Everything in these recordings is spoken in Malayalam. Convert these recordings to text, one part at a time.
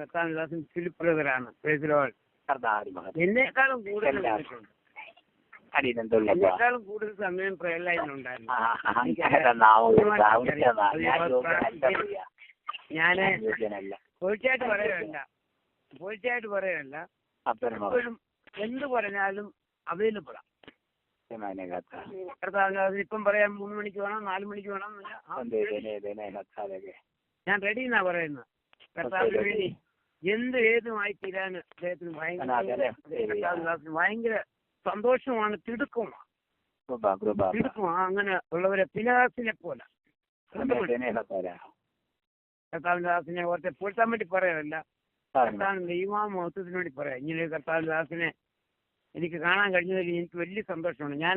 കർത്താവിന് ഫിലിപ്പ് ബ്രദറാണ്. എന്നെക്കാളും കൂടുതൽ സമയം പ്രേലായിട്ടുണ്ടായിരുന്നു. ഞാന് തീർച്ചയായിട്ട് പറയുകയല്ല എപ്പോഴും എന്ത് പറഞ്ഞാലും അവൈലബിളാ. കർത്താവിന് ഇപ്പം പറയാം 3 മണിക്ക് വേണം 4 മണിക്ക് വേണം, ഞാൻ റെഡി എന്നാ പറയുന്നത്. കർത്താവിന് വേണ്ടി ഏതുമായി തീരാൻ അദ്ദേഹത്തിന് ഭയങ്കര സന്തോഷമാണ്, തിടുക്കമാണ്. അങ്ങനെ ഉള്ളവരെ പിനാസിനെ പോലെ കർത്താവിന്റെ ദാസിനെ ഓർത്ത് പൊരുത്താൻ വേണ്ടി പറയല്ല, കർത്താവിന്റെ ദൈവമഹത്വത്തിന് വേണ്ടി പറയാം. ഇങ്ങനെ കർത്താവിന്റെ ദാസിനെ എനിക്ക് കാണാൻ കഴിഞ്ഞതിൽ എനിക്ക് വലിയ സന്തോഷമാണ്. ഞാൻ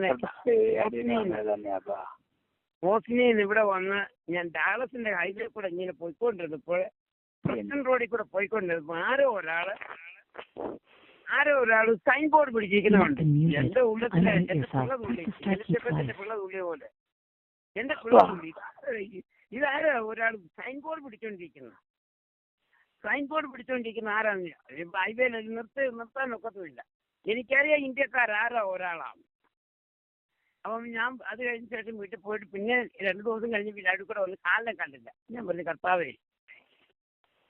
ഹോസ്റ്റിനിന്ന് ഇവിടെ വന്ന് ഞാൻ ഡാളസിന്റെ ഹൈവേ കൂടെ ഇങ്ങനെ പോയിക്കൊണ്ടിരുന്നപ്പോൾ പ്രസിഡന്റ് റോഡിൽ കൂടെ പോയിക്കൊണ്ടിരുന്നപ്പോൾ ആരോ ഒരാൾ സൈൻ ബോർഡ് പിടിച്ചിരിക്കുന്നുണ്ട്. എന്റെ ഉള്ളത്തിലെ എന്റെ പിള്ളതുള്ളി, എലിസബത്തിന്റെ പിള്ളതുള്ളി പോലെ എന്റെ പിള്ളതുള്ളി. ഇതാരോ ഒരാൾ സൈൻ ബോർഡ് പിടിച്ചോണ്ടിരിക്കുന്ന ആരാന്ന് ഹൈവേയിൽ നിർത്താൻ ഒക്കത്തുമില്ല. എനിക്കറിയാം ഇന്ത്യക്കാരാരോ ഒരാളാണ്. അപ്പം ഞാൻ അത് കഴിഞ്ഞ ശേഷം വീട്ടിൽ പോയിട്ട് പിന്നെ 2 ദിവസം കഴിഞ്ഞ് പിന്നെ അവിടെ കൂടെ വന്ന് കാലിനെ കണ്ടില്ല. ഞാൻ പറഞ്ഞു, കർത്താവേ,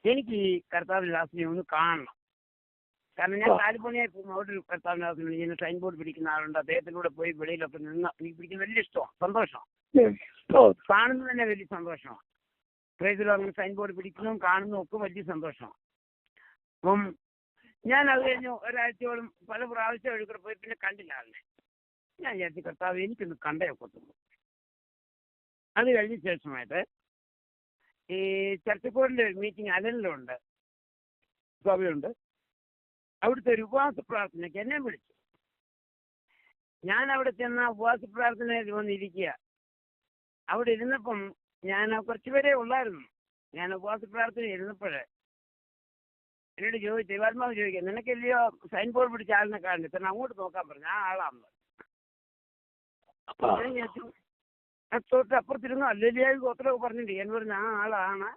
എനിക്ക് ഈ കർത്താവിന്റെ ദാസിനെ ഒന്ന് കാണണം. കാരണം ഞാൻ കാലിഫോർണിയയിൽ പോകുമ്പോൾ അവിടെ ഒരു കർത്താവിന്റെ ദാസിനെ ഇങ്ങനെ സൈൻ ബോർഡ് പിടിക്കുന്ന ആളുണ്ട്. അദ്ദേഹത്തിലൂടെ പോയി വെളിയിലൊക്കെ നിന്ന് എനിക്ക് പിടിക്കുന്ന വലിയ ഇഷ്ടമാണ്, സന്തോഷമാണ്. കാണുന്നത് തന്നെ വലിയ സന്തോഷമാണ്. പ്രൈസിലോ അങ്ങനെ സൈൻ ബോർഡ് പിടിക്കുന്നതും കാണുന്നതും ഒക്കെ വലിയ സന്തോഷമാണ്. അപ്പം ഞാൻ അത് കഴിഞ്ഞ് ഒരാഴ്ചയോളം പല പ്രാവശ്യം ഒഴുകൂടെ പോയി പിന്നെ കണ്ടില്ല ആളിനെ. ഞാൻ വിചാരിച്ചു, കർത്താവ് എനിക്കൊന്ന് കണ്ടേ ഒക്കത്തുള്ളൂ. അത് കഴിഞ്ഞ ശേഷമായിട്ട് ഈ ചർച്ചക്കോടിൻ്റെ മീറ്റിംഗ് അലനിലുണ്ട്, സഭയുണ്ട്. അവിടുത്തെ ഒരു ഉപവാസ പ്രാർത്ഥനയ്ക്ക് എന്നെ വിളിച്ചു. ഞാൻ അവിടെ ചെന്ന ഉപവാസ പ്രാർത്ഥനയിൽ വന്നിരിക്കുക. അവിടെ ഇരുന്നപ്പം ഞാൻ കുറച്ചുപേരെ ഉള്ളായിരുന്നു. ഞാൻ ഉപവാസ പ്രാർത്ഥന ഇരുന്നപ്പോഴേ എന്നോട് ചോദിച്ചു, ദൈവാത്മാവ് ചോദിക്കുക, നിനക്കല്ലയോ സൈൻ ബോർഡ് പിടിച്ച ആളിനെ കാണുന്നത്, തന്നെ അങ്ങോട്ട് നോക്കാൻ പറഞ്ഞു. ആ ആളാണ്. തൊട്ട് അപ്പുറത്തിരുന്നു അല്ലേലിയായി ഗോത്രമൊക്കെ പറഞ്ഞിട്ടുണ്ട്. എന്ന് പറഞ്ഞ ആ ആളാണ്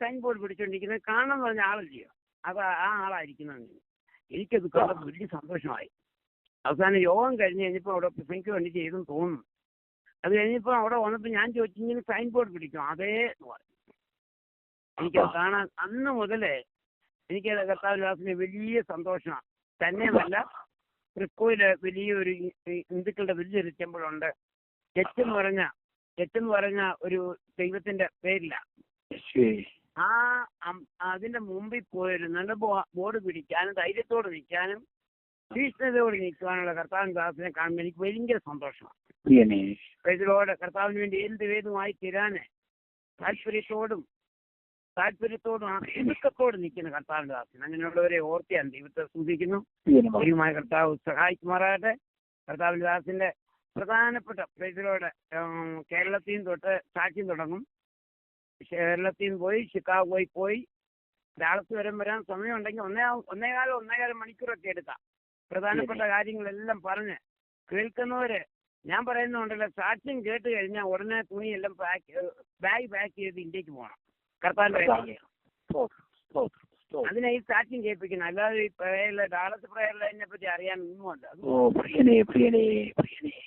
സൈൻ ബോർഡ് പിടിച്ചോണ്ടിരിക്കുന്നത്. കാണാന്ന് പറഞ്ഞ ആളല്ലയോ, അത് ആ ആളായിരിക്കുന്നത്. എനിക്കത് കണ്ടപ്പോൾ വലിയ സന്തോഷമായി. അവസാനം യോഗം കഴിഞ്ഞ് കഴിഞ്ഞപ്പോൾ അവിടെ പ്രസംഗിക്ക് വേണ്ടി ചെയ്തെന്ന് തോന്നുന്നു. അത് കഴിഞ്ഞപ്പോൾ അവിടെ വന്നപ്പോൾ ഞാൻ ചോദിച്ചു, ഇങ്ങനെ സൈൻ ബോർഡ് പിടിക്കും? അതേ എന്ന് പറഞ്ഞു. എനിക്കത് കാണാൻ അന്ന് മുതലേ എനിക്ക് കർത്താവിന്റെ ദാസിന് വലിയ സന്തോഷമാണ്. തന്നെയുമല്ല, ക്രിസ്കോയില് വലിയൊരു ഹിന്ദുക്കളുടെ വലിയൊരു ടെമ്പിളുണ്ട്. എച്ചെന്ന് പറഞ്ഞ ഒരു ദൈവത്തിന്റെ പേരില്ല. അതിന്റെ മുമ്പിൽ പോയൊരു നല്ല ബോർഡ് പിടിക്കാനും ധൈര്യത്തോടെ നിൽക്കാനും ഭീഷണതയോടെ നിൽക്കാനുള്ള കർത്താവിന്റെ ദാസിനെ കാണുമ്പോൾ എനിക്ക് ഭയങ്കര സന്തോഷമാണ്. ഇതിലൂടെ കർത്താവിന് വേണ്ടി ഏതുമായി തീരാന് താല്പര്യത്തോടും തിടുക്കത്തോട് നിൽക്കുന്ന കർത്താവിന്റെ ദാസൻ. അങ്ങനെയുള്ളവരെ ഓർത്തിയാണ് ദൈവത്തെ സ്തുതിക്കുന്നു. ദൈവമായ കർത്താവ് സഹായിക്കുമാറാകട്ടെ. കർത്താവിന്റെ ദാസിന്റെ പ്രധാനപ്പെട്ട പ്രൈസിലൂടെ കേരളത്തിൽ നിന്ന് തൊട്ട് സാക്ഷ്യം തുടങ്ങും. കേരളത്തിൽ നിന്ന് പോയി ഷിക്കാഗോയിൽ പോയി ഡാളസ് വരാൻ സമയമുണ്ടെങ്കിൽ ഒന്നേകാല മണിക്കൂറൊക്കെ എടുക്കാം. പ്രധാനപ്പെട്ട കാര്യങ്ങളെല്ലാം പറഞ്ഞ് കേൾക്കുന്നവര്, ഞാൻ പറയുന്നുണ്ടല്ലോ, സാക്ഷ്യം കേട്ട് കഴിഞ്ഞാൽ ഉടനെ തുണിയെല്ലാം ബാഗ് പാക്ക് ചെയ്ത് ഇന്ത്യക്ക് പോകണം. കർത്താവിന്റെ അതിനെ ഈ സാക്ഷ്യം കേൾപ്പിക്കണം. അല്ലാതെ ഈ പ്രയറിലെ ഡാളസ് പ്രയറിനെ പറ്റി അറിയാൻ ഒന്നുമല്ല.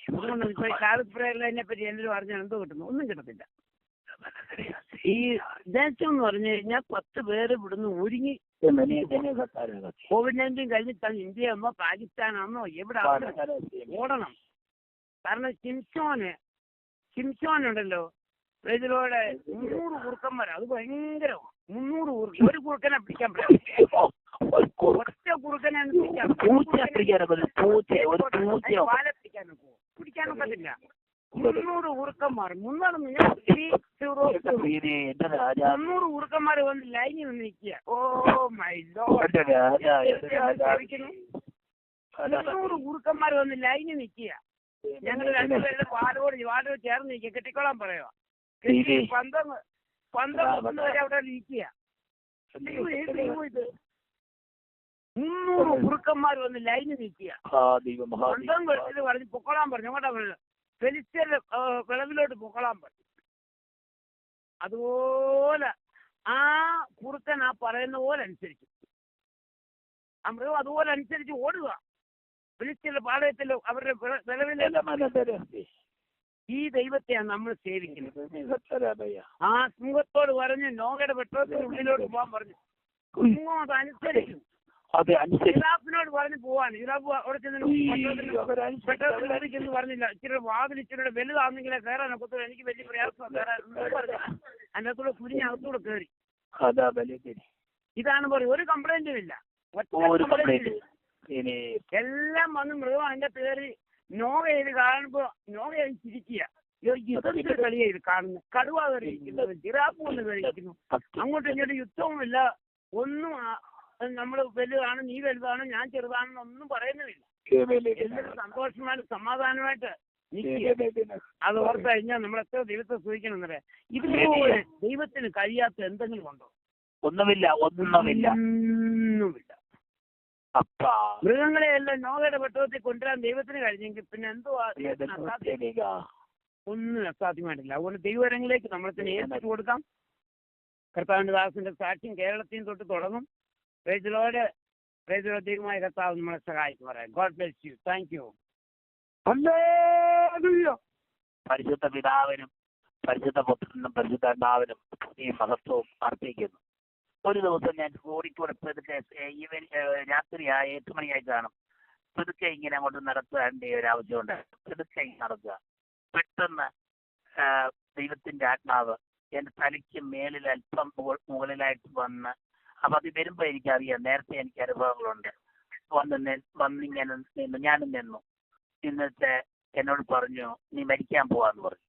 അതുകൊണ്ട് ഇപ്പൊ ഡാളസ് പ്രയറിനെ പറ്റി എല്ലാവരും അറിഞ്ഞാൽ എന്തോ കിട്ടുന്നു? ഒന്നും കിട്ടത്തില്ല. ഈ ദേശം എന്ന് പറഞ്ഞു കഴിഞ്ഞാൽ 10 പേര് ഇവിടുന്ന് ഒരുങ്ങി COVID-19 കഴിഞ്ഞിട്ടാണ് ഇന്ത്യ എന്നോ പാകിസ്ഥാനാന്നോ എവിടെ ഓടണം. കാരണം സിംസോനുണ്ടല്ലോ, ഇതിലൂടെ 300 കുറുക്കന്മാർ, അത് ഭയങ്കരമാണ്. 300 ഒരു കുറുക്കനെ പിടിക്കാൻ പറ്റില്ല. ഒറ്റ കുറുക്കനെ പിടിക്കാനൊക്കത്തില്ല. 300 കുറുക്കന്മാർ 300 കുറുക്കന്മാർ വന്ന് ലൈനിൽ നിന്ന് നിൽക്കുക. ഓ മൈ ലോർഡ്, 300 കുറുക്കന്മാർ വന്ന് ലൈനിൽ നിൽക്കുക. ഞങ്ങൾ 2 പേരുടെ വാടോട് ചേർന്ന് നിൽക്കുക. കെട്ടിക്കോളാൻ പറയുക. പന്തം വരെ അവിടെ ഇരിക്കുക. 300 കുറുക്കന്മാർ വന്ന് ലൈനിൽ നിൽക്കുക. പന്തം ഇത് പറഞ്ഞ് പൊക്കോളാൻ പറഞ്ഞു. അങ്ങോട്ടാ പറഞ്ഞത് ഫെലിസ്ത്യരുടെ വിളവിലോട്ട് പൊക്കോളാൻ പറഞ്ഞു. അതുപോലെ ആ കുറുക്കൻ ആ പറയുന്ന പോലെ അനുസരിക്കും. ആ മൃഗം അതുപോലെ അനുസരിച്ച് ഓടുക. ഫിലിസ്ത്യരുടെ പാളയത്തിൽ അവരുടെ വിളവിലെ ഈ ദൈവത്തെയാണ് നമ്മൾ സേവിക്കുന്നത്. ആ സിംഹത്തോട് പറഞ്ഞ് നോഗയുടെ പെട്രോളത്തിന്റെ ഉള്ളിലോട്ട് പോകാൻ പറഞ്ഞു. സിംഹം അത് അനുസരിക്കും. ജിറാഫിനോട് പറഞ്ഞ് പോവാണ്. ജിറാഫ് അവിടെ ചെന്ന് പറഞ്ഞില്ല, ഇച്ചിരി വാതിൽ ഇച്ചിരി വലുതാണെങ്കിലേ കയറാൻ ഒക്കത്തുള്ളൂ, എനിക്ക് വലിയ പ്രയാസമാണ് കയറാൻ. അതിൻ്റെ അകത്തൂടെ കുരിഞ്ഞകത്തൂടെ കയറി. ഇതാണ് പറയും, ഒരു കംപ്ലൈന്റും ഇല്ല. എല്ലാം വന്ന് മൃഗം അതിന്റെ കയറി നോവയിൽ കാണുമ്പോ നോവയിൽ ചിരിക്കുക. കളിയെ ഇത് കാണുന്നു. കടുവ കയറിയിരിക്കുന്നത്, ജിറാഫ് വന്ന് കയറിയിരിക്കുന്നു. അങ്ങോട്ടും ഇങ്ങോട്ടും യുദ്ധവുമില്ല, ഒന്നും. നമ്മൾ വലുതാണ്, നീ വലുതാണ്, ഞാൻ ചെറുതാണെന്ന് ഒന്നും പറയുന്നുമില്ല. എല്ലാവരും സന്തോഷമായിട്ട് സമാധാനമായിട്ട് അത് ഓർത്ത് കഴിഞ്ഞാൽ നമ്മൾ എത്ര ദൈവത്തെ സൂചിക്കണം എന്നറിയാം. ഇതുപോലെ ദൈവത്തിന് കഴിയാത്ത എന്തെങ്കിലും ഉണ്ടോ? ഒന്നുമില്ല. മൃഗങ്ങളെ എല്ലാം നോഗയുടെ പെട്ടകത്തിൽ കൊണ്ടുവരാൻ ദൈവത്തിന് കഴിഞ്ഞെങ്കിൽ പിന്നെ എന്തുവാ? ഒന്നും അസാധ്യമായിട്ടില്ല. അതുകൊണ്ട് ദൈവകരങ്ങളിലേക്ക് നമ്മൾ തന്നെ ഏൽപ്പിച്ചു കൊടുക്കാം. കർത്താവിന്റെ ദാസന്റെ സാക്ഷ്യം കേരളത്തിൽ തൊട്ട് തുടങ്ങും. പ്രൈസിലോട് ദൈവമായ കർത്താവ് നമ്മളെ സഹായിക്കും. പറയാം. God bless you. Thank you. പരിശുദ്ധ പിതാവിനും പരിശുദ്ധ പുത്രനും പരിശുദ്ധാത്മാവിനും ഈ മഹത്വവും അർപ്പിക്കുന്നു. ഒരു ദിവസം ഞാൻ കോഴിക്കോട് രാത്രി 8 മണിയായി കാണും. പതുക്കെ ഇങ്ങനെ അങ്ങോട്ട് നടത്തേണ്ട ഒരു ആവശ്യമുണ്ട്. പതുക്കെ നടക്കുക. പെട്ടെന്ന് ദൈവത്തിന്റെ ആത്മാവ് എന്റെ തലയ്ക്ക് മേളിൽ അല്പം മുകളിലായിട്ട് വന്ന്, അപ്പൊ അത് വരുമ്പോ എനിക്കറിയാം, നേരത്തെ എനിക്ക് അനുഭവങ്ങളുണ്ട്. വന്നിങ്ങനെ നിന്നു. ഞാനും നിന്നു. എന്നിട്ട് എന്നോട് പറഞ്ഞു, നീ മരിക്കാൻ പോവാന്ന് പറഞ്ഞു.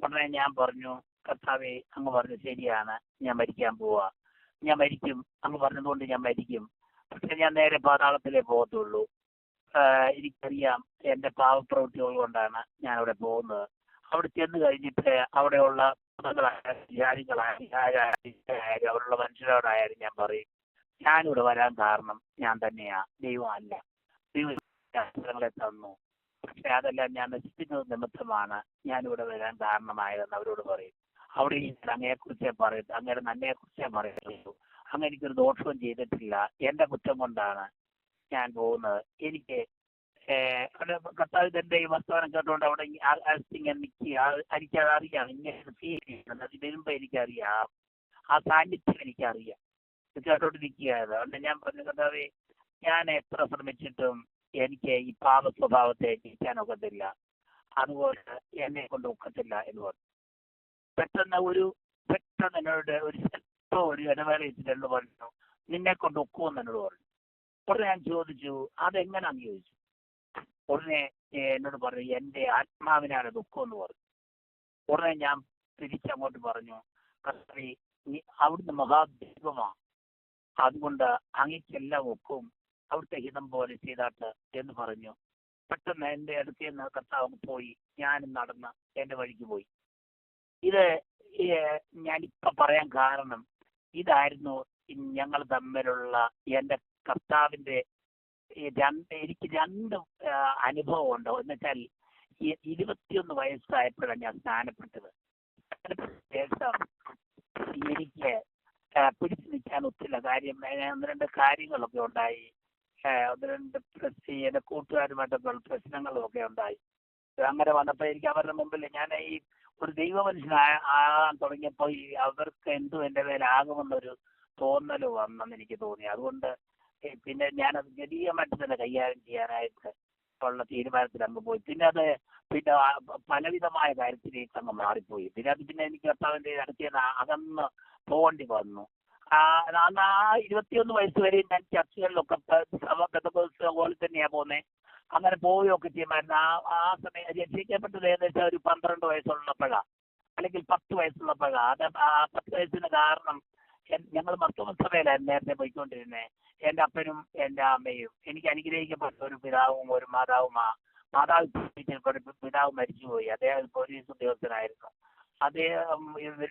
ഉടനെ ഞാൻ പറഞ്ഞു, കർത്താവേ, അങ്ങ് പറഞ്ഞു ശരിയാണ്, ഞാൻ മരിക്കാൻ പോവാ, ഞാൻ മരിക്കും, അങ്ങ് പറഞ്ഞതുകൊണ്ട് ഞാൻ മരിക്കും. പക്ഷെ ഞാൻ നേരെ പാതാളത്തിലേ പോകത്തുള്ളൂ. എനിക്കറിയാം എന്റെ പാവപ്രവൃത്തികൾ കൊണ്ടാണ് ഞാൻ അവിടെ പോകുന്നത്. അവിടെ ചെന്ന് കഴിഞ്ഞിട്ട് അവിടെയുള്ള അവരുള്ള മനുഷ്യരോടായാലും ഞാൻ പറയും, ഞാനിവിടെ വരാൻ കാരണം ഞാൻ തന്നെയാ, ദൈവമല്ല. ദൈവം അവസരങ്ങളെ തന്നു, പക്ഷെ അതെല്ലാം ഞാൻ നശിപ്പിക്കുന്നത് നിമിത്തമാണ് ഞാനിവിടെ വരാൻ കാരണമായതെന്ന് അവരോട് പറയും. അവിടെ അങ്ങയെക്കുറിച്ചേ പറയും, അങ്ങയുടെ നന്മയെക്കുറിച്ചേ പറയുള്ളൂ. അങ്ങ് എനിക്കൊരു ദോഷവും ചെയ്തിട്ടില്ല, എന്റെ കുറ്റം കൊണ്ടാണ് ഞാൻ പോകുന്നത്. എനിക്ക് കർത്താവിന്റെ ഈ വർത്തമാനം കേട്ടുകൊണ്ട് അവിടെ ഇങ്ങനെ നിൽക്കുക, എനിക്കതറിയാം, ഇങ്ങനെ ഫീൽ ചെയ്യുന്നത്. അത് വരുമ്പോ എനിക്കറിയാം, ആ സാന്നിധ്യം എനിക്കറിയാം. കേട്ടോട്ട് നിൽക്കുകയത്. അതുകൊണ്ട് ഞാൻ പറഞ്ഞു, കർത്താവേ, ഞാൻ എത്ര ശ്രമിച്ചിട്ടും എനിക്ക് ഈ പാപ സ്വഭാവത്തെ ജയിക്കാൻ ഒക്കത്തില്ല, അതുപോലെ എന്നെ കൊണ്ട് ഒക്കത്തില്ല എന്ന് പറഞ്ഞു. പെട്ടെന്ന് എന്നോട് ഒരു ഇടവേള വെച്ചിട്ട് പറഞ്ഞു, നിന്നെ കൊണ്ട് ഒക്കുമെന്ന് എന്നോട് പറഞ്ഞു. ഉടനെ ഞാൻ ചോദിച്ചു, അതെങ്ങനാന്ന് ചോദിച്ചു. ഉടനെ എന്നോട് പറഞ്ഞു, എന്റെ ആത്മാവിനാണ് ദുഃഖം എന്ന് പറഞ്ഞു. ഉടനെ ഞാൻ തിരിച്ചങ്ങോട്ട് പറഞ്ഞു, കർത്താവേ, അവിടുന്ന് മഹാദൈവമാണ്, അതുകൊണ്ട് അങ്ങേക്കെല്ലാം ഒക്കും, അവിടുത്തെ ഹിതം പോലെ ചെയ്താട്ട് എന്ന് പറഞ്ഞു. പെട്ടെന്ന് എന്റെ അടുത്ത് നിന്ന് കർത്താവ് പോയി. ഞാനും നടന്ന് എന്റെ വഴിക്ക് പോയി. ഇത് ഞാനിപ്പോ പറയാൻ കാരണം ഇതായിരുന്നു ഞങ്ങൾ തമ്മിലുള്ള എന്റെ കർത്താവിന്റെ എനിക്ക് രണ്ട് അനുഭവം ഉണ്ട്. എന്നുവെച്ചാൽ 21 വയസ്സായപ്പോഴാണ് ഞാൻ സ്നാനപ്പെട്ടത്. ശേഷം എനിക്ക് പിടിച്ചു നിൽക്കാൻ ഒത്തില്ല. കാര്യം 1-2 കാര്യങ്ങളൊക്കെ ഉണ്ടായി. 1-2 എന്റെ കൂട്ടുകാരുമായിട്ടൊക്കെ പ്രശ്നങ്ങളും ഒക്കെ ഉണ്ടായി. അങ്ങനെ വന്നപ്പോ എനിക്ക് അവരുടെ മുമ്പിൽ ഞാൻ ഈ ഒരു ദൈവമനുഷ്യനാകാൻ തുടങ്ങിയപ്പോൾ അവർക്ക് എന്തോ എന്റെ മേലാകുമെന്നൊരു തോന്നൽ വന്നെന്ന് എനിക്ക് തോന്നി. അതുകൊണ്ട് പിന്നെ ഞാനത് ജനീയമായിട്ട് തന്നെ കൈകാര്യം ചെയ്യാനായിട്ട് ഉള്ള തീരുമാനത്തിൽ അങ്ങ് പോയി. പിന്നെ പലവിധമായ കാര്യത്തിലേക്ക് അങ്ങ് മാറിപ്പോയി. പിന്നെ എനിക്ക് കർത്താവിന്റെ അടുത്ത് അകന്ന് പോകേണ്ടി വന്നു. 21 വയസ്സ് വരെ ഞാൻ ചർച്ചകളിലൊക്കെ പോലെ തന്നെയാ പോകുന്നത്. അങ്ങനെ പോവുകയൊക്കെ ചെയ്യുമായിരുന്നു. ആ സമയം രക്ഷിക്കപ്പെട്ടത് ഏകദേശം ഒരു 12 വയസ്സുള്ളപ്പോഴാണ്, അല്ലെങ്കിൽ 10 വയസ്സുള്ളപ്പോഴാണ്. അത് ആ 10 വയസ്സിന് കാരണം ഞങ്ങൾ മർത്തോമസഭയിലായിരുന്നു നേരത്തെ പോയിക്കൊണ്ടിരുന്നത്. എന്റെ അപ്പനും എന്റെ അമ്മയും എനിക്ക് അനുഗ്രഹിക്കപ്പെട്ട ഒരു പിതാവും ഒരു മാതാവുമാണ്. മാതാവ് പിതാവ് മരിച്ചുപോയി. അദ്ദേഹം പോലീസ് ഉദ്യോഗസ്ഥനായിരുന്നു. അദ്ദേഹം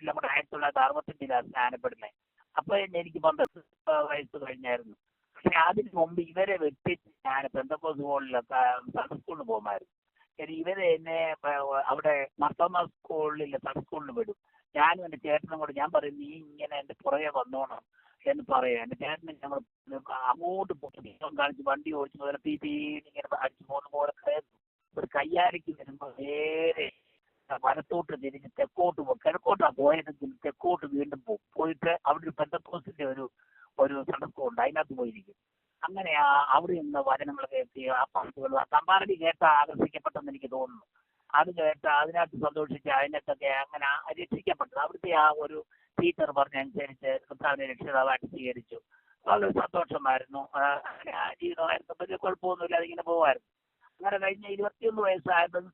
നമ്മുടെ 1965 സ്നാനപ്പെടുന്നത്. അപ്പൊ എനിക്ക് 12 വയസ്സ് കഴിഞ്ഞായിരുന്നു. പക്ഷെ അതിന് മുമ്പ് ഇവരെ വെട്ടിച്ച് ഞാൻ പെന്തക്കോസ് സ്കൂളിലൊക്കെ സൺഡേ സ്കൂളിൽ പോകുമായിരുന്നു. ഇവരെ എന്നെ അവിടെ മർത്തോമ സ്കൂളിൽ സൺഡേ സ്കൂളിൽ വിടും. ഞാനും എൻ്റെ ചേട്ടനും കൂടെ ഞാൻ പറയും നീ ഇങ്ങനെ എൻ്റെ പുറകെ വന്നോണം എന്ന് പറയും. എൻ്റെ ചേട്ടന് ഞങ്ങൾ അങ്ങോട്ട് ദീപം കാണിച്ച് വണ്ടി ഓടിച്ചു പോലെ ഇങ്ങനെ അടിച്ചു പോകുന്ന പോലെ ഒരു കയ്യാരയ്ക്ക് വരുമ്പോൾ നേരെ വലത്തോട്ട് തിരിഞ്ഞ് തെക്കോട്ട് പോകും. കിഴക്കോട്ടാണ് പോയതെങ്കിൽ തെക്കോട്ട് വീണ്ടും പോകും. പോയിട്ട് അവിടെ ഒരു പെന്തക്കോസിന്റെ ഒരു സടക്കമുണ്ട്, അതിനകത്ത് പോയിരിക്കും. അങ്ങനെ അവിടെ നിന്ന് വചനങ്ങൾ കേട്ട് ആ പാട്ടുകൾ തമ്പാറടി കേട്ട ആകർഷിക്കപ്പെട്ടെന്ന് എനിക്ക് തോന്നുന്നു. അത് കേട്ട് അതിനകത്ത് സന്തോഷിച്ച് അതിനകത്തൊക്കെ അങ്ങനെ രക്ഷിക്കപ്പെട്ടത്. അവിടുത്തെ ആ ഒരു ടീച്ചർ പറഞ്ഞനുസരിച്ച് കർത്താവിനെ രക്ഷിതാവായിട്ട് സ്വീകരിച്ചു. വളരെ സന്തോഷമായിരുന്നു. അങ്ങനെ ആ ജീവിതമായിരുന്നു. വലിയ കുഴപ്പമൊന്നുമില്ല, അതിങ്ങനെ പോകുമായിരുന്നു. അങ്ങനെ കഴിഞ്ഞ 21 വയസ്സായപ്പോൾ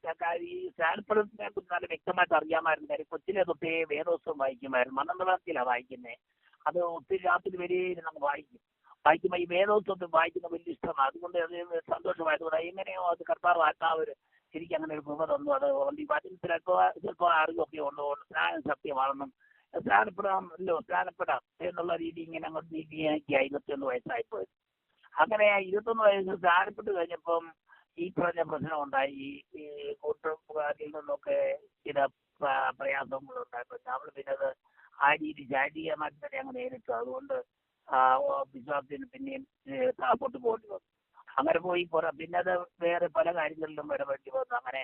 ഈ സ്റ്റാൻഫോർഡിനെ കുറിച്ച് നല്ല വ്യക്തമായിട്ട് അറിയാമായിരുന്നു. കാര്യം കൊച്ചിലെ തൊട്ടേ വേദോത്സവം വായിക്കുമായിരുന്നു. 12 ക്ലാസ്സിലാണ് വായിക്കുന്നത്. അത് ഒത്തിരി രാത്രി വരെയും നമുക്ക് വായിക്കുമ്പോൾ ഈ വേദോത്സവത്തിൽ വായിക്കുന്ന വലിയ ഇഷ്ടമാണ്. അതുകൊണ്ട് അത് സന്തോഷമായതുകൊണ്ട് എങ്ങനെയോ അത് കർത്താവ് ആത്മാവ് എനിക്ക് അങ്ങനെ ഒരു കൃപ തന്നു. അത് ഈ വചനത്തിലൊക്കെ ചിലപ്പോൾ അറിവൊക്കെ ഉണ്ടോ സ്നാനം സത്യമാണെന്നും സ്നാനപ്പെടാം എന്നുള്ള രീതി ഇങ്ങനെ അങ്ങോട്ട് നീക്കി 21 വയസ്സായിപ്പോയി. അങ്ങനെ 21 വയസ്സ് സ്നാനപ്പെട്ട് കഴിഞ്ഞപ്പം ഈ പറഞ്ഞ പ്രശ്നം ഉണ്ടായി. ഈ കൂട്ടുകാരിൽ നിന്നൊക്കെ ചില പ്രയാസങ്ങളുണ്ടായപ്പോൾ നമ്മൾ പിന്നെ അത് ആ രീതി ശാരീരികമായിട്ട് തന്നെ അങ്ങ് നേരിട്ടു. അതുകൊണ്ട് വിശ്വാസത്തിന് പിന്നെയും താപ്പോട്ട് പോകേണ്ടി വന്നു. അങ്ങനെ പോയി പിന്നെ അത് വേറെ പല കാര്യങ്ങളിലും വരവേണ്ടി വന്നു. അങ്ങനെ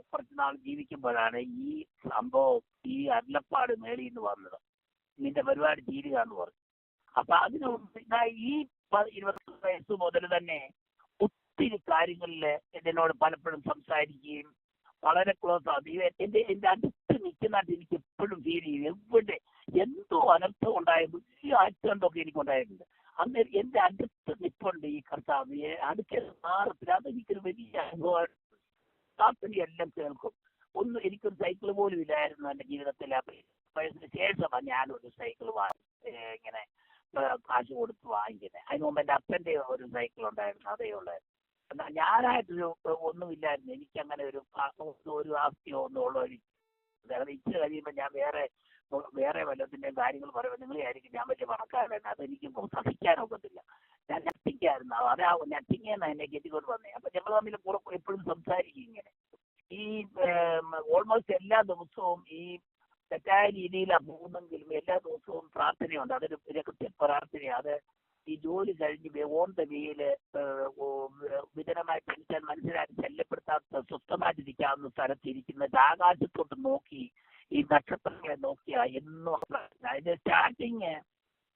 കുറച്ച് നാൾ ജീവിക്കുമ്പോഴാണ് ഈ സംഭവം, ഈ അരുളപ്പാട് മേളിൽ നിന്ന് വന്നത്. നിന്റെ പരിപാടി തീരുക എന്ന് പറഞ്ഞു. അപ്പൊ അതിന് ഈ 21 വയസ്സ് മുതൽ തന്നെ ഒത്തിരി കാര്യങ്ങളിൽ എന്നോട് പലപ്പോഴും സംസാരിക്കുകയും വളരെ ക്ലോസ് ആകും. എൻ്റെ അടുത്ത് നിൽക്കുന്നതായിട്ട് എനിക്ക് എപ്പോഴും ഫീൽ ചെയ്യും. എവിടെ എന്തോ അനർത്ഥം ഉണ്ടായത്, വലിയ ആക്സിഡൻ്റൊക്കെ എനിക്കുണ്ടായിട്ടുണ്ട്. അന്ന് എൻ്റെ അടുത്ത് നിൽപ്പുണ്ട് ഈ കർത്താവ്. അടുത്ത മാറത്തില്ല. അതെനിക്കൊരു വലിയ അനുഭവം. പ്രാർത്ഥനയെല്ലാം കേൾക്കും. എനിക്കൊരു സൈക്കിൾ പോലും ഇല്ലായിരുന്നു എൻ്റെ ജീവിതത്തിൽ. വയസ്സിന് ശേഷമാണ് ഞാനൊരു സൈക്കിൾ ഇങ്ങനെ കാശ് കൊടുത്ത് വാങ്ങിക്കുന്നത്. അതിന് മുമ്പ് എൻ്റെ അപ്പൻ്റെ ഒരു സൈക്കിൾ ഉണ്ടായിരുന്നു, അതേ ഉള്ളായിരുന്നു. എന്നാൽ ഞാനായിട്ടൊരു ഒന്നുമില്ലായിരുന്നു. എനിക്കങ്ങനെ ഒരു ആസ്തിയോ ഒന്നും ഉള്ളൊരു ഇച്ചിരി കഴിയുമ്പോൾ ഞാൻ വേറെ വല്ലതിൻ്റെ കാര്യങ്ങൾ പറയുമ്പോൾ നിങ്ങൾ ആയിരിക്കും ഞാൻ വലിയ പണക്കാരൻ. അതെനിക്ക് സഹിക്കാനൊക്കത്തില്ല. ഞാൻ നട്ടിങ്ങായിരുന്നു. അതാ നട്ടിങ്ങെന്നാണ് എന്നെ കെട്ടിക്കൊണ്ട് വന്നത്. അപ്പം ഞങ്ങൾ തമ്മിൽ എപ്പോഴും സംസാരിക്കും ഇങ്ങനെ. ഈ ഓൾമോസ്റ്റ് എല്ലാ ദിവസവും ഈ തെറ്റായ രീതിയിലാണ് പോകുന്നെങ്കിലും എല്ലാ ദിവസവും പ്രാർത്ഥനയുണ്ട്. അതൊരു രഹസ്യ പ്രാർത്ഥനയാണ്. അത് ഈ ജോലി കഴിഞ്ഞ് ഓൺ ദ വേയില് വിതരമായിട്ട് ഇരിക്കാൻ മനസ്സിലാക്കി ശല്യപ്പെടുത്താത്ത സ്വസ്ഥമായിട്ടിരിക്കാവുന്ന സ്ഥലത്തിരിക്കുന്നത് ആകാശത്തോട്ട് നോക്കി ഈ നക്ഷത്രങ്ങളെ നോക്കിയാ എന്നും അതിന്റെ സ്റ്റാർട്ടിങ്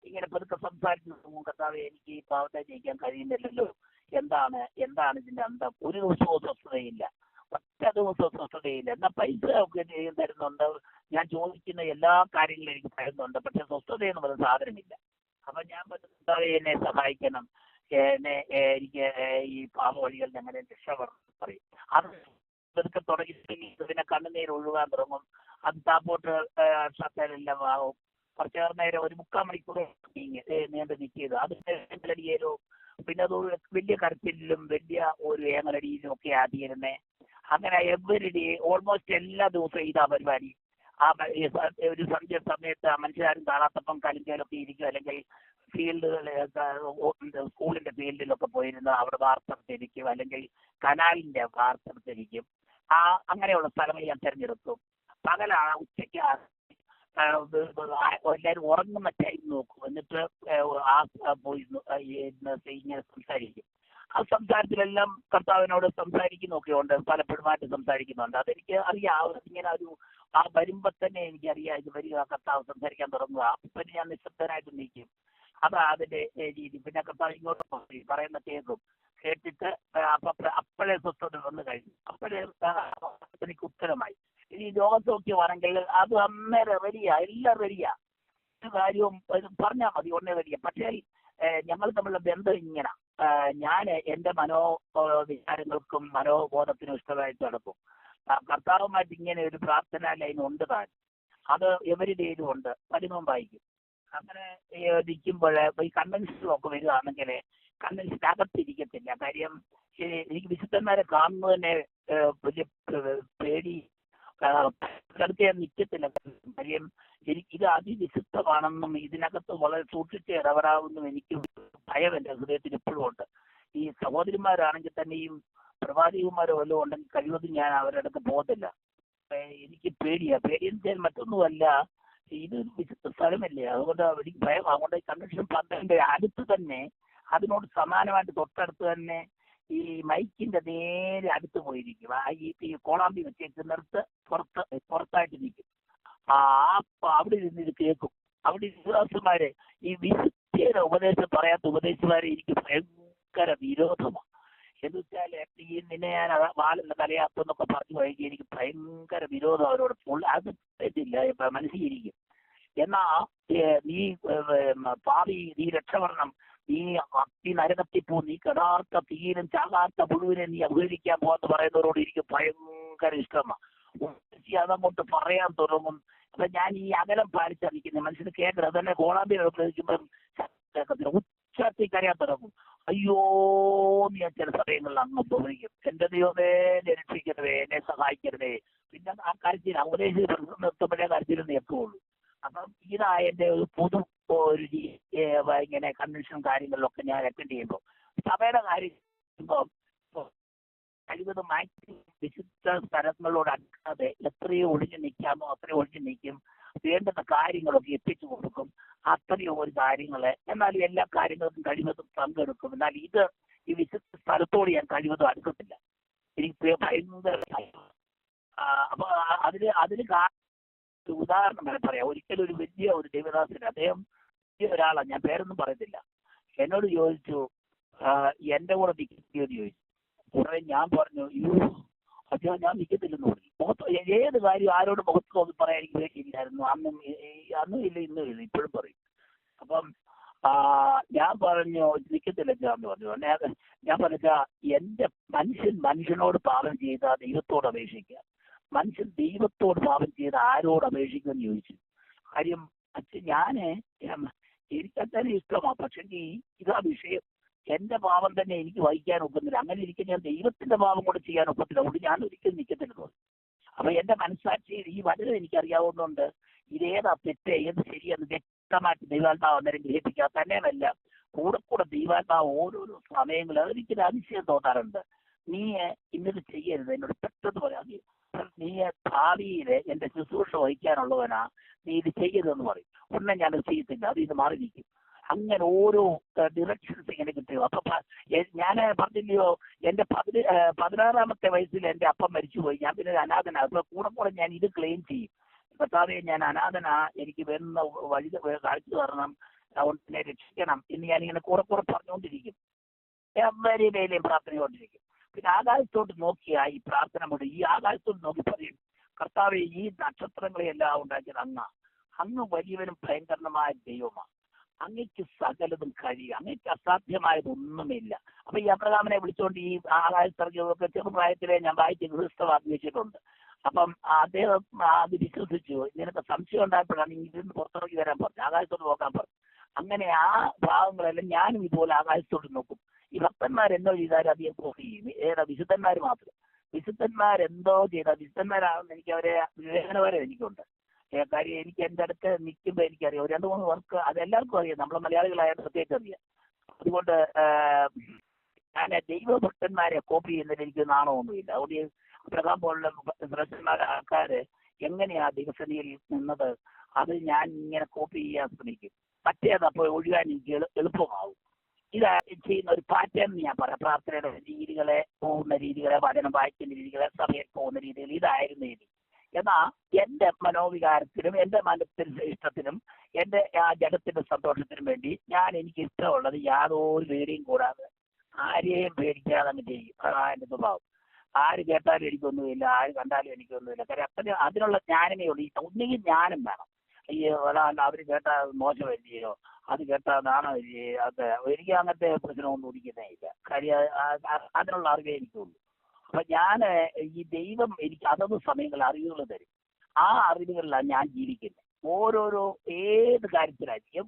ഇങ്ങനെ പതുക്കെ സംസാരിച്ചു. കർത്താവേ, എനിക്ക് ഈ പാവത്തെ ജയിക്കാൻ കഴിയുന്നില്ലല്ലോ, എന്താണ് ഇതിന്റെ അന്തം? ഒരു ദിവസവും സ്വസ്ഥതയില്ല, ഒറ്റ ദിവസവും സ്വസ്ഥതയില്ല. എന്നാൽ പൈസ ഒക്കെ തരുന്നുണ്ട്, ഞാൻ ചോദിക്കുന്ന എല്ലാ കാര്യങ്ങളും എനിക്ക് തരുന്നുണ്ട്, പക്ഷെ സ്വസ്ഥതയെന്ന് പറയുന്ന സാധനമില്ല. അപ്പൊ ഞാൻ കർത്താവേ എന്നെ സഹായിക്കണം, എനിക്ക് ഈ പാപ വഴികളിൽ അങ്ങനെ രക്ഷപ്പെടണം പറയും. അത് പതുക്കെ തുടങ്ങി പിന്നെ കണ്ണുനീര് ഒഴുകാൻ തുടങ്ങും. അത് താപ്പോട്ട് ഷർട്ടിലെല്ലാം ആവും. കുറച്ച് നേരം ഒരു 3/4 മണിക്കൂർ നീണ്ടു നിൽക്കിയത്. അത് ഏങ്ങലടിയിലോ പിന്നെ അത് വലിയ കരച്ചിലും വലിയ ഒരു ഏങ്ങലടിയിലും ഒക്കെ ആദ്യയിരുന്നേ. അങ്ങനെ എവരിഡേ ഓൾമോസ്റ്റ് എല്ലാ ദിവസവും ഇതാ പരിപാടി. ഒരു സന്ധ്യ സമയത്ത് മനുഷ്യരാരും കാണാത്തപ്പം കലിങ്കയിലൊക്കെ ഇരിക്കും, അല്ലെങ്കിൽ സ്കൂളിന്റെ ഫീൽഡിലൊക്കെ പോയിരുന്ന് അവിടെ വാർത്തെടുത്തിരിക്കും, അല്ലെങ്കിൽ കനാലിന്റെ വാർത്തെടുത്തിരിക്കും. അങ്ങനെയുള്ള സ്ഥലങ്ങൾ ഞാൻ തിരഞ്ഞെടുക്കും. പകലാണ്, ഉച്ചയ്ക്ക് എല്ലാവരും ഉറങ്ങുന്ന ടൈം നോക്കും. എന്നിട്ട് പോയി ഇങ്ങനെ സംസാരിക്കും. ആ സംസാരത്തിലെല്ലാം കർത്താവിനോട് സംസാരിക്കുന്നൊക്കെ ഉണ്ട്, പലപ്പോഴുമായിട്ട് സംസാരിക്കുന്നുണ്ട്. അതെനിക്ക് അറിയാം. ഇങ്ങനെ വരുമ്പോ തന്നെ എനിക്കറിയാം ഇത് വരിക, കർത്താവ് സംസാരിക്കാൻ തുടങ്ങുക. അപ്പൊ ഞാൻ നിശബ്ദനായിട്ട് നിൽക്കും. അതാ അതിന്റെ രീതി. പിന്നെ കർത്താവ് ഇങ്ങോട്ട് പറയുന്ന കേട്ടിട്ട് അപ്പോഴേ സ്വസ്ഥത വന്നു കഴിഞ്ഞു. അപ്പോഴേ എനിക്ക് ഉത്തരമായി. ഇനി രോഗസൗഖ്യമാണെങ്കിൽ അത് അന്നേരം വരിക, എല്ലാം വരിക. ഒരു കാര്യവും പറഞ്ഞാൽ മതി, ഉടനെ വരിക. പക്ഷേ ഞങ്ങൾ തമ്മിലുള്ള ബന്ധം ഇങ്ങനെ, ഞാൻ എൻ്റെ വിചാരങ്ങൾക്കും മനോബോധത്തിനും ഇഷ്ടമായിട്ട് നടക്കും. കർത്താവുമായിട്ട് ഇങ്ങനെ ഒരു പ്രാർത്ഥനാ ലൈൻ ഉണ്ട് താൻ. അത് എവരിടയിലും ഉണ്ട്. പതിനും വായിക്കും. അങ്ങനെ നിൽക്കുമ്പോൾ ഈ കൺവെൻഷനിലൊക്കെ വരികയാണെങ്കിൽ കൺവെൻഷൻ അകത്തിരിക്കത്തില്ല. കാര്യം എനിക്ക് വിശുദ്ധന്മാരെ കാണുന്നത് തന്നെ വലിയ പേടി, അടുത്ത് ഞാൻ നിൽക്കത്തില്ല. കാര്യം ഇത് അതിവിശുദ്ധമാണെന്നും ഇതിനകത്ത് വളരെ സൂക്ഷിച്ച് ഇടപെടാമെന്നും എനിക്ക് ഭയം എൻ്റെ ഹൃദയത്തിൽ ഇപ്പോഴും ഉണ്ട്. ഈ സഹോദരിമാരാണെങ്കിൽ തന്നെയും പ്രവാചകന്മാരോ വല്ലതും ഉണ്ടെങ്കിൽ കഴിവതും ഞാൻ അവരുടെ അടുത്ത് പോകത്തില്ല. എനിക്ക് പേടിയെന്ന് വെച്ചാൽ മറ്റൊന്നുമല്ല, ഇത് വിശുദ്ധ സ്ഥലമല്ലേ, അതുകൊണ്ട് എനിക്ക് ഭയം. അതുകൊണ്ട് കൺവെൻഷൻ പന്തലിന്റെ അടുത്ത് തന്നെ, അതിനോട് സമാനമായിട്ട് തൊട്ടടുത്ത് തന്നെ ഈ മൈക്കിന്റെ നേരെ അടുത്ത് പോയിരിക്കും. ഈ കോളാമ്പി വെച്ചേക്കുന്നിടത്ത് പുറത്തായിട്ട് നിൽക്കും. അവിടെ ഇരുന്ന് ഇത് കേൾക്കും. അവിടെ വിശ്വാസന്മാരെ, ഈ വിശുദ്ധിയുടെ ഉപദേശം പറയാത്ത ഉപദേശിമാരെ എനിക്ക് ഭയങ്കര വിരോധമാണ്. എന്ന് വെച്ചാൽ ഈ നിന്നെ ഞാൻ വാലിന്റെ തലയാത്തെന്നൊക്കെ പറഞ്ഞു കഴിഞ്ഞാൽ എനിക്ക് ഭയങ്കര വിരോധം അവരോട്. അത് ഇല്ല, മനസ്സിലിരിക്കും. എന്നാ നീ പാവി, നീ രക്ഷപ്പെടണം, നീ നരകത്തിൽ പോ, നീ കെടാത്ത തീരും ചാകാത്ത മുഴുവനെ നീ അപഹരിക്കാൻ പോകാന്ന് പറയുന്നവരോട് എനിക്ക് ഭയങ്കര ഇഷ്ടമാണ്. അതങ്ങോട്ട് പറയാൻ തുടങ്ങും. അപ്പൊ ഞാൻ ഈ അകലം പാലിച്ചാ നിൽക്കുന്നത്. മനുഷ്യന് കേൾക്കണം. അതന്നെ കോളാമ്പി പ്രയോഗിക്കുമ്പം ഉച്ചത്തിൽ കരയാൻ തുടങ്ങും. അയ്യോ നീ ചില സമയങ്ങളിൽ അങ്ങ് ഉപകരിക്കും. എന്റെ ദൈവമേ എന്നെ രക്ഷിക്കരുതേ, എന്നെ സഹായിക്കരുതേ. പിന്നെ ആ കാര്യത്തിൽ ഉപദേശിച്ച് നിർത്തുമ്പോഴേ കാര്യത്തിൽ നിൽക്കുകയുള്ളൂ. അപ്പം ഇതായ എന്റെ ഒരു ഒരു ഇങ്ങനെ കൺവെൻഷൻ കാര്യങ്ങളിലൊക്കെ ഞാൻ അറ്റൻഡ് ചെയ്യുമ്പോൾ സഭയുടെ കാര്യം കഴിവതും മാക്സിമം വിശുദ്ധ സ്ഥലങ്ങളോട് അടുക്കാതെ എത്രയോ ഒഴിഞ്ഞു നിൽക്കാമോ അത്രയും ഒഴിഞ്ഞു നിൽക്കും. വേണ്ടുന്ന കാര്യങ്ങളൊക്കെ എത്തിച്ചു കൊടുക്കും. അത്രയോ ഒരു കാര്യങ്ങള്. എന്നാൽ എല്ലാ കാര്യങ്ങൾക്കും കഴിവതും പങ്കെടുക്കും. എന്നാൽ ഈ വിശുദ്ധ സ്ഥലത്തോട് ഞാൻ കഴിവതും അടുക്കത്തില്ല. എനിക്ക് ഭയങ്കര അപ്പൊ അതിന് ഉദാഹരണം വരെ പറയാം. ഒരിക്കലും ഒരു വലിയ ഒരു ദേവദാസൻ, അദ്ദേഹം വലിയ ഒരാളാണ്, ഞാൻ പേരൊന്നും പറയത്തില്ല, എന്നോട് ചോദിച്ചു എന്റെ കൂടെ നിൽക്കുകയെന്ന് ചോദിച്ചു. ഉടനെ ഞാൻ പറഞ്ഞു, അച്ഛാ ഞാൻ നിൽക്കത്തില്ലെന്ന് പറഞ്ഞു. ഏത് കാര്യം ആരോട് മുഖത്ത് നോക്കി പറയാൻ എനിക്ക് വേണ്ടിയില്ലായിരുന്നു. അന്നും ഇല്ല, ഇന്നും ഇല്ല, ഇപ്പോഴും പറയും. അപ്പം ഞാൻ പറഞ്ഞു നിൽക്കത്തില്ല എന്ന് പറഞ്ഞു. ഞാൻ പറഞ്ഞാ എന്റെ മനുഷ്യനോട് പാപം ചെയ്ത ദൈവത്തോട് അപേക്ഷിക്കുക, മനുഷ്യൻ ദൈവത്തോട് പാപം ചെയ്ത് ആരോട് അപേക്ഷിക്കുമെന്ന് ചോദിച്ചു. കാര്യം അച്ഛൻ എനിക്കച്ഛനെ ഇഷ്ടമാണ്, പക്ഷെ ഇതാ വിഷയം, എന്റെ പാപം തന്നെ എനിക്ക് വഹിക്കാൻ ഒക്കുന്നില്ല. അങ്ങനെ ഇരിക്കും ഞാൻ ദൈവത്തിന്റെ പാപം കൂടെ ചെയ്യാൻ ഒക്കത്തില്ല. അതുകൊണ്ട് ഞാൻ ഒരിക്കലും നിൽക്കത്തില്ലെന്ന് പറഞ്ഞു. അപ്പൊ എന്റെ മനസ്സാക്ഷിയിൽ ഈ വചനം എനിക്കറിയാവുന്നതുകൊണ്ട് ഇതേതാ തെറ്റ് ഏത് ശരിയെന്ന് വ്യക്തമായിട്ട് ദൈവാത്മാവ് അന്നേരം ഗ്രഹിപ്പിക്കുക. തന്നെയല്ല, കൂടെ ദൈവാത്മാവ് ഓരോരോ സമയങ്ങളിൽ അതൊരിക്കലും അതിശയം തോന്നാറുണ്ട്. നീ ഇന്നത് ചെയ്യരുത്, എന്നോട് പെട്ടെന്ന് പറയാം, നീ ഭാവിയില് എന്റെ ശുശ്രൂഷ വഹിക്കാനുള്ളവനാ, നീ ഇത് ചെയ്യരുതെന്ന് പറയും. ഉടനെ ഞാനത് ചെയ്യത്തില്ല, അത് ഇത് മാറി നിൽക്കും. അങ്ങനെ ഓരോ ഡിറക്ഷൻസ് ഇങ്ങനെ കിട്ടുക. അപ്പൊ ഞാൻ പറഞ്ഞില്ലയോ, എന്റെ 16-ാമത്തെ വയസ്സിൽ എന്റെ അപ്പം മരിച്ചുപോയി. ഞാൻ പിന്നെ അനാഥനാ. അപ്പൊ കൂടെ ഞാൻ ഇത് ക്ലെയിം ചെയ്യും. കർത്താവേ ഞാൻ അനാഥനാ, എനിക്ക് വരുന്ന വഴി കാണിച്ചു തരണം, അതുകൊണ്ട് എന്നെ രക്ഷിക്കണം എന്ന് ഞാനിങ്ങനെ കൂടെ പറഞ്ഞുകൊണ്ടിരിക്കും. every വേലയും പ്രാർത്ഥനയോണ്ടിരിക്കും. പിന്നെ ആകാശത്തോട്ട് നോക്കിയാ ഈ പ്രാർത്ഥന മുഴുവൻ ഈ ആകാശത്തോട്ട് നോക്കി പറയും, കർത്താവെ ഈ നക്ഷത്രങ്ങളെയെല്ലാം ഉണ്ടാക്കിയത് അങ്ങ് വലിയവനും ഭയങ്കരമായ ദൈവമാണ്, അങ്ങയ്ക്ക് സകലതും കഴിയും, അങ്ങയ്ക്ക് അസാധ്യമായതൊന്നുമില്ല. അപ്പൊ ഈ അബ്രഹാമിനെ വിളിച്ചുകൊണ്ട് ഈ ആകാശത്തിറങ്ങിയൊക്കെ ചെറുപ്രായത്തിലെ ഞാൻ വായിച്ച് പുസ്തകം വെച്ചിട്ടുണ്ട്. അപ്പം അദ്ദേഹം അത് വിശ്വസിച്ചു. നിനക്ക് സംശയം ഉണ്ടായപ്പോഴാണ് ഇതിന് പുറത്തിറങ്ങി വരാൻ പറഞ്ഞു, ആകാശത്തോട്ട് നോക്കാൻ പറഞ്ഞു. അങ്ങനെ ആ ഭാഗങ്ങളെല്ലാം ഞാനും ഇതുപോലെ ആകാശത്തോട്ട് നോക്കും. ഈ ഭക്തന്മാരെന്തോ ചെയ്താലും അധികം കോപ്പി ചെയ്യും. വിശുദ്ധന്മാർ മാത്രം. വിശുദ്ധന്മാരെന്തോ ചെയ്താൽ വിശുദ്ധന്മാരാണെന്ന് എനിക്ക് അവരെ വിവേചനപരം എനിക്കുണ്ട്. കാര്യം എനിക്ക് എൻ്റെ അടുത്ത് നിൽക്കുമ്പോൾ എനിക്കറിയാം 2-3 വർക്ക് അതെല്ലാവർക്കും അറിയാം, നമ്മളെ മലയാളികളായിട്ട് പ്രത്യേകിച്ച് അറിയാം. അതുകൊണ്ട് ഞാൻ ദൈവഭക്തന്മാരെ കോപ്പി ചെയ്യുന്നതിൽ എനിക്ക് നാണമൊന്നുമില്ല. അതുകൊണ്ട് അബ്രഹാം പോലുള്ള ഭക്തന്മാരെ ആൾക്കാര് എങ്ങനെയാ ദിവസനിയിൽ നിന്നത്, അത് ഞാൻ ഇങ്ങനെ കോപ്പി ചെയ്യാൻ ശ്രമിക്കും. മറ്റേതപ്പോൾ ഒഴിയാൻ എനിക്ക് എളുപ്പമാവും. ഇതാ ചെയ്യുന്ന ഒരു പാറ്റേൺ ഞാൻ പറയാം. പ്രാർത്ഥനയുടെ രീതികളെ, പോകുന്ന രീതികളെ, വചനം വായിക്കുന്ന രീതികളെ, സഭയിൽ പോകുന്ന രീതികൾ, ഇതായിരുന്നു രീതി. എന്നാ എന്റെ മനോവികാരത്തിനും എന്റെ മനസ്സിന്റെ ഇഷ്ടത്തിനും എന്റെ ആ ജഡത്തിന്റെ സന്തോഷത്തിനും വേണ്ടി എനിക്ക് ഇഷ്ടമുള്ളത് യാതൊരു പേടിയും കൂടാതെ ആരെയും പേടിക്കാതെ അങ്ങ് ചെയ്യും. അതാണ് എന്റെ സ്വഭാവം. ആര് കേട്ടാലും എനിക്കൊന്നുമില്ല, ആര് കണ്ടാലും എനിക്കൊന്നുമില്ല. കാര്യം അത്ര അതിനുള്ള ജ്ഞാനമേ ഉള്ളൂ. ഒന്നുകിൽ ജ്ഞാനം വേണം. അയ്യോ അതാണ് അവർ കേട്ടാൽ മോശമല്ലയോ, അത് കേട്ടാൽ നാണമല്ലേ, അത് എനിക്ക് അങ്ങനത്തെ പ്രശ്നമൊന്നും ഉദിക്കുന്നേ ഇല്ല. കാര്യം അതിനുള്ള അറിവേ എനിക്കുള്ളൂ. അപ്പൊ ഞാൻ ഈ ദൈവം എനിക്ക് അതത് സമയങ്ങളിൽ അറിവുകൾ തരും. ആ അറിവുകളിലാണ് ഞാൻ ജീവിക്കുന്നത്. ഓരോരോ ഏത് കാര്യത്തിലായാലും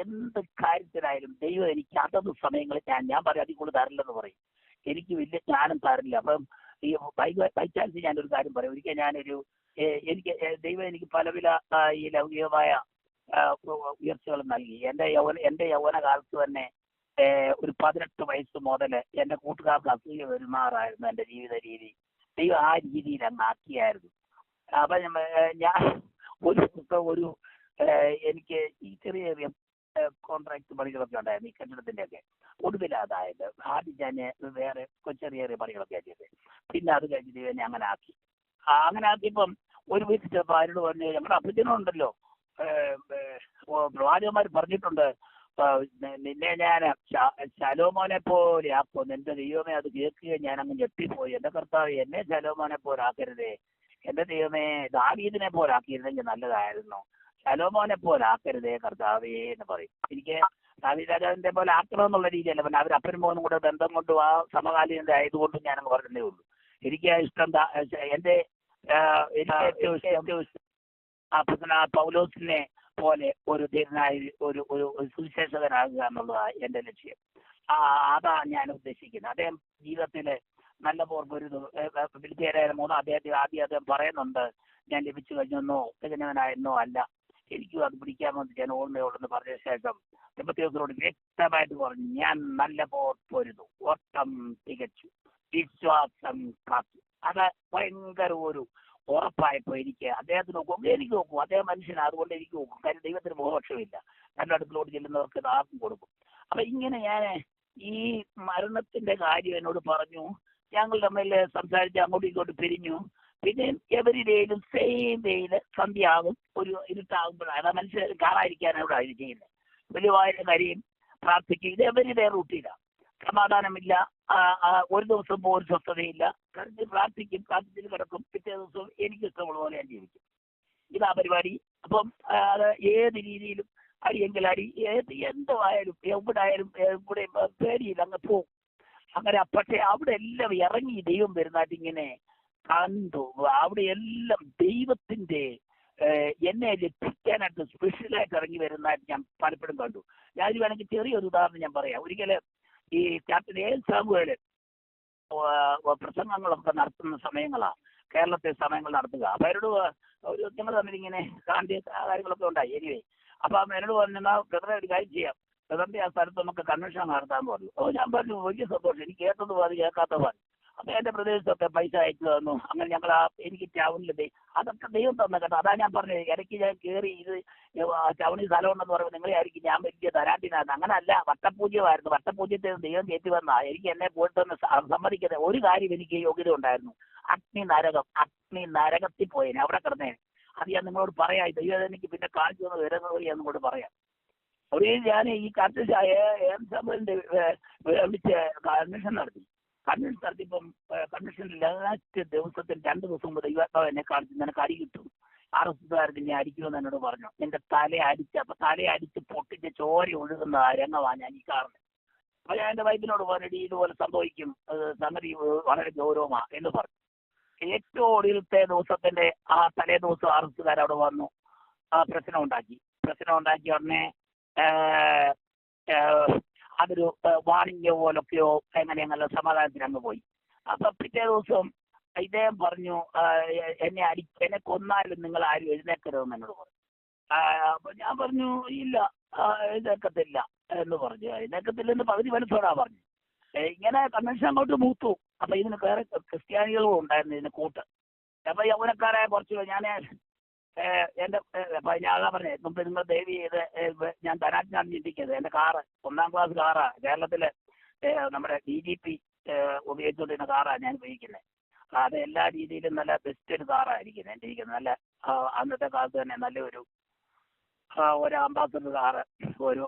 എന്ത് കാര്യത്തിലായാലും ദൈവം എനിക്ക് അതത് സമയങ്ങളിൽ ഞാൻ പറയും അതിൽ കൂടുതൽ തരില്ലെന്ന് പറയും. എനിക്ക് വലിയ ജ്ഞാനം തരില്ല. അപ്പം ഈ ബൈ ചാൻസ് ഞാനൊരു കാര്യം പറയും. ഒരിക്കൽ എനിക്ക് ദൈവം എനിക്ക് പലവിധ ഈ ലൗകികമായ ഉയർച്ചകൾ നൽകി. എന്റെ യൗവന കാലത്ത് തന്നെ ഒരു 18 വയസ്സ് മുതൽ എന്റെ കൂട്ടുകാർക്ക് അസൂയ വരുമാറായിരുന്നു എന്റെ ജീവിത രീതി. ദൈവം ആ രീതിയിൽ അങ്ങ് ആക്കിയായിരുന്നു. അപ്പൊ ഞാൻ ഒരു എനിക്ക് ഈ ചെറിയ ചെറിയ കോൺട്രാക്ട് പണികളൊക്കെ ഉണ്ടായിരുന്നു ഈ കെട്ടിടത്തിന്റെ ഒക്കെ. ഒടുവിൽ അതായത് ആദ്യം ഞാൻ വേറെ ചെറിയ ചെറിയ പണികളൊക്കെ ചെയ്തത്. പിന്നെ അത് കഴിഞ്ഞിട്ട് ഞാൻ അങ്ങനെ ആക്കി. അങ്ങനെ ആക്കിയപ്പം ഒരു വീട്ടിൽ ചിലപ്പോൾ ആരോട് പറഞ്ഞു, നമ്മുടെ അപ്പച്ചനുണ്ടല്ലോ പ്രവാചകന്മാർ പറഞ്ഞിട്ടുണ്ട്, നിന്നെ ഞാൻ ശലോമോനെ പോലെ ആക്കും. എന്റെ ദൈവമേ അത് കേൾക്കുകയും ഞാൻ അങ്ങ് ഞെട്ടിപ്പോയി. എന്റെ കർത്താവ് എന്നെ ശലോമോനെ പോലെ ആക്കരുതേ, എന്റെ ദൈവമേ ദാവീദിനെ പോലെ ആക്കിയിരുന്നെങ്കിൽ നല്ലതായിരുന്നു, ശലോമോനെ പോലെ ആക്കരുതേ കർത്താവേ എന്ന് പറയും. എനിക്ക് ദാവീദ് രാജാവിന്റെ പോലെ ആക്കണമെന്നുള്ള രീതിയല്ല, പിന്നെ അവർ അപ്പനും മോനും കൂടെ ബന്ധം കൊണ്ടും ആ സമകാലീനത ആയതുകൊണ്ടും ഞാനങ്ങ് പറഞ്ഞതേ ഉള്ളൂ. എനിക്ക് ഇഷ്ടം എന്റെ എനിക്ക് ഏറ്റവും ഇഷ്ടം പൗലോസിനെ പോലെ ഒരു ധീരനായി ഒരു ഒരു സുവിശേഷകനാകുക എന്നുള്ളതാണ് എന്റെ ലക്ഷ്യം. അതാ ഞാൻ ഉദ്ദേശിക്കുന്നത്. അദ്ദേഹം ജീവിതത്തില് നല്ല പോർപ്പൊരുതു ഫിലിപ്പിയരുടെ 3-ാം അധ്യായത്തിൽ ആദ്യം അദ്ദേഹം പറയുന്നുണ്ട്, ഞാൻ ലഭിച്ചു കഴിഞ്ഞെന്നോ തികഞ്ഞവനായെന്നോ അല്ല, എനിക്കും അത് പിടിക്കാമെന്ന് ഞാൻ ഓർമ്മയുള്ളെന്ന് പറഞ്ഞ ശേഷം തിമോഥെയോസിനോട് വ്യക്തമായിട്ട് പറഞ്ഞു, ഞാൻ നല്ല പോർപ്പൊരുതു, ഓട്ടം തികച്ചു, വിശ്വാസം കാത്തു. അത് ഭയങ്കര ഒരു ഉറപ്പായപ്പോ എനിക്ക് അദ്ദേഹത്തിന് നോക്കും, എനിക്ക് നോക്കും, അദ്ദേഹം മനുഷ്യനാണ്, അതുകൊണ്ട് എനിക്ക് നോക്കും. കാര്യം ദൈവത്തിന് മോഹപക്ഷമില്ല, നല്ല അടുത്തിലോട്ട് ചെല്ലുന്നവർക്ക് ദാഹം കൊടുക്കും. അപ്പൊ ഇങ്ങനെ ഞാൻ ഈ മരണത്തിന്റെ കാര്യം എന്നോട് പറഞ്ഞു, ഞങ്ങൾ തമ്മിൽ സംസാരിച്ച് അങ്ങോട്ടും ഇങ്ങോട്ടും പിരിഞ്ഞു. പിന്നെ എവരിഡേയിലും സെയിം ഡേയില് സന്ധ്യയാകും, ഒരു ഇരുട്ടാകുമ്പോഴാണ്. അതാ മനുഷ്യർ കാണാതിരിക്കാനാണ് ഇവിടെ ഇത് ചെയ്യുന്നത്. വലിയ കാര്യം പ്രാർത്ഥിക്കും, ഇത് എവരിഡേ റൂട്ടീനാണ്. സമാധാനമില്ല, ഒരു ദിവസം പോലും സ്വസ്ഥതയില്ല. പ്രാർത്ഥിക്കും, പ്രാർത്ഥിച്ചിട്ട് കിടക്കും, പിറ്റേ ദിവസവും എനിക്ക് ഇഷ്ടമുള്ള പോലെ ഞാൻ ജീവിക്കും. ഇതാ പരിപാടി. അപ്പം അത് ഏത് രീതിയിലും അടിയെങ്കിൽ അടി, എന്തോ ആയാലും എവിടെ ആയാലും ഇവിടെ പേടിയില്ല, അങ്ങ് പോകും. അങ്ങനെ പക്ഷേ അവിടെ എല്ലാം ഇറങ്ങി ദൈവം വരുന്നതായിട്ട് ഇങ്ങനെ കണ്ടു. അവിടെ എല്ലാം ദൈവത്തിന്റെ എന്നെ ലഭിക്കാനായിട്ട് സ്പെഷ്യലായിട്ട് ഇറങ്ങി വരുന്നതായിട്ട് ഞാൻ പലപ്പോഴും കണ്ടു. ഞാൻ വേണമെങ്കിൽ ചെറിയൊരു ഉദാഹരണം ഞാൻ പറയാം. ഒരിക്കലും ഈ ക്യാപ്റ്റൻ എ.എൽ. സാമുവേൽ പ്രസംഗങ്ങളൊക്കെ നടത്തുന്ന സമയങ്ങളാണ്, കേരളത്തിൽ സമയങ്ങൾ നടത്തുക. അപ്പൊ അവരോട് ഞങ്ങൾ തമ്മിൽ ഇങ്ങനെ കാര്യങ്ങളൊക്കെ ഉണ്ടായി. എനിവേ, അപ്പൊ എന്നോട് പറഞ്ഞാൽ ബ്രദറെ ഒരു കാര്യം ചെയ്യാം, ബ്രദറിന്റെ ആ സ്ഥലത്ത് നമുക്ക് കൺവെൻഷൻ നടത്താൻ പറഞ്ഞു. ഞാൻ പറഞ്ഞു വലിയ സന്തോഷം, എനിക്ക് കേട്ടത് അത് കേൾക്കാത്ത പറഞ്ഞു. അപ്പൊ എന്റെ പ്രദേശത്തൊക്കെ പൈസ അയച്ചു തന്നു. അങ്ങനെ ഞങ്ങൾ എനിക്ക് ടൗണിൽ അതൊക്കെ ദൈവം തന്ന കേട്ടോ. അതാ ഞാൻ പറഞ്ഞത്, ഇടയ്ക്ക് ഞാൻ കയറി ഇത് ടൗണിൽ സ്ഥലം ഉണ്ടെന്ന് പറയുമ്പോൾ നിങ്ങളെ ആയിരിക്കും ഞാൻ വലിയ തരാട്ടിനായിരുന്നു. അങ്ങനല്ല, വട്ടപൂജ്യമായിരുന്നു. വട്ടപൂജ്യത്തിൽ ദൈവം കയറ്റി വന്നാ എനിക്ക് എന്നെ പോയിട്ടൊന്ന് സമ്മതിക്കുന്നത്. ഒരു കാര്യം എനിക്ക് യോഗ്യത ഉണ്ടായിരുന്നു, അഗ്നി നരകത്തിൽ പോയേനെ, അവിടെ കിടന്നേനെ. അത് ഞാൻ നിങ്ങളോട് പറയാം. ദൈവം എനിക്ക് പിന്നെ കാണിച്ചു തന്ന വരുന്നത് വഴി നിങ്ങളോട് പറയാം. ഒരു ഞാൻ ഈ കൺവെൻഷന്റെ വിളിച്ച് കൺവെൻഷൻ നടത്തി. കൺവെൻഷൻ നടത്തിയപ്പം കൺവെൻഷനിൽ ലാസ്റ്റ് ദിവസത്തിൽ 2 ദിവസം മുമ്പ് ദൈവാത്മാവ് എന്നെ കാണിച്ചു, നിനക്ക് അടി കിട്ടും, RSSകാരൻ ഞാൻ അടിക്കുമെന്ന് എന്നോട് പറഞ്ഞു. എന്റെ തലയെ അടിച്ച് പൊട്ടിച്ച് ചോര ഒഴുകുന്ന രംഗമാണ് ഞാൻ ഈ കാണുന്നത്. അപ്പൊ ഞാൻ എന്റെ വൈഫിനോട് പറഞ്ഞു, ഇതുപോലെ സംഭവിക്കും, സംഗതി വളരെ ഗൗരവമാണ് എന്ന് പറഞ്ഞു. ഏറ്റവും ഒടുവിലത്തെ ദിവസത്തിന്റെ ആ തലേ ദിവസം RSSകാർ അവിടെ വന്നു, പ്രശ്നം ഉണ്ടാക്കി ഉടനെ അതൊരു വാണിജ്യ പോലൊക്കെയോ എങ്ങനെ സമാധാനത്തിന് അങ്ങ് പോയി. അപ്പൊ പിറ്റേ ദിവസം ഇദ്ദേഹം പറഞ്ഞു, എന്നെ കൊന്നാലും നിങ്ങൾ ആരും എഴുന്നേക്കരുതെന്ന് എന്നോട് പറഞ്ഞു. അപ്പൊ ഞാൻ പറഞ്ഞു, ഇല്ല എഴുന്നേക്കത്തില്ല എന്ന് പറഞ്ഞു. എഴുന്നേക്കത്തില്ലെന്ന് പകുതി മനസ്സോടാ പറഞ്ഞു. ഇങ്ങനെ കൺവെൻഷൻ അങ്ങോട്ട് മൂത്തു. അപ്പൊ ഇതിന് വേറെ ക്രിസ്ത്യാനികളും ഉണ്ടായിരുന്നു ഇതിന് കൂട്ട്. അപ്പൊ യൗവനക്കാരായ കുറച്ച് ഞാൻ എന്റെ ഞാൻ പറഞ്ഞേ, മുമ്പ് നിങ്ങൾ ദയവ് ചെയ്ത് ഞാൻ തരാറ്റിനാണ് ചിന്തിക്കുന്നത്. എന്റെ കാറ് 1ാം ക്ലാസ് കാറാ, കേരളത്തില് നമ്മുടെ DGP ഉപയോഗിച്ചുകൊണ്ടിരുന്ന കാറാണ് ഞാൻ ഉപയോഗിക്കുന്നത്. അത് എല്ലാ രീതിയിലും നല്ല ബെസ്റ്റ് ഒരു കാറായിരിക്കുന്നത് എൻ്റെ ഇരിക്കുന്നത്. നല്ല അന്നത്തെ കാലത്ത് തന്നെ നല്ലൊരു അംബാസഡർ കാറ്, ഒരു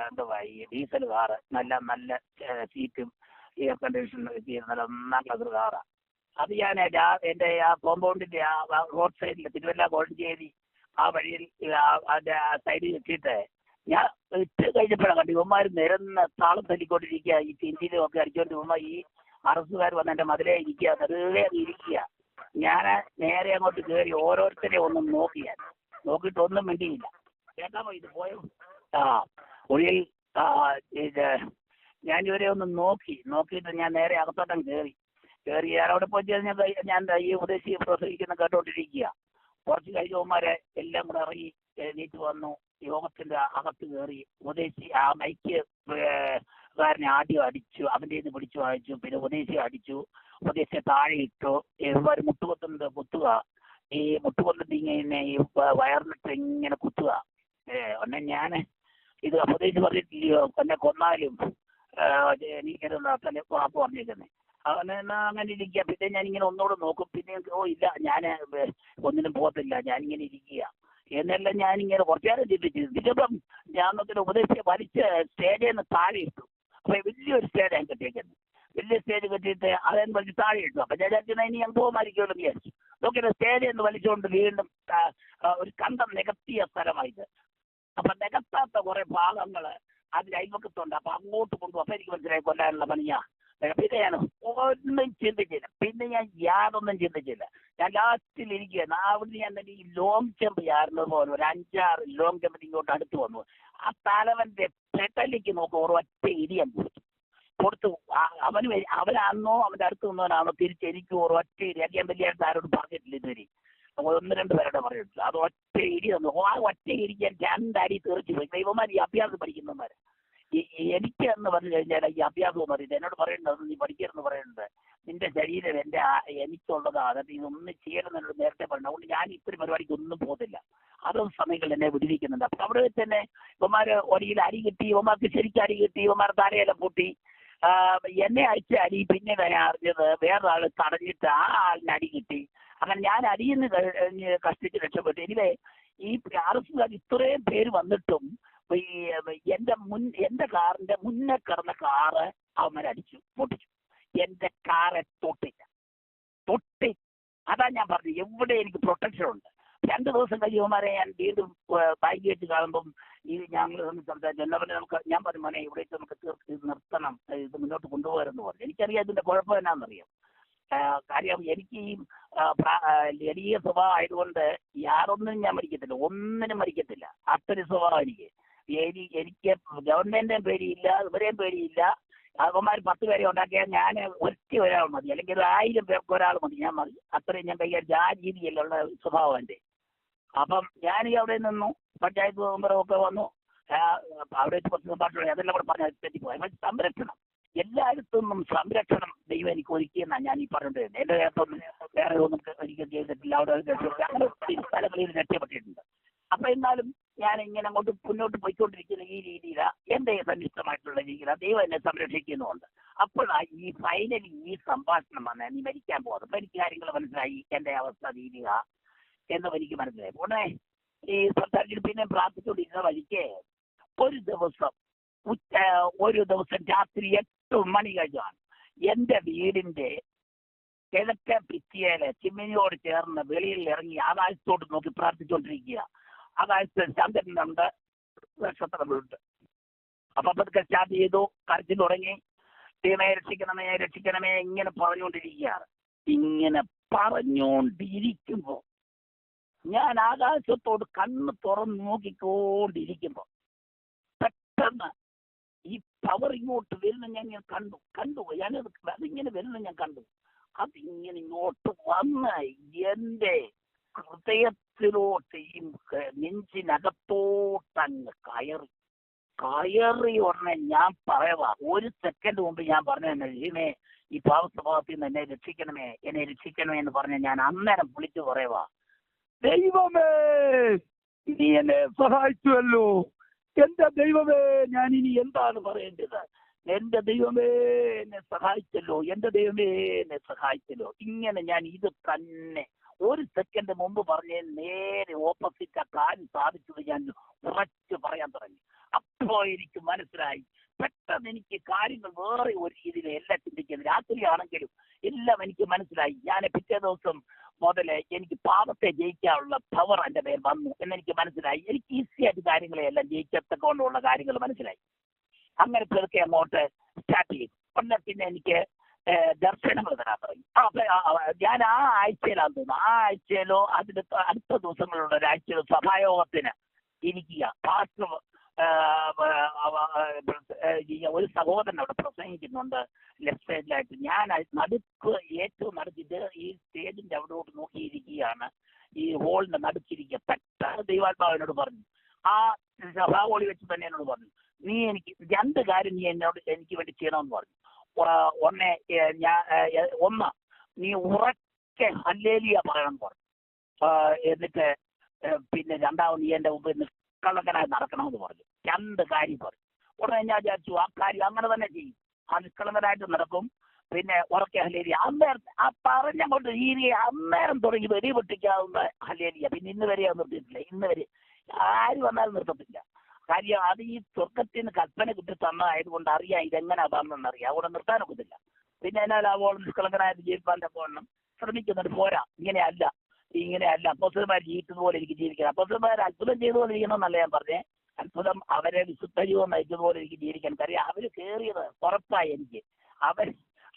എന്തുവാ ഈ ഡീസൽ കാറ്, നല്ല സീറ്റും എയർ കണ്ടീഷനും നല്ല 1ാം ക്ലാസ് കാറാണ്. അത് ഞാൻ എൻ്റെ ആ കോമ്പൗണ്ടിന്റെ ആ റോഡ് സൈഡിൽ തിരുവല്ല കോഴഞ്ചേരി ആ വഴിയിൽ അതിന്റെ ആ സൈഡിൽ എത്തിയിട്ട് ഞാൻ ഇട്ട് കഴിഞ്ഞപ്പോഴാണ് കണ്ടു ഇവന്മാർ നിരന്ന് താളം തല്ലിക്കൊണ്ടിരിക്കുക. ഈ തിന്തിലും ഒക്കെ അടിച്ചുകൊണ്ട് ഈ RSSകാർ വന്ന് എൻ്റെ മതിലേ ഇരിക്കുക, വെറുതെ ഇരിക്കുക. ഞാൻ നേരെ അങ്ങോട്ട് കയറി ഓരോരുത്തരെ ഒന്നും നോക്കിയിട്ട് ഒന്നും വേണ്ടിയില്ല. കേൾക്കാമോ ഇത് പോയോ? ഒഴിയിൽ ഇത് ഞാൻ ഇവരെ ഒന്ന് നോക്കിയിട്ട് ഞാൻ നേരെ അകത്തോട്ടം കയറി ഞാൻ അവിടെ പോയി ഞാൻ ഈ ഉപദേശി പ്രസംഗിക്കുന്ന കേട്ടോണ്ടിരിക്കുക. കുറച്ച് കഴിഞ്ഞവന്മാരെ എല്ലാം കൂടെ ഇറങ്ങി എണീറ്റ് വന്നു. യോഗത്തിന്റെ അകത്ത് കയറി ഉപദേശി ആ മൈക്ക് കാരനെ ആദ്യം അടിച്ചു, അവന്റെ നിന്ന് പിടിച്ചു വായിച്ചു. പിന്നെ ഉപദേശിയെ അടിച്ചു, ഉപദേശിയെ താഴെ ഇട്ടു. ഇവർ മുട്ടുകൊത്തുന്നത് കുത്തുക, ഈ മുട്ടുകൊണ്ടിട്ട് ഇങ്ങനെ ഈ വയറിലിട്ട് ഇങ്ങനെ കുത്തുക. ഒന്നെ ഞാൻ ഇത് ഉപദേശിച്ച് പറഞ്ഞിട്ടില്ലയോ, എന്നെ കൊന്നാലും എനിക്കത് തന്നെ വാപ്പ് പറഞ്ഞിരിക്കുന്നത്. അങ്ങനെ ഇരിക്കുക. പിന്നെ ഞാനിങ്ങനെ ഒന്നുകൂടെ നോക്കും. പിന്നെ ഓ ഇല്ല, ഞാൻ ഒന്നിനും പോകത്തില്ല, ഞാനിങ്ങനെ ഇരിക്കുക എന്നെല്ലാം ഞാനിങ്ങനെ കുറച്ചു നേരം ചിന്തിച്ചപ്പം ഞാൻ നോക്കിയ ഉപദേശിച്ച് വലിച്ച് സ്റ്റേജിൽ നിന്ന് താഴെ ഇട്ടു. അപ്പൊ വലിയൊരു സ്റ്റേജ് ഞാൻ കെട്ടിയേക്കുന്നത്. വലിയ സ്റ്റേജ് കെട്ടിയിട്ട് അതെന്ന് വലിച്ച് താഴെ ഇട്ടു. അപ്പൊ ഞാൻ വിചാരിക്കുന്നത് ഇനി ഞാൻ പോകുമായിരിക്കുമല്ലോ വിചാരിച്ചു. നോക്കിയിട്ട് സ്റ്റേജിൽ നിന്ന് വലിച്ചുകൊണ്ട് വീണ്ടും ഒരു കണ്ടം നികത്തിയ സ്ഥലമായിട്ട്. അപ്പൊ നികത്താത്ത കുറെ ഭാഗങ്ങൾ അതിൽ അയൽവക്കത്തുണ്ട്. അപ്പൊ അങ്ങോട്ട് കൊണ്ടുപോകും. അപ്പൊ എനിക്ക് മനസ്സിലായി കൊല്ലാനുള്ള പണിയാ. പിന്നെ ഞാൻ ഒന്നും ചിന്തിച്ചില്ല. പിന്നെ ഞാൻ യാതൊന്നും ചിന്തിച്ചില്ല. ഞാൻ ലാസ്റ്റിൽ ഇരിക്കുകയാണ്. അവിടുന്ന് ഞാൻ തന്നെ ഈ ലോങ് ജമ്പ് ചാടുന്നത് പോലെ ഒരു 5-6 ലോങ് ജമ്പിന് ഇങ്ങോട്ട് അടുത്ത് വന്നു. ആ തലവന്റെ പെട്ടലിക്ക് നോക്കും ഒരൊറ്റ ഇടിയാൻ കൊടുത്തു. അവനാണെന്നോ അവന്റെ അടുത്ത് നിന്നവനാണോ തിരിച്ച് എനിക്ക് ഒരൊറ്റ ഇടി. ഞാൻ വലിയ ആരോട് പറഞ്ഞിട്ടില്ല ഇതുവരെ. 1-2 പേരുടെ പറഞ്ഞിട്ടില്ല. അത് ഒറ്റ ഇടി തന്നു. ആ ഒറ്റ ഇടിക്കാൻ 2 അടി തെറിച്ചു പോയി. ദൈവമാർ ഈ അഭ്യാസം പഠിക്കുന്നവന്മാർ. എനിക്ക് എന്ന് പറഞ്ഞു കഴിഞ്ഞാൽ ഈ അഭ്യാസം എന്ന് പറയുന്നത് എന്നോട് പറയുന്നത് നീ പഠിക്കരുതെന്ന് പറയുന്നത് നിന്റെ ശരീരം എനിക്കുള്ളതാണ്. അതായത് ഇതൊന്നും ചെയ്യണമെന്നോട് നേരത്തെ പറഞ്ഞു. അതുകൊണ്ട് ഞാൻ ഇത്രയും പരിപാടിക്ക് ഒന്നും പോകത്തില്ല. അതും സമയങ്ങളിൽ എന്നെ വിടിവിക്കുന്നുണ്ട്. അപ്പൊ അവിടെ വെച്ച് തന്നെ ഇവന്മാര് ഒരിയിൽ അരി കിട്ടി. ഇവന്മാർക്ക് ശരിക്കും അരി കിട്ടി. ഇവന്മാർ തലയെല്ലാം പൊട്ടി. എന്നെ അയച്ച അരി പിന്നെ ഞാൻ അറിഞ്ഞത് വേറൊരാൾ തടഞ്ഞിട്ട് ആ ആളിന് അടി കിട്ടി. അങ്ങനെ ഞാൻ അരിയെന്ന് കഷ്ടിച്ച് രക്ഷപ്പെട്ടു. എനിവേ ഈ RSകാർ ഇത്രയും പേര് വന്നിട്ടും എന്റെ കാറിന്റെ മുന്നേ കിടന്ന കാറ് അവന്മാരടിച്ചു പൊട്ടിച്ചു. എന്റെ കാറെ തൊട്ടില്ല. അതാ ഞാൻ പറഞ്ഞു എവിടെ എനിക്ക് പ്രൊട്ടക്ഷൻ ഉണ്ട്. 2 ദിവസം കഴിയുമാരെ ഞാൻ വീണ്ടും ബാങ്ക് വെച്ച് കാണുമ്പം ഈ ഞങ്ങൾ സംസാരിച്ചു. എല്ലാവരും ഞാൻ പറഞ്ഞു മോനെ ഇവിടേക്ക് നമുക്ക് നിർത്തണം, ഇത് മുന്നോട്ട് കൊണ്ടുപോകാമെന്ന് പറഞ്ഞു. എനിക്കറിയാം ഇതിന്റെ കുഴപ്പം എന്നാണെന്നറിയാം. കാര്യം എനിക്ക് ഈ ലളിയ സ്വഭാവം ആയതുകൊണ്ട് യാതൊന്നും ഞാൻ മരിക്കത്തില്ല, ഒന്നിനും മരിക്കത്തില്ല. അത്രയും സ്വഭാവം എനിക്ക് ഗവൺമെന്റിനെയും പേടിയില്ല, ഇവരെയും പേടിയില്ല. അവന്മാർ 10 പേരെ ഉണ്ടാക്കിയാൽ ഞാൻ ഒരാൾ മതി, അല്ലെങ്കിൽ 1000 പേർക്ക് ഒരാൾ മതി, ഞാൻ മതി. അത്രയും ഞാൻ കൈകാര്യം ആ രീതിയിലുള്ള സ്വഭാവം എൻ്റെ. അപ്പം ഞാൻ അവിടെ നിന്നു. പഞ്ചായത്ത് മെമ്പറൊക്കെ വന്നു. അവിടെ കുറച്ച് സംഭാഷണം അതെല്ലാം കൂടെ പറഞ്ഞാൽ തെറ്റിപ്പോയി. സംരക്ഷണം എല്ലായിടത്തുനിന്നും സംരക്ഷണം ദൈവം എനിക്ക് ഒരുക്കിയെന്നാണ് ഞാൻ ഈ പറഞ്ഞിട്ടുണ്ട്. എൻ്റെ ദേഹത്തൊന്നും വേറെ ഒന്നും ഒരിക്കലും ചെയ്തിട്ടില്ല. അവിടെ അങ്ങനെ സ്ഥലങ്ങളിൽ രക്ഷപ്പെട്ടിട്ടുണ്ട്. അപ്പൊ എന്നാലും ഞാൻ ഇങ്ങനെ അങ്ങോട്ട് മുന്നോട്ട് പോയിക്കൊണ്ടിരിക്കുന്ന ഈ രീതിയിലാണ് എൻ്റെ സന്നിഷ്ടമായിട്ടുള്ള രീതിയിലാണ് ദൈവം എന്നെ സംരക്ഷിക്കുന്നുണ്ട്. അപ്പോഴാണ് ഈ ഫൈനലി ഈ സംഭാഷണം വന്ന് നീ മരിക്കാൻ പോകുന്നത്. അപ്പൊ എനിക്ക് കാര്യങ്ങൾ മനസ്സിലായി, എൻ്റെ അവസ്ഥ രീതിക എന്നും എനിക്ക് മനസ്സിലായി. ഉടനെ ഈ സംസാരിച്ചിട്ട് പിന്നെ പ്രാർത്ഥിച്ചുകൊണ്ടിരുന്ന വഴിക്ക് ഒരു ദിവസം രാത്രി 8 മണി കഴിഞ്ഞാണ് എൻ്റെ വീടിന്റെ കിഴക്കേ ഭിത്തിയിലെ ചിമ്മിനിയോട് ചേർന്ന് വെളിയിൽ ഇറങ്ങി ആകാശത്തോട്ട് നോക്കി പ്രാർത്ഥിച്ചുകൊണ്ടിരിക്കുക. ആകാശത്ത് ചന്ദ്രനുണ്ട്, നക്ഷത്രങ്ങളുണ്ട്. അപ്പൊ അതൊക്കെ സ്റ്റാർട്ട് ചെയ്തു, കരച്ചിൽ തുടങ്ങി. ദൈവമേ രക്ഷിക്കണമേ രക്ഷിക്കണമേ ഇങ്ങനെ പറഞ്ഞുകൊണ്ടിരിക്കുകയാണ്. ഇങ്ങനെ പറഞ്ഞുകൊണ്ടിരിക്കുമ്പോ ഞാൻ ആകാശത്തോട് കണ്ണ് തുറന്ന് നോക്കിക്കൊണ്ടിരിക്കുമ്പോ പെട്ടെന്ന് ഈ പവർ ഇങ്ങോട്ട് വരുന്ന ഞാൻ കണ്ടു അതിങ്ങനെ വരുന്ന ഞാൻ കണ്ടു. അതിങ്ങനെ ഇങ്ങോട്ട് വന്ന് എൻ്റെ ഹൃദയത്തിലോട്ട് ഈ നെഞ്ചിനകത്തോട്ടങ്ങ് കയറി ഉടനെ ഞാൻ പറയവാ. 1 സെക്കൻഡ് മുമ്പ് ഞാൻ പറഞ്ഞു തന്നെ ദൈവമേ ഈ പാവസ്വഭാവത്തിൽ നിന്ന് എന്നെ രക്ഷിക്കണമേ എന്ന് പറഞ്ഞ ഞാൻ അന്നേരം വിളിച്ചു പറയവാ, ദൈവമേ നീ എന്നെ സഹായിച്ചുവല്ലോ. എന്റെ ദൈവമേ ഞാൻ ഇനി എന്താണ് പറയേണ്ടത്? എന്റെ ദൈവമേ എന്നെ സഹായിച്ചല്ലോ, എന്റെ ദൈവമേ എന്നെ സഹായിച്ചല്ലോ. ഇങ്ങനെ ഞാൻ ഇത് തന്നെ 1 സെക്കൻഡ് മുമ്പ് പറഞ്ഞ നേരെ ഓപ്പോസിറ്റ് ആ കാര്യം സാധിച്ചത് ഞാൻ ഉറച്ചു പറയാൻ തുടങ്ങി. അപ്പോ എനിക്ക് മനസ്സിലായി, പെട്ടെന്ന് എനിക്ക് കാര്യങ്ങൾ വേറെ ഒരു രീതിയിൽ എല്ലാം ചിന്തിക്കുന്നത്. രാത്രിയാണെങ്കിലും എല്ലാം എനിക്ക് മനസ്സിലായി. ഞാൻ പിറ്റേ ദിവസം മുതൽ എനിക്ക് പാപത്തെ ജയിക്കാനുള്ള പവർ എൻ്റെ മേൽ വന്നു എന്നെനിക്ക് മനസ്സിലായി. എനിക്ക് ഈസിയായിട്ട് കാര്യങ്ങളെല്ലാം ജയിക്കത്തക്കൊണ്ടുള്ള കാര്യങ്ങൾ മനസ്സിലായി. അങ്ങനെ പെരുക്കെ അങ്ങോട്ട് സ്റ്റാർട്ട് ചെയ്തു. പിന്നെ എനിക്ക് ദർശനങ്ങൾ തരാൻ തുടങ്ങി. ഞാൻ ആ ആഴ്ചയിലാന്ന് തോന്നുന്നു, ആ ആഴ്ചയിലോ അതിന് അടുത്ത ദിവസങ്ങളുള്ള ഒരാഴ്ചയിലോ സഭായോഗത്തിന് ഇരിക്കുക. പാസ്റ്റർ ഒരു സഹോദരൻ അവിടെ പ്രസംഗിക്കുന്നുണ്ട് ലെഫ്റ്റ് സൈഡിലായിട്ട്. ഞാൻ ഏറ്റവും നടുക്കിട്ട് ഈ സ്റ്റേജിന്റെ അവിടോട്ട് നോക്കിയിരിക്കുകയാണ്. ഈ ഹോളിന്റെ നടുക്കിരിക്കുക. പെട്ടെന്ന് ദൈവാത്മാവിനോട് പറഞ്ഞു, ആ സഭാഹോളി വെച്ച് തന്നെ എന്നോട് പറഞ്ഞു, നീ എനിക്ക് 2 കാര്യം നീ എനിക്ക് വേണ്ടി ചെയ്യണമെന്ന് പറഞ്ഞു. ഒന്ന് നീ ഉറക്കെ ഹല്ലേലൂയ പറയണം പറഞ്ഞു. എന്നിട്ട് പിന്നെ രണ്ടാമത് നീ എൻ്റെ മുമ്പ് നിഷ്കളങ്കനായി നടക്കണമെന്ന് പറഞ്ഞു. 2 കാര്യം പറഞ്ഞു. ഉടനെ ഞാൻ വിചാരിച്ചു ആ കാര്യം അങ്ങനെ തന്നെ ചെയ്യും. ആ നിഷ്കളങ്കനായിട്ട് നടക്കും. പിന്നെ ഉറക്കെ ഹല്ലേലൂയ. അന്നേരം ആ പറഞ്ഞങ്ങോട്ട് ഈ അന്നേരം തുടങ്ങി വെടി പൊട്ടിക്കാവുന്ന ഹല്ലേലൂയ. പിന്നെ ഇന്ന് വരെ അത് നിർത്തിയിട്ടില്ല. ഇന്ന് വരെ ആര് വന്നാലും നിർത്തത്തില്ല. കാര്യം അത് ഈ സ്വർഗത്തിന് കൽപ്പന കിട്ടി തന്നതായതുകൊണ്ട് അറിയാം ഇതെങ്ങനെ വന്നെന്നറിയാം. അവിടെ നിർത്താനൊക്കത്തില്ല. പിന്നെ എന്നാൽ അവൾ നിഷ്കളങ്കനായിട്ട് ജീവിക്കാൻ തക്കവണ്ണം ശ്രമിക്കുന്നുണ്ട്. പോരാ, ഇങ്ങനെയല്ല അപ്പോസ്തലന്മാർ ജീവിച്ചതുപോലെ എനിക്ക് ജീവിക്കണം. അപ്പോസ്തലന്മാർ അത്ഭുതം ചെയ്തുകൊണ്ടിരിക്കണമെന്നല്ല ഞാൻ പറഞ്ഞേ. അത്ഭുതം അവരെ വിശുദ്ധ ജീവൻ നയിച്ചതുപോലെ എനിക്ക് ജീവിക്കാൻ. കാര്യം അവര് കയറിയത് ഉറപ്പായി എനിക്ക്.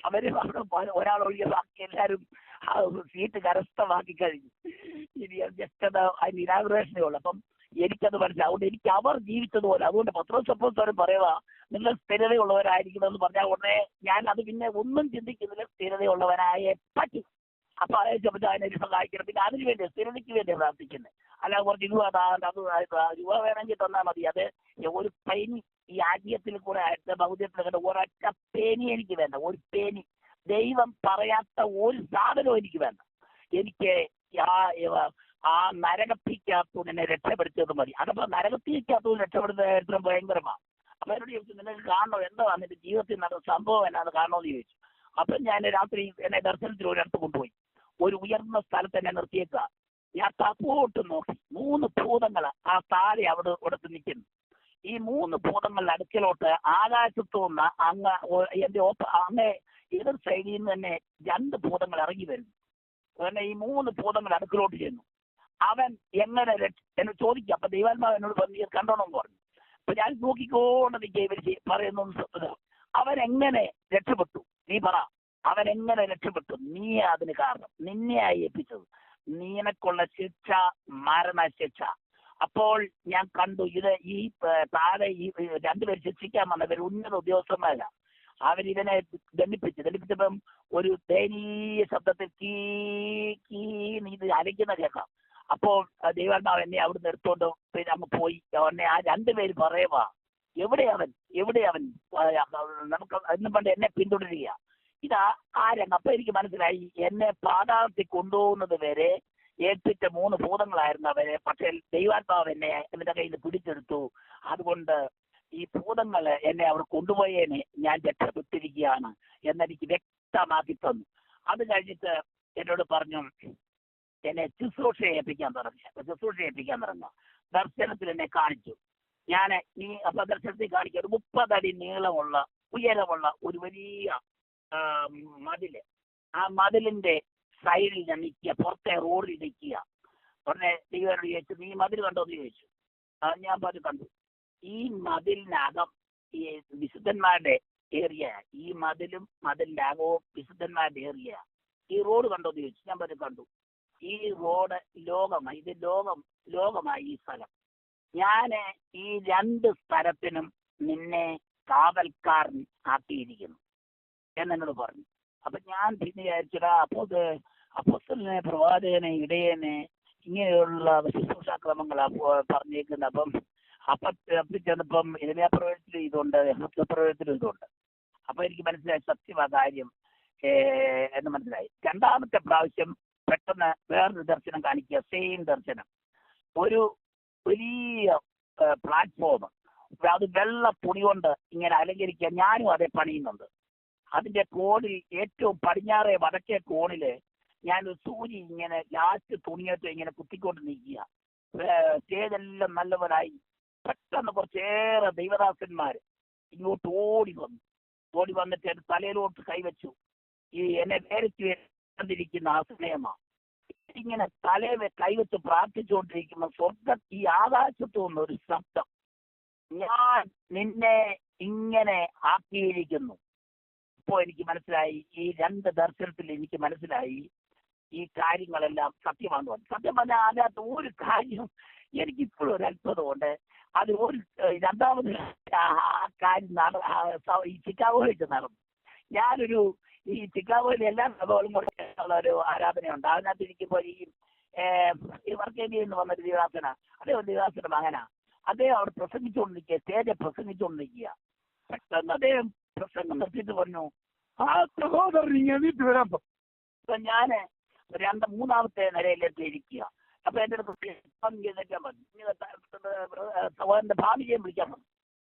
അവര് അവിടെ ഒരാളൊഴികെ ബാക്കി എല്ലാവരും സീറ്റ് കരസ്ഥമാക്കി കഴിഞ്ഞു. ഇനി ജസ്റ്റ് അതിന് ഇനാഗുറേഷനേ ഉള്ളൂ. അപ്പം എനിക്കത് മനസ്സിലാവും. അതുകൊണ്ട് എനിക്ക് അവർ ജീവിച്ചതുപോലെ. അതുകൊണ്ട് പത്രോസ് അപ്പോസ്തലൻ പറയുക നിങ്ങൾ സ്ഥിരതയുള്ളവരായിരിക്കണമെന്ന് പറഞ്ഞാൽ ഉടനെ ഞാൻ അത് പിന്നെ ഒന്നും ചിന്തിക്കുന്നില്ല. സ്ഥിരതയുള്ളവനായേ പറ്റും. അപ്പൊ അതേ അതിനെ സഹായിക്കണം. പിന്നെ അതിന് വേണ്ടി സ്ഥിരതയ്ക്ക് വേണ്ടി പ്രാർത്ഥിക്കുന്നത്. അല്ല കുറച്ച് രൂപ വേണമെങ്കിൽ തന്നാൽ മതി. അത് ഒരു പേനി ഈ ആദ്യത്തിൽ കൂടെ ബൗദ്ധ്യത്തിൽ കൂടെ ഒരൊറ്റ പേനി എനിക്ക് വേണ്ട. ഒരു പേനി ദൈവം പറയാത്ത ഒരു സാധനവും എനിക്ക് വേണ്ട. എനിക്ക് ആ നരകത്തിക്കകത്തൂടെ രക്ഷപ്പെടുത്തിയത് മതി. അതപ്പോ നരകത്തിക്കകത്തൂടെ രക്ഷപ്പെടുന്നത് ഏറ്റവും ഭയങ്കരമാണ്. അപ്പൊ എന്നോട് ചോദിച്ചു നിങ്ങൾക്ക് കാണണോ എന്താണ് നിന്റെ ജീവിതത്തിൽ നടന്ന സംഭവം എന്നാണ് കാണണമെന്ന് ചോദിച്ചു. അപ്പൊ ഞാൻ രാത്രി എന്നെ ദർശനത്തിൽ ഒരിടത്ത് കൊണ്ടുപോയി. ഒരു ഉയർന്ന സ്ഥലത്ത് എന്നെ നിർത്തിയേക്കുക. ഞാൻ തപ്പോട്ട് നോക്കി 3 ഭൂതങ്ങൾ ആ താഴെ അവിടെ നിൽക്കുന്നു. ഈ 3 ഭൂതങ്ങളുടെ അടുക്കലോട്ട് ആകാശത്തു നിന്ന് അങ്ങ് എതിർ സൈഡിൽ നിന്ന് തന്നെ 2 ഭൂതങ്ങൾ ഇറങ്ങി വരുന്നു. അങ്ങനെ ഈ 3 ഭൂതങ്ങൾ അടുക്കലോട്ട് ചെന്നു. അവൻ എങ്ങനെ എന്ന് ചോദിക്കുക. അപ്പൊ ദൈവാത്മാവ് എന്നോട് പറഞ്ഞു കണ്ടോണെന്ന് പറഞ്ഞു. അപ്പൊ ഞാൻ നോക്കിക്കൊണ്ട് ഇവർ പറയുന്നു അവൻ എങ്ങനെ രക്ഷപ്പെട്ടു നീ പറ. അവൻ എങ്ങനെ രക്ഷപ്പെട്ടു? നീ അതിന് കാരണം. നിന്നെയായി ഏൽപ്പിച്ചത്. നിനക്കുള്ള ശിക്ഷ മരണശിക്ഷ. അപ്പോൾ ഞാൻ കണ്ടു ഈ താഴെ ഈ 2 പേര് ശിക്ഷിക്കാൻ വന്നവർ ഉന്നത ഉദ്യോഗസ്ഥന്മാരാ. അവരിവനെ ദണ്ഡിപ്പിച്ചപ്പം ഒരു ദയനീയ ശബ്ദത്തിൽ ഇത് അലയ്ക്കുന്ന കേൾക്കാം. അപ്പോൾ ദൈവാത്മാവ് എന്നെ അവിടെ എടുത്തോണ്ട് പിന്നെ അങ്ങ് പോയി. അവനെ ആ 2 പേര് പറയുവാ എവിടെ അവൻ നമുക്ക് എന്നും പണ്ട് എന്നെ പിന്തുടരുക. ഇതാ ആരങ്ങ്. അപ്പൊ എനിക്ക് മനസ്സിലായി എന്നെ പാതാളത്തിൽ കൊണ്ടുപോകുന്നത് വരെ ഏൽപ്പിച്ച 3 ഭൂതങ്ങളായിരുന്നു അവരെ. പക്ഷേ ദൈവാത്മാവ് എന്നെ എന്റെ കയ്യിൽ പിടിച്ചെടുത്തു. അതുകൊണ്ട് ഈ ഭൂതങ്ങൾ എന്നെ അവിടെ കൊണ്ടുപോയേനെ ഞാൻ രക്ഷപ്പെട്ടിരിക്കുകയാണ് എന്നെനിക്ക് വ്യക്തമാക്കി തന്നു. അത് കഴിഞ്ഞിട്ട് എന്നോട് പറഞ്ഞു എന്നെ ശുശ്രൂഷ ഏൽപ്പിക്കാൻ തുടങ്ങി. ദർശനത്തിൽ എന്നെ കാണിച്ചു. ഞാൻ അപ്പൊ ദർശനത്തിൽ കാണിക്കുക ഒരു 30 അടി നീളമുള്ള ഉയരമുള്ള ഒരു വലിയ മതില്. ആ മതിലിന്റെ സൈഡിൽ ഞാൻ നിൽക്കുക. പുറത്തെ റോഡിൽ നിൽക്കുക. ഉടനെ ദൈവരോട് ചോദിച്ചു നീ മതിൽ കണ്ടോന്ന് ചോദിച്ചു. ഞാൻ പറഞ്ഞു കണ്ടു. ഈ മതിലിനകം ഈ വിശുദ്ധന്മാരുടെ ഏരിയ. ഈ മതിലും മതിലിന്റെ അകവും വിശുദ്ധന്മാരുടെ ഏരിയ. ഈ റോഡ് കണ്ടോന്ന് ചോദിച്ചു. ഞാൻ പറഞ്ഞു കണ്ടു. ഈ റോഡ് ലോകമായി. ഇത് ലോകമായി ഈ സ്ഥലം. ഞാൻ ഈ 2 സ്ഥലത്തിനും നിന്നെ കാവൽക്കാരൻ ആക്കിയിരിക്കുന്നു എന്നോട് പറഞ്ഞു. അപ്പൊ ഞാൻ പിന്നെ വിചാരിച്ചടാ അപ്പോസ്തലനെ പ്രവാചകനെ ഇടയനെ ഇങ്ങനെയുള്ള ശുശ്രൂഷാക്രമങ്ങളാ പറഞ്ഞേക്കുന്നത്. അപ്പം ചെന്നപ്പം ഇരമ്യാപ്രവചനത്തിൽ ഇതുണ്ട്, ഹെബ്രായപ്രവചനത്തിൽ ഇതുണ്ട്. അപ്പൊ എനിക്ക് മനസ്സിലായി സത്യമാ കാര്യം എന്ന് മനസ്സിലായി. 2ാമത്തെ പ്രാവശ്യം പെട്ടെന്ന് വേറൊരു ദർശനം കാണിക്കുക. സെയിം ദർശനം. ഒരു വലിയ പ്ലാറ്റ്ഫോം. അത് വെള്ള തുണി കൊണ്ട് ഇങ്ങനെ അലങ്കരിക്കുക. ഞാനും അതേ പണിയുന്നുണ്ട്. അതിന്റെ കോണിൽ ഏറ്റവും പടിഞ്ഞാറേ വടക്കേ കോണില് ഞാനൊരു സൂചി ഇങ്ങനെ ലാസ്റ്റ് തുണിയേറ്റ് ഇങ്ങനെ കുത്തിക്കൊണ്ട് നിൽക്കുക. സ്റ്റേജെല്ലാം നല്ലവരായി. പെട്ടെന്ന് കുറച്ചേറെ ദൈവദാസന്മാര് ഇങ്ങോട്ട് ഓടി വന്നിട്ട് എന്റെ തലയിലോട്ട് കൈവച്ചു. ഈ എന്നെ വേറിരിക്കുന്ന ആ സ്നേഹമാണ്. ഇങ്ങനെ തലയെ കൈവച്ച് പ്രാർത്ഥിച്ചുകൊണ്ടിരിക്കുമ്പോൾ ഈ ആകാശത്തു നിന്നൊരു ശബ്ദം ഞാൻ നിന്നെ ഇങ്ങനെ ആക്കിയിരിക്കുന്നു. ഇപ്പോൾ എനിക്ക് മനസ്സിലായി. ഈ 2 ദർശനത്തിൽ എനിക്ക് മനസ്സിലായി ഈ കാര്യങ്ങളെല്ലാം സത്യമാണെന്ന് പറഞ്ഞു. സത്യം പറഞ്ഞാൽ അതിനകത്ത് ഒരു കാര്യം എനിക്കിപ്പോഴും ഒരു അത്ഭുതമുണ്ട്. അത് ഒരു 2ാമത് കാര്യം ഈ ചിക്കാഗോയിൽ വെച്ച് നടന്നു. ഞാനൊരു ഈ ചിക്കാഗോയിൽ എല്ലാ സഭകളും കൂടെ ഒരു ആരാധനയുണ്ട്. അതിനകത്ത് ഇരിക്കുമ്പോൾ ഈ വർക്കേരിയിൽ നിന്ന് വന്നൊരു ദിവദാസന, അദ്ദേഹം ദിവദാസന്റെ മകനാ. അദ്ദേഹം അവിടെ പ്രസംഗിച്ചുകൊണ്ടിരിക്കുക. സ്റ്റേജ് പ്രസംഗിച്ചുകൊണ്ടിരിക്കുക. പെട്ടെന്ന് അദ്ദേഹം പ്രസംഗം നിർത്തിയിട്ട് പറഞ്ഞു ആ സഹോദരൻ ഇങ്ങനെ വരാം. അപ്പൊ ഞാന് മൂന്നാമത്തെ നിലയിലേക്ക് ഇരിക്കുക. അപ്പൊ എന്റെ അടുത്ത് ചെയ്തേക്കാൻ പറഞ്ഞു, സഹോദരന്റെ ഭാവിയെയും വിളിക്കാൻ പറഞ്ഞു.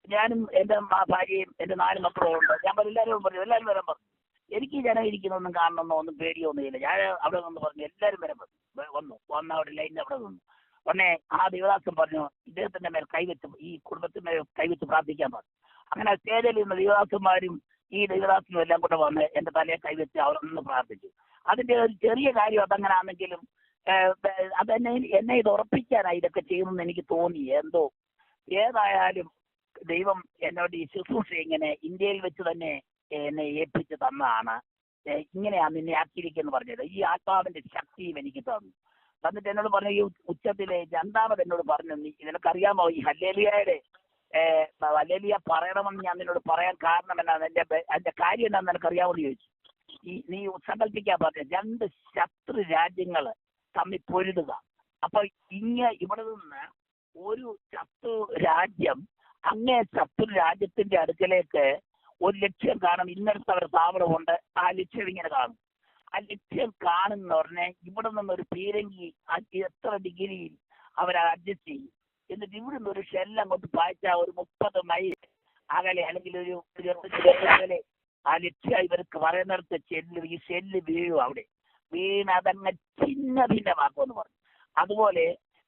ഞാനും എന്റെ ഭാര്യയും എന്റെ 4 മക്കളും ഉണ്ട്. ഞാൻ പറഞ്ഞു എല്ലാവരും പറഞ്ഞു, എല്ലാവരും വരാൻ പറഞ്ഞു. എനിക്ക് ജനം ഇരിക്കുന്നൊന്നും കാണണമെന്നോ ഒന്നും പേടിയൊന്നുമില്ല. ഞാൻ അവിടെ നിന്ന് പറഞ്ഞു എല്ലാവരും വരാൻ പറഞ്ഞു. വന്ന അവിടെ ലൈനിൽ അവിടെ നിന്നു. ഉടനെ ആ ദേവദാസൻ പറഞ്ഞു ഇദ്ദേഹത്തിന്റെ മേൽ കൈവച്ച്, ഈ കുടുംബത്തിന്റെ മേൽ കൈവച്ച് പ്രാർത്ഥിക്കാൻ പറഞ്ഞു. അങ്ങനെ സ്റ്റേജിൽ നിന്ന് ദേവദാസന്മാരും ഈ ദേവദാസനും എല്ലാം കൂടെ വന്ന് എന്റെ തലയെ കൈവച്ച് അവരൊന്ന് പ്രാർത്ഥിച്ചു. അതിന്റെ ഒരു ചെറിയ കാര്യം അതങ്ങനെ ആണെങ്കിലും എന്നെ ഇത് ഉറപ്പിക്കാനായി ഇതൊക്കെ ചെയ്യുമെന്ന് എനിക്ക് തോന്നി. എന്തോ ഏതായാലും ദൈവം എന്നോട് ഈ ശുശ്രൂഷ ഇങ്ങനെ ഇന്ത്യയിൽ വെച്ച് തന്നെ എന്നെ ഏൽപ്പിച്ച് തന്നതാണ്. ഇങ്ങനെയാണ് നിന്നെ ആക്കിയിരിക്കുന്നു പറഞ്ഞത്. ഈ ആത്മാവിന്റെ ശക്തിയും എനിക്ക് തന്നിട്ട് എന്നോട് പറഞ്ഞു, ഈ ഉച്ചത്തിലെ രണ്ടാമത് എന്നോട് പറഞ്ഞു, നിനക്കറിയാമോ ഈ ഹല്ലേലൂയയുടെ ഹല്ലേലൂയ പറയണമെന്ന് ഞാൻ നിന്നോട് പറയാൻ കാരണം എന്നാണ്, അതിന്റെ കാര്യം എന്താണെന്ന് നിനക്കറിയാമെന്ന് ചോദിച്ചു. നീ സങ്കല്പിക്കാൻ പറഞ്ഞു 2 ശത്രു രാജ്യങ്ങൾ തമ്മിൽ പൊരുതുക. അപ്പൊ ഇവിടെ നിന്ന് ഒരു ശത്രു രാജ്യം അങ്ങേ ശത്രു രാജ്യത്തിന്റെ അടുക്കലേക്ക് ഒരു ലക്ഷ്യം കാണും. ഇന്നത്തെ അവരുടെ താവളമുണ്ട്. ആ ലക്ഷ്യം ഇങ്ങനെ കാണും. ആ ലക്ഷ്യം കാണുന്ന ഉടനെ ഇവിടെ നിന്നൊരു പീരങ്കി എത്ര ഡിഗ്രിയിൽ അവർ അഡ്ജസ്റ്റ് ചെയ്യും. എന്നിട്ട് ഇവിടെ നിന്ന് ഒരു ഷെല്ല് അങ്ങോട്ട് പായിച്ചാൽ ഒരു 30 മൈൽ അകലെ അല്ലെങ്കിൽ ഒരു 20 അകലെ ആ ലക്ഷ്യം ഇവർക്ക് പറയുന്നിടത്ത് ഈ ഷെല്ല് വീഴും. അവിടെ വീണ് അതങ്ങ് ഛിന്ന ഭിന്നമാക്കുമെന്ന് പറഞ്ഞു. അതുപോലെ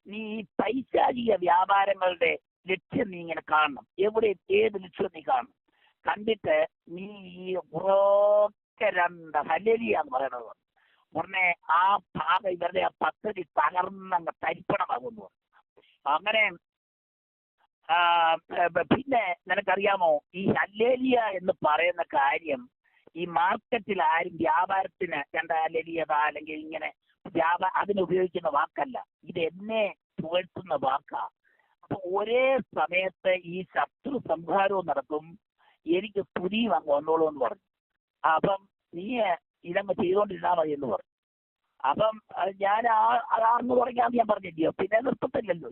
നീ ഈ പൈശാചിക വ്യാപാരങ്ങളുടെ ലക്ഷ്യം നീ ഇങ്ങനെ കാണണം. എവിടെ ഏത് ലക്ഷ്യം നീ കാണണം. കണ്ടിട്ട് നീ ഈ ഉറക്കെ 2 ഹല്ലേലൂയ എന്ന് പറയണത് ഉടനെ ആ ഭാഗം ഇവരുടെ ആ പദ്ധതി തകർന്നങ്ങ് തരിപ്പണമാകുന്നു. അങ്ങനെ പിന്നെ നിനക്കറിയാമോ ഈ ഹല്ലേലൂയ എന്ന് പറയുന്ന കാര്യം ഈ മാർക്കറ്റിൽ ആരും വ്യാപാരത്തിന് 2 ഹല്ലേലൂയ അല്ലെങ്കിൽ ഇങ്ങനെ അതിനുപയോഗിക്കുന്ന വാക്കല്ല. ഇത് എന്നെ പുകഴ്ത്തുന്ന വാക്കാ. അപ്പൊ ഒരേ സമയത്ത് ഈ ശത്രു സംഹാരവും നടക്കും, എനിക്ക് സ്തുതിയും അങ്ങ് വന്നോളൂ എന്ന് പറഞ്ഞു. അപ്പം നീ ഇതങ്ങ് ചെയ്തുകൊണ്ടിരുന്നാൽ മതി എന്ന് പറഞ്ഞു. അപ്പം ഞാൻ അതാണെന്ന് പറഞ്ഞാൽ ഞാൻ പറഞ്ഞില്ലയോ, പിന്നെ നിർത്തത്തില്ലല്ലോ.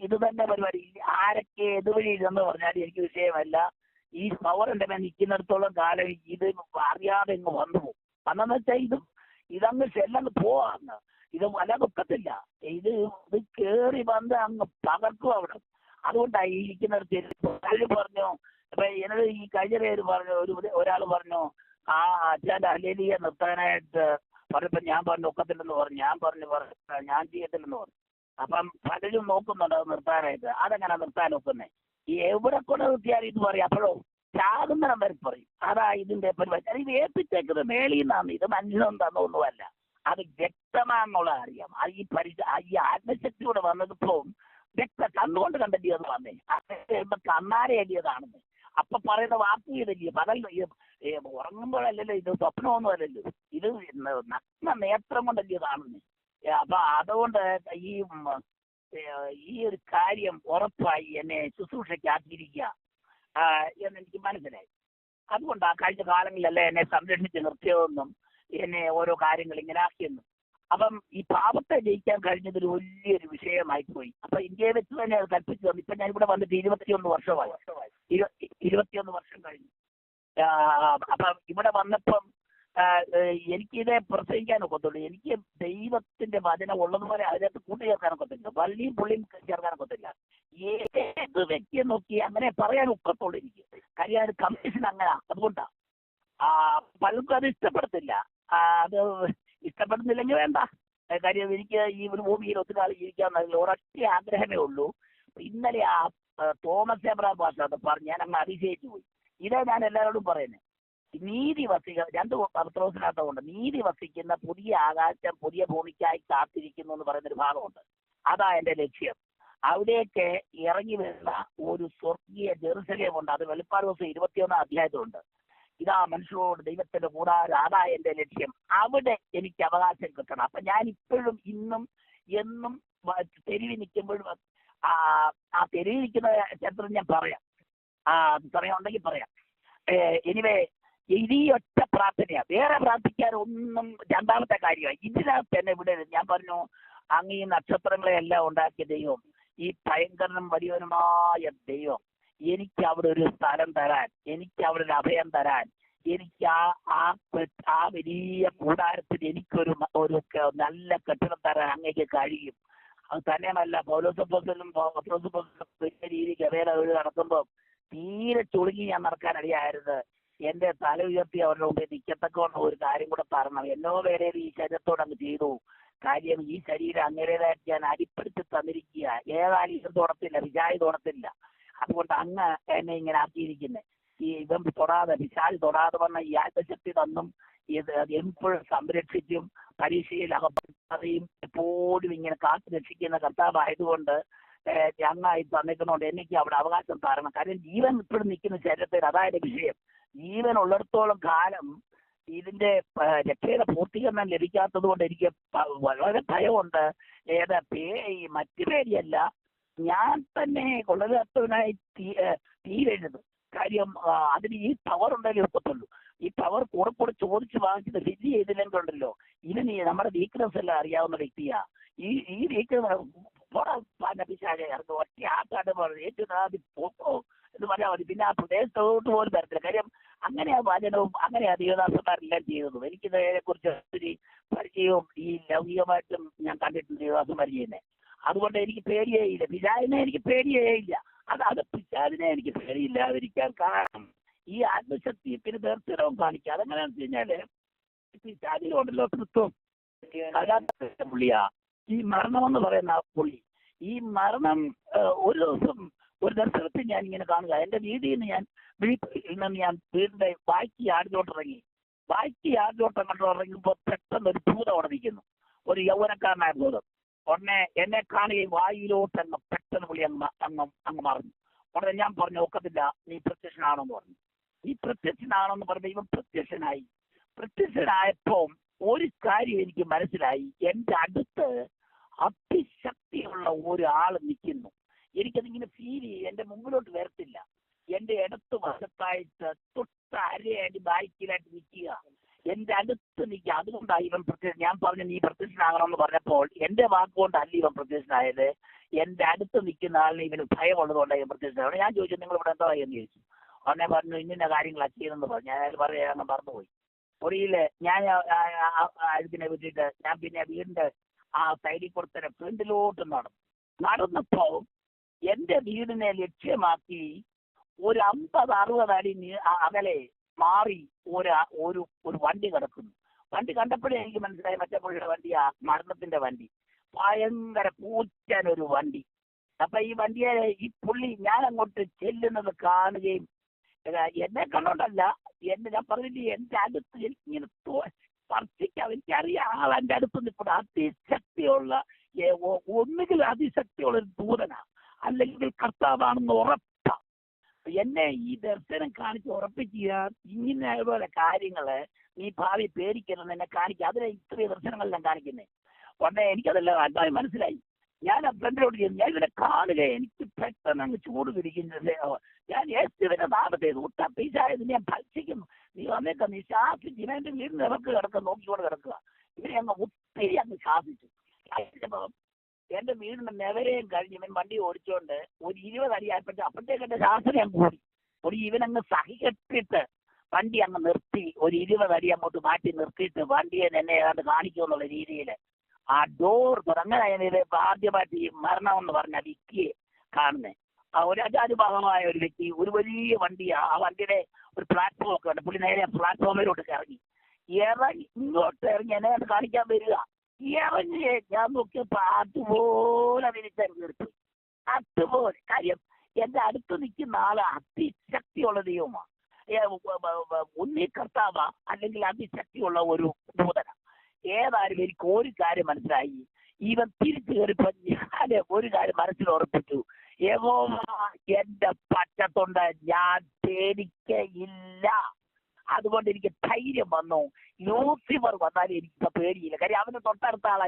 ഇത് തന്നെ പരിപാടി. ആരൊക്കെ ഇതുവഴി ഇതെന്ന് പറഞ്ഞാൽ എനിക്ക് വിഷയമല്ല. ഈ പവർ എൻ്റെ മേൽ നിൽക്കുന്നിടത്തോളം കാലം ഇത് അറിയാതെ ഇങ്ങ് വന്നു പോകും. അന്നെന്ന് വെച്ചാൽ ഇതങ്ങ് ചെല്ലങ്ങ് പോവാന്ന്. ഇത് വല വെക്കത്തില്ല. ഇത് കയറി വന്ന് അങ്ങ് പകർക്കും അവിടെ. അതുകൊണ്ടാണ് ഈ ഇരിക്കുന്നിടത്ത് പറഞ്ഞു. അപ്പൊ എന്നോട് ഈ കഴിഞ്ഞ പേര് പറഞ്ഞു, ഒരാൾ പറഞ്ഞു ആ അച്ഛൻ്റെ ഹല്ലേലൂയ നിർത്താനായിട്ട് പറഞ്ഞപ്പോ ഞാൻ പറഞ്ഞു ഒക്കത്തില്ലെന്ന് പറഞ്ഞു. ഞാൻ ചെയ്യത്തില്ലെന്ന് പറഞ്ഞു. അപ്പം പലരും നോക്കുന്നുണ്ട് അത് നിർത്താനായിട്ട്. അതെങ്ങനെ നിർത്താൻ ഒക്കുന്നേ? എവിടെ കൊണ്ട് നിർത്തിയാലും ഇത് പറയും. അപ്പോഴോ ചാകുന്നിടം വരെ പറയും. അതാ ഇതിന്റെ പരിപാടി. ഇത് ഏൽപ്പിച്ചേക്കുന്നത് മേളിൽ നിന്നാണ്. ഇത് മനുഷ്യനും തന്നൊന്നുമല്ല. അത് വ്യക്തമാണെന്നുള്ള അറിയാം. ഈ ആത്മശക്തിയോടെ വന്നതിപ്പോ കണ്ണുകൊണ്ട് കണ്ടല്ലേ അത് വന്നേ. അത് കണ്ണാരെ അല്ലിയതാണെന്ന്. അപ്പൊ പറയുന്ന വാക്കുകളില്ലേ പകൽ ഉറങ്ങുമ്പോഴല്ലല്ലോ, ഇത് സ്വപ്നമൊന്നും അല്ലല്ലോ, ഇത് നഗ്ന നേത്രം കൊണ്ടല്ലേ ഇതാണെന്ന്. അപ്പൊ അതുകൊണ്ട് ഈ ഒരു കാര്യം ഉറപ്പായി എന്നെ ശുശ്രൂഷയ്ക്കാക്കിയിരിക്കുക എന്നെനിക്ക് മനസ്സിലായി. അതുകൊണ്ട് ആ കഴിഞ്ഞ കാലങ്ങളിലല്ല എന്നെ സംരക്ഷിച്ച് നിർത്തിയതെന്നും എന്നെ ഓരോ കാര്യങ്ങൾ ഇങ്ങനെ ആക്കിയെന്നും. അപ്പം ഈ പാപത്തെ ജയിക്കാൻ കഴിഞ്ഞതൊരു വലിയൊരു വിഷയമായി പോയി. അപ്പൊ ഇന്ത്യയെ വെച്ച് തന്നെ അത് കൽപ്പിച്ചു തന്നു. ഇപ്പൊ ഞാൻ ഇവിടെ വന്നിട്ട് 21 വർഷമായി. 21 വർഷം കഴിഞ്ഞു. അപ്പം ഇവിടെ വന്നപ്പം എനിക്കിതേ പ്രസംഗിക്കാനൊക്കത്തുള്ളൂ. എനിക്ക് ദൈവത്തിന്റെ വചനം ഉള്ളതുപോലെ അതിനകത്ത് കൂട്ടിച്ചേർക്കാനൊക്കത്തില്ല. വള്ളിയും പുള്ളിയും ചേർക്കാനൊക്കത്തില്ല. ഏത് വ്യക്തിയെ നോക്കി അങ്ങനെ പറയാൻ ഒക്കത്തുള്ളൂ എനിക്ക്. കാര്യം അത് കമ്മീഷൻ അങ്ങനെ. അതുകൊണ്ടാ പലർക്കും അത് ഇഷ്ടപ്പെടത്തില്ല. അത് ഇഷ്ടപ്പെടുന്നില്ലെങ്കിൽ വേണ്ട. കാര്യം എനിക്ക് ഈ ഒരു ഭൂമിയിൽ ഒത്തിരി നാൾ ജീവിക്കാമെന്നതിൽ ഒരൊറ്റ ആഗ്രഹമേ ഉള്ളൂ. ഇന്നലെ ആ തോമസ് എബ്രഹാം ഭാഷ അത് പറഞ്ഞ് ഞാൻ അങ്ങ് അതിശയിച്ചു പോയി. ഇതേ ഞാൻ എല്ലാവരോടും പറയുന്നത്. നീതി വസിക്കുക 2 പത്രോസിനകത്തുണ്ട്. നീതി വസിക്കുന്ന പുതിയ ആകാശം പുതിയ ഭൂമിക്കായി കാത്തിരിക്കുന്നു എന്ന് പറയുന്നൊരു ഭാഗമുണ്ട്. അതാ എൻ്റെ ലക്ഷ്യം. അവിടേക്ക് ഇറങ്ങി വരുന്ന ഒരു സ്വർഗീയ ജെറുസലേം ഉണ്ട്. അത് വെളിപ്പാട് ദിവസം 21 അധ്യായത്തിലുണ്ട്. ഇതാ മനുഷ്യരോട് ദൈവത്തിന്റെ കൂടാരം. അതാ എൻ്റെ ലക്ഷ്യം. അവിടെ എനിക്ക് അവകാശം കിട്ടണം. അപ്പൊ ഞാൻ ഇപ്പോഴും ഇന്നും എന്നും തെരുവിൽ നിൽക്കുമ്പോഴും ആ തെരുവിൽ നിൽക്കുന്ന ചരിത്രം ഞാൻ പറയാം. പറയാനുണ്ടെങ്കിൽ പറയാം. എനിവേ ഈ ഒറ്റ പ്രാർത്ഥനയാ, വേറെ പ്രാർത്ഥിക്കാൻ ഒന്നും. രണ്ടാമത്തെ കാര്യമാണ് ഇതിനകത്ത് തന്നെ ഇവിടെ ഞാൻ പറഞ്ഞു, അങ്ങ് ഈ നക്ഷത്രങ്ങളെ എല്ലാം ഉണ്ടാക്കിയ ദൈവം, ഈ ഭയങ്കരനും വലിയവനുമായ ദൈവം എനിക്ക് അവിടെ ഒരു സ്ഥലം തരാൻ, എനിക്ക് അവിടെ ഒരു അഭയം തരാൻ, എനിക്ക് ആ വലിയ കൂടാരത്തിൽ എനിക്കൊരു നല്ല കെട്ടിടം തരാൻ അങ്ങേക്ക് കഴിയും. അത് തന്നെയുമല്ല പൗലോസപ്പോസ്തലനും വലിയ രീതിക്ക് വേറെ നടക്കുമ്പോൾ തീരെ ചുളുങ്ങി ഞാൻ നടക്കാൻ അടിയായിരുന്നു. എന്റെ തല ഉയർത്തി അവരുടെ മുമ്പിൽ നിൽക്കത്തക്കോണം ഒരു കാര്യം കൂടെ തരണം. എന്നോ വേറെ ഈ ശരീരത്തോട് അങ്ങ് ചെയ്തു. കാര്യം ഈ ശരീരം അങ്ങേതായിട്ട് ഞാൻ അടിപ്പെടുത്തി തന്നിരിക്കുക. ഏതായാലും ഇത് തൊടത്തില്ല, വിചാരി തൊടത്തില്ല. അതുകൊണ്ട് അങ്ങ് എന്നെ ഇങ്ങനെ ആക്കിയിരിക്കുന്നത്. ഈ ഇവൻ തൊടാതെ പിശാച് തൊടാതെ വന്ന ഈ ആത്മശക്തി തന്നും ഇത് എപ്പോഴും സംരക്ഷിച്ചും പരീക്ഷയിൽ അകപ്പെടാതെയും എപ്പോഴും ഇങ്ങനെ കാത്തു രക്ഷിക്കുന്ന കർത്താവായതുകൊണ്ട് ഞങ്ങായി തന്നിക്കുന്നതുകൊണ്ട് എനിക്ക് അവിടെ അവകാശം തരണം. കാര്യം ജീവൻ ഇപ്പോഴും നിൽക്കുന്ന ശരീരത്തിൽ അതായത് വിഷയം. ജീവൻ ഉള്ളിടത്തോളം കാലം ഇതിന്റെ രക്ഷയുടെ പൂർത്തീകരണം ലഭിക്കാത്തത് കൊണ്ട് എനിക്ക് വളരെ ഭയമുണ്ട്. മറ്റു പേടിയല്ല, ഞാൻ തന്നെ കൊള്ളരുതാത്തവനായി തീരരുത്. കാര്യം അതിന് ഈ പവർ ഉണ്ടെങ്കിൽ ഒക്കത്തുള്ളൂ. ഈ പവർ കൂടെ ചോദിച്ച് വാങ്ങിച്ചത് ഫിറ്റ് ചെയ്തില്ലെങ്കിൽ ഉണ്ടല്ലോ, ഇതിന് നമ്മുടെ വീക്ക്നെസ് എല്ലാം അറിയാവുന്ന വ്യക്തിയാ. ഈ വീക്ക്നെസ് ഒറ്റ ആക്കാണ്ട് ഏറ്റവും പോക്കോ എന്ന് പറഞ്ഞാൽ മതി. പിന്നെ ആ പ്രദേശത്തോട്ട് പോലും തരത്തില്ല. കാര്യം അങ്ങനെയാ വചനവും അങ്ങനെയാ ദേവദാസന്മാരെല്ലാം ചെയ്തതും. എനിക്കിതിനെ കുറിച്ച് ഒത്തിരി പരിചയവും ഈ ലൗകികമായിട്ടും ഞാൻ കണ്ടിട്ടുണ്ട് ദേവദാസന്മാർ ചെയ്യുന്നത്. അതുകൊണ്ട് എനിക്ക് പേടിയേ ഇല്ല. പിശാചിനെ എനിക്ക് പേടിയേ ഇല്ല. അത് പിശാചിനെ എനിക്ക് പേടിയില്ലാതിരിക്കാൻ കാരണം ഈ ആത്മശക്തി പിന്നെ ദർശനവും കാണിക്കുക. അതെങ്ങനെയാണെന്ന് വെച്ച് കഴിഞ്ഞാല് പിശാചിലുണ്ടല്ലോ കൃത്വം, അതിനകത്ത് പുള്ളിയാ ഈ മരണമെന്ന് പറയുന്ന പുള്ളി. ഈ മരണം ഒരു ദിവസം ഒരു ദർശനത്തിൽ ഞാൻ ഇങ്ങനെ കാണുക. എന്റെ വീട്ടിൽ നിന്ന് ഞാൻ വീടിന്റെ ബാക്കി ആടിലോട്ടിറങ്ങി. ബാക്കി ആടിലോട്ടം കണ്ടിറങ്ങുമ്പോൾ പെട്ടെന്ന് ഒരു ഭൂതം അവിടെ നിൽക്കുന്നു. ഒരു യൗവനക്കാരനായ ഭൂതം. ഉടനെ എന്നെ കാണുകയും വായിലോട്ട് പെട്ടെന്ന് പുള്ളി അങ്ങ് മറന്നു. ഉടനെ ഞാൻ പറഞ്ഞു, ഒക്കത്തില്ല, നീ പ്രത്യക്ഷനാണെന്ന് പറഞ്ഞു. ഈ പ്രത്യക്ഷനാണെന്ന് പറഞ്ഞ ഇവൻ പ്രത്യക്ഷനായപ്പോൾ ഒരു കാര്യം എനിക്ക് മനസ്സിലായി. എന്റെ അടുത്ത് അതിശക്തിയുള്ള ഒരാൾ നിൽക്കുന്നു. എനിക്കതിങ്ങനെ ഫീൽ ചെയ്യും. എന്റെ മുമ്പിലോട്ട് വരത്തില്ല. എന്റെ ഇടത്ത് വശത്തായിട്ട് തൊട്ട് അരയടി ബാക്കിലായിട്ട് നിൽക്കുക. എന്റെ അടുത്ത് നിൽക്കുക. അതുകൊണ്ടാണ് ഇവൻ ഞാൻ പറഞ്ഞു നീ പ്രത്യക്ഷനാകണമെന്ന് പറഞ്ഞപ്പോൾ എന്റെ വാക്കുകൊണ്ടല്ല ഇവൻ പ്രത്യക്ഷനായത്. എന്റെ അടുത്ത് നിൽക്കുന്ന ആളിന് ഇവന് ഭയമുള്ളതുകൊണ്ടാണ് ഇവൻ പ്രത്യക്ഷനായത്. ഞാൻ ചോദിച്ചു, നിങ്ങൾ ഇവിടെ എന്താ എന്ന് ചോദിച്ചു. ഉടനെ പറഞ്ഞു, ഇന്ന കാര്യങ്ങളാണ് ചെയ്യുന്നെന്ന് പറഞ്ഞു. ഞാൻ പറയാൻ മറന്നുപോയി. ഒടിയില് ഞാൻ ഇതിനെ വിട്ടിട്ട് ഞാൻ പിന്നെ വീടിന്റെ ആ സൈഡിൽ കൊടുത്തന്നെ ഫ്രണ്ടിലോട്ട് നടന്നപ്പോ എന്റെ വീടിനെ ലക്ഷ്യമാക്കി ഒരു 50-60 അടി അകലെ മാറി ഒരു വണ്ടി കിടക്കുന്നു. വണ്ടി കണ്ടപ്പോഴേ എനിക്ക് മനസ്സിലായി മറ്റേ പുള്ളിയുടെ വണ്ടിയാ, മരണത്തിന്റെ വണ്ടി. ഭയങ്കര കൂറ്റനൊരു വണ്ടി. അപ്പൊ ഈ വണ്ടിയെ ഈ പുള്ളി ഞാൻ അങ്ങോട്ട് ചെല്ലുന്നത് കാണുകയും എന്നെ കണ്ടോണ്ടല്ല, ഞാൻ പറഞ്ഞില്ലേ എന്റെ അടുത്ത് എനിക്കിങ്ങനെ സ്പർശിക്കാം. എനിക്കറിയാം ആളെന്റെ അടുത്ത് നിൽക്കുന്നത് അതിശക്തിയുള്ള ഒന്നുകിൽ അതിശക്തിയുള്ള ഒരു ദൂതനാ, അല്ലെങ്കിൽ കർത്താവാണെന്ന് ഉറപ്പാ. എന്നെ ഈ ദർശനം കാണിച്ച് ഉറപ്പിക്കുക, ഇങ്ങനെ പോലെ കാര്യങ്ങള് നീ ഭാവി പേടിക്കണമെന്ന് എന്നെ കാണിക്കുക. അതിനെ ഇത്രയും ദർശനങ്ങളെല്ലാം കാണിക്കുന്നേ. ഉടനെ എനിക്കതെല്ലാം അതായി മനസ്സിലായി. ഞാൻ ആ ഫ്രണ്ടിലോട്ട് ചെയ്യുന്നു. ഞാൻ ഇതിനെ കാണുക, എനിക്ക് പെട്ടെന്ന് അങ്ങ് ചൂട് പിടിക്കുന്നത്. ഞാൻ യേശുവിന്റെ നാമത്തേത് ഒട്ടപ്പീശായത് ഞാൻ ഭക്ഷിക്കുന്നു. നീ വന്നേക്ക, നീ ശാസിച്ച് ഇവന്റെ വീടിന് ഇറക്ക് കിടക്കുക, നോക്കിക്കൊണ്ട് കിടക്കുക. ഇവനെ അങ്ങ് ഒത്തിരി അങ്ങ് ശാസിച്ചു. എന്റെ വീടിന്റെ നെവരെയും കഴിഞ്ഞ് ഇവൻ വണ്ടി ഓടിച്ചോണ്ട് ഒരു 20 അടി ആയപ്പോഴത്തെ അപ്പോഴത്തേക്ക് എന്റെ ശാസനം അങ്ങ് കൂടി. ഇവനങ്ങ് സഹികെട്ടിട്ട് വണ്ടി അങ്ങ് നിർത്തി. ഒരു 20 അടി അങ്ങോട്ട് മാറ്റി നിർത്തിയിട്ട് വണ്ടിയെ എന്നെ ഏതാണ്ട് കാണിക്കുമെന്നുള്ള രീതിയിൽ ആ ഡോർ അങ്ങനെ ആദ്യമായിട്ട് ഈ മരണം എന്ന് പറഞ്ഞ വ്യക്തിയെ കാണുന്നത്. ആ ഒരു അജാനുഭാവമായ ഒരു വ്യക്തി, ഒരു വലിയ വണ്ടിയാ. ആ വണ്ടിയുടെ ഒരു പ്ലാറ്റ്ഫോം ഒക്കെ ഉണ്ട്. പുള്ളി നേരെ പ്ലാറ്റ്ഫോമിലോട്ട് ഇറങ്ങി ഇങ്ങോട്ട് ഇറങ്ങി എന്നെ കണ്ട് കാണിക്കാൻ വരിക. ഇറങ്ങി ഞാൻ നോക്കിയപ്പോ അതുപോലെ നിർത്തി. അതുപോലെ കാര്യം എന്റെ അടുത്ത് നിൽക്കുന്ന ആള് അതിശക്തിയുള്ള ദൈവമാണ്. ഉണ്ണി കർത്താവ അല്ലെങ്കിൽ അതിശക്തിയുള്ള ഒരു ദൂതന. ഏതായാലും എനിക്ക് ഒരു കാര്യം മനസ്സിലായി. ഇവൻ തിരിച്ചു കയറിപ്പോ ഞാൻ ഒരു കാര്യം മനസ്സിൽ ഉറപ്പിച്ചു, യഹോവ എന്റെ പറ്റത്തുണ്ട്, ഞാൻ പേടിക്കയില്ല. അതുകൊണ്ട് എനിക്ക് ധൈര്യം വന്നു. ലൂസിഫർ വന്നാലും എനിക്ക് പേടിയില്ല. കാര്യം അവന് തൊട്ടടുത്ത ആളാ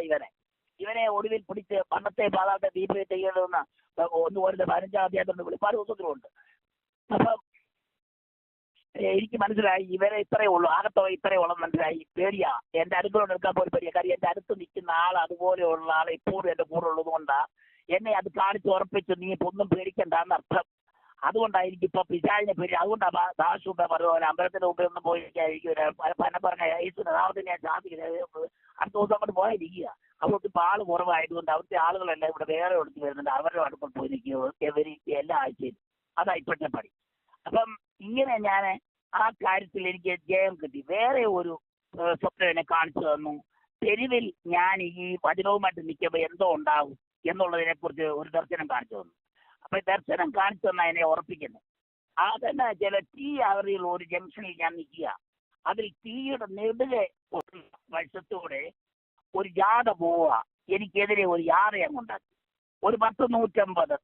ഇവനെ ഒടുവിൽ പിടിച്ച് പണ്ടത്തെ പാതാളത്തെ ദീപ ചെയ്യണമെന്ന് 1-15 അധ്യായത്തിലുണ്ട്, വെളിപ്പാട് പുസ്തകത്തിലുണ്ട്. അപ്പം എനിക്ക് മനസ്സിലായി ഇവരെ ഇത്രയേ ഉള്ളൂ, ആകത്തോ ഇത്രയേ ഉള്ളൂ മനസ്സിലായി. പേടിയാ, എന്റെ അടുത്തോട് എടുക്കാൻ പോലും പേടിയാ. കാര്യം എന്റെ അടുത്ത് നിൽക്കുന്ന ആൾ അതുപോലെയുള്ള ആൾ എപ്പോഴും എന്റെ കൂടെ ഉള്ളത് കൊണ്ടാ എന്നെ അത് കാണിച്ച് ഉറപ്പിച്ചു, നീ ഒന്നും പേടിക്കണ്ടെന്ന് അർത്ഥം. അതുകൊണ്ടായിരിക്കും ഇപ്പൊ പിശാചിനെ പേര്. അതുകൊണ്ടാണ് ദാശുമ്പ പറഞ്ഞ പോലെ അമ്പലത്തിന്റെ മുമ്പിൽ ഒന്നും പോയിരിക്കും പന പറഞ്ഞ യേശുവിന്റെ നാമത്തിൽ ഞാൻ ശാസിക്കുന്നത്. അടുത്ത ദിവസം അങ്ങോട്ട് പോയിരിക്കുക. അവർക്ക് ഇപ്പൊ ആള് കുറവായതുകൊണ്ട് അവിടുത്തെ ആളുകളെല്ലാം ഇവിടെ വേറെ എടുത്ത് വരുന്നുണ്ട്. അവരുടെ അടുപ്പം പോയിരിക്കുക എല്ലാ ആഴ്ചയും. അതാ ഇപ്പോഴത്തെ പണി. അപ്പം ഇങ്ങനെ ഞാൻ ആ കാര്യത്തിൽ എനിക്ക് ജയം കിട്ടി. വേറെ ഒരു സ്വപ്നം എന്നെ കാണിച്ചു തന്നു. തെരുവിൽ ഞാൻ ഈ വചനവുമായിട്ട് നിൽക്കുമ്പോൾ എന്തോ ഉണ്ടാകും എന്നുള്ളതിനെ കുറിച്ച് ഒരു ദർശനം കാണിച്ചു തന്നു. അപ്പൊ ദർശനം കാണിച്ചു തന്നാൽ എന്നെ ഉറപ്പിക്കുന്നു. അതന്നെ ചില തീ അവറിയുള്ള ഒരു ജംഗ്ഷനിൽ ഞാൻ നിൽക്കുക. അതിൽ തീയുടെ നെടുകെ വശത്തൂടെ ഒരു ജാഥ പോവുക. എനിക്കെതിരെ ഒരു യാത അങ്ങുണ്ടാക്കി. ഒരു 150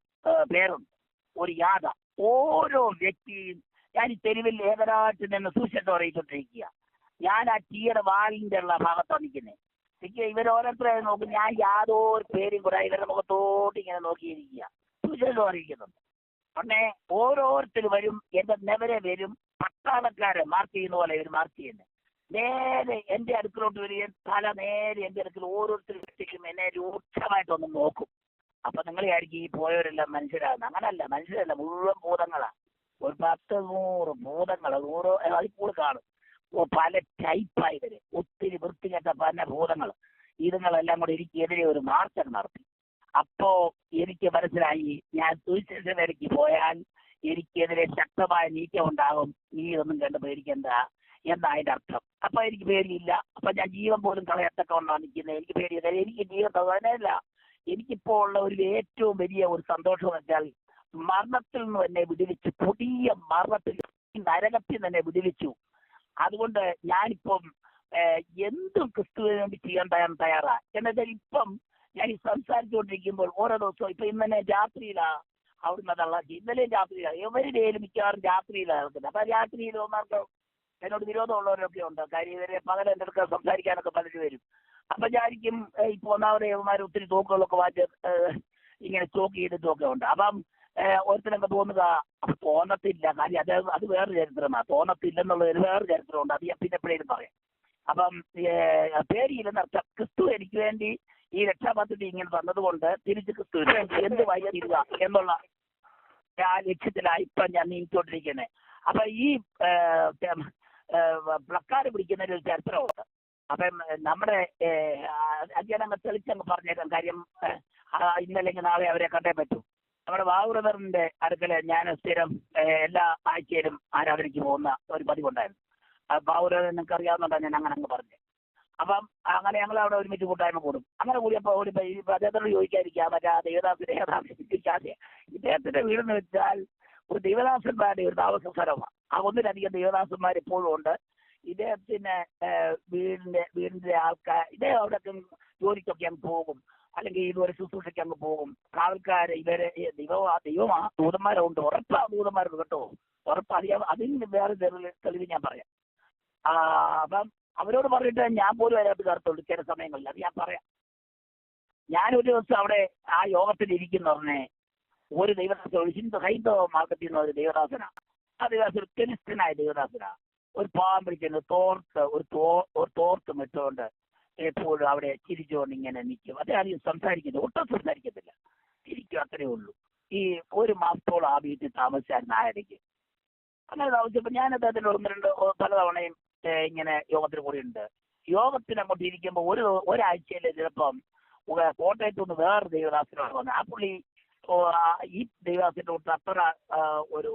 പേരുണ്ട് ഒരു യാത. ഓരോ വ്യക്തിയും ഞാൻ ഈ തെരുവിൽ ഏകരായിട്ട് നിന്ന് സുവിശേഷം അറിയിച്ചുകൊണ്ടിരിക്കുക. ഞാൻ ആ തീയുടെ വാലിന്റെ ഉള്ള ഭാഗത്താണ് നിൽക്കുന്നത്. എനിക്ക് ഇവരോരോരുത്തരെ നോക്കും. ഞാൻ യാതൊരു പേരും കൂടെ ഇവരുടെ മുഖത്തോട്ട് ഇങ്ങനെ നോക്കിയിരിക്കുക. സുവിശേഷം അറിയിക്കുന്നുണ്ട്. പിന്നെ ഓരോരുത്തർ വരും, എന്റെ നെവരെ വരും. പട്ടാളക്കാരെ മാർക്ക് ചെയ്യുന്ന പോലെ ഇവർ മാർക്ക് ചെയ്യുന്നത്. നേരെ എന്റെ അടുക്കലോട്ട് വരികയും തല നേരെ എന്റെ അടുക്കൽ ഓരോരുത്തർ വ്യക്തിക്കും എന്നെ രൂക്ഷമായിട്ടൊന്ന് നോക്കും. അപ്പൊ നിങ്ങൾ വിചാരിക്കും ഈ പോയവരെല്ലാം മനുഷ്യരാണ്. അങ്ങനല്ല, മനുഷ്യരല്ല, മുഴുവൻ ഭൂതങ്ങളാണ്. ഒരു 10-100 ഭൂതങ്ങൾ, 100 അതിൽ കൂടുതൽ കാണും. പല ടൈപ്പായി വരെ ഒത്തിരി വൃത്തികെട്ട പല ഭൂതങ്ങൾ. ഇതുങ്ങളെല്ലാം കൂടി എനിക്കെതിരെ ഒരു മാർച്ച് നടത്തി. അപ്പോ എനിക്ക് മനസ്സിലായി, ഞാൻ സുവിശേഷത്തിലേക്ക് പോയാൽ എനിക്കെതിരെ ശക്തമായ നീക്കം ഉണ്ടാകും. നീ ഇതൊന്നും കണ്ട് പേടിക്കണ്ട എന്നതിന്റെ അർത്ഥം. അപ്പൊ എനിക്ക് പേടിയില്ല. അപ്പൊ ഞാൻ ജീവൻ പോലും കളയത്തൊക്കെ ഉണ്ടാകും നിൽക്കുന്നത്. എനിക്ക് പേടിയില്ല. എനിക്ക് ജീവൻ തകരാനല്ല. എനിക്കിപ്പോ ഉള്ള ഒരു ഏറ്റവും വലിയ ഒരു സന്തോഷം എന്ന് വെച്ചാൽ മരണത്തിൽ നിന്ന് തന്നെ വിടുവിച്ചു. പുതിയ മരണത്തിൽ, നരകത്തിൽ തന്നെ വിടുവിച്ചു. അതുകൊണ്ട് ഞാനിപ്പം എന്തും ക്രിസ്തുവിന് വേണ്ടി ചെയ്യാൻ തയ്യാറാ. എന്നുവെച്ചാൽ ഇപ്പം ഞാൻ ഈ സംസാരിച്ചുകൊണ്ടിരിക്കുമ്പോൾ ഓരോ ദിവസവും ഇപ്പൊ ഇന്നലെ രാത്രിയിലാ അവിടുന്ന് തള്ളാക്കി, ഇന്നലെയും രാത്രിയിലാണ്. എവരുടെയും മിക്കവാറും രാത്രിയിലാണ് നടക്കുന്നത്. അപ്പൊ രാത്രിയിലൊന്നാർക്ക് എന്നോട് വിരോധമുള്ളവരൊക്കെ ഉണ്ട്. കാര്യം ഇവരെ പകൽ എൻ്റെ അടുക്ക സംസാരിക്കാനൊക്കെ പലരും വരും. അപ്പൊ ഞാനിക്കും ഇപ്പൊ ഒന്നാമത് യവന്മാർ ഒത്തിരി തോക്കുകളൊക്കെ മാറ്റി ഇങ്ങനെ സ്റ്റോക്ക് ചെയ്തിട്ടൊക്കെ ഉണ്ട്. അപ്പം ഓരോരുത്തരൊക്കെ തോന്നത്തില്ല. കാര്യം അത് വേറൊരു ചരിത്രമാണ്. തോന്നത്തില്ലെന്നുള്ളത് വേറൊരു ചരിത്രമുണ്ട്. അത് ഞാൻ പിന്നെ എപ്പോഴേലും പറയാം. അപ്പം പേടിയില്ലെന്നർത്ഥം. ക്രിസ്തു എനിക്ക് വേണ്ടി ഈ രക്ഷാപദ്ധതി ഇങ്ങനെ തന്നതുകൊണ്ട് തിരിച്ച് ക്രിസ്തുവിന് വേണ്ടി എന്ത് വൈകിടുക എന്നുള്ള ആ ലക്ഷ്യത്തിലാണ് ഇപ്പം ഞാൻ നീങ്ങിക്കൊണ്ടിരിക്കുന്നത്. അപ്പൊ ഈ പ്ലക്കാർഡ് പിടിക്കുന്നതിന് ഒരു ചരിത്രമുണ്ട്. അപ്പം നമ്മുടെ അധ്യയനങ്ങൾ തെളിച്ചങ്ങ് പറഞ്ഞേക്കാം. കാര്യം ഇന്നല്ലെങ്കിൽ നാളെ അവരെ കണ്ടേ പറ്റൂ. നമ്മുടെ ബാബുബ്രദറിന്റെ അടുക്കൽ ഞാൻ സ്ഥിരം എല്ലാ ആഴ്ചയിലും ആരാധനയ്ക്ക് പോകുന്ന ഒരു പതിവുണ്ടായിരുന്നു. ബാബുബ്രദർ നിങ്ങൾക്ക് അറിയാവുന്നതാണ് ഞാൻ അങ്ങനെ അങ്ങ് പറഞ്ഞത്. അപ്പം അങ്ങനെ ഞങ്ങൾ അവിടെ ഒരുമിച്ച് കൂട്ടായ്മ കൂടും. അങ്ങനെ കൂടിയപ്പോൾ ഒരു അദ്ദേഹത്തോട് ചോദിക്കാതിരിക്കാം, മറ്റേ ദേവദാസിന്റെ ഇദ്ദേഹത്തിന്റെ വീടെന്ന് വെച്ചാൽ ഒരു ദേവദാസന്മാരുടെ ഒരു താമസ സ്ഥലമാണ്. ആ ഒന്നിലധികം ദേവദാസന്മാർ ഇപ്പോഴും ഉണ്ട്. ഇദ്ദേഹത്തിന് വീടിന്റെ ആൾക്കാർ ഇദ്ദേഹം അവിടെ ജോലിക്കൊക്കെ അങ്ങ് പോകും, അല്ലെങ്കിൽ ഇതുവരെ ശുശ്രൂഷയ്ക്ക് അങ്ങ് പോകും. ആൾക്കാർ ഇവരെ ദൈവമാ ദൂതന്മാരുണ്ട്, ഉറപ്പാ ദൂതന്മാരുണ്ട് കേട്ടോ, ഉറപ്പാ. അതിന് വേറെ തെളിവ് ഞാൻ പറയാം. അപ്പം അവരോട് പറഞ്ഞിട്ട് ഞാൻ പോലും അതിനകത്ത് കയറത്തുള്ളൂ ചില സമയങ്ങളിൽ. അത് ഞാൻ പറയാം. ഞാനൊരു ദിവസം അവിടെ ആ യോഗത്തിൽ ഇരിക്കുന്നവരെ ഒരു ദൈവദാസ ഹൈന്ദവ മാർക്കറ്റിൽ നിന്ന് ഒരു ദേവദാസനാണ്. ആ ദേവദാസൻ ഒരു ക്രിസ്ത്യനായ ദേവദാസനാണ്. ഒരു പാവം പിടിക്കുന്ന ഒരു തോർത്ത് ഇട്ടുകൊണ്ട് എപ്പോഴും അവിടെ ചിരിച്ചുകൊണ്ട് ഇങ്ങനെ നിൽക്കും. അതേ അധികം സംസാരിക്കുന്നത് ഒട്ടും സംസാരിക്കത്തില്ല, ചിരിക്കും, അത്രയേ ഉള്ളൂ. ഈ ഒരു മാസത്തോളം ആ വീട്ടിൽ താമസിച്ചായിരുന്നു ആയിരയ്ക്ക്. അങ്ങനെ താമസിച്ചപ്പോൾ ഞാൻ അദ്ദേഹത്തിന് പലതവണയും ഇങ്ങനെ യോഗത്തിന് കൂടിയുണ്ട്. യോഗത്തിന് അങ്ങോട്ട് ഇരിക്കുമ്പോൾ ഒരാഴ്ചയിൽ ചിലപ്പം കോട്ടയത്തു നിന്ന് വേറെ ദേവദാസനോട് വന്നു. ആ പുള്ളി ഈ ദേവദാസിന്റെ തൊട്ട് അത്ര ഒരു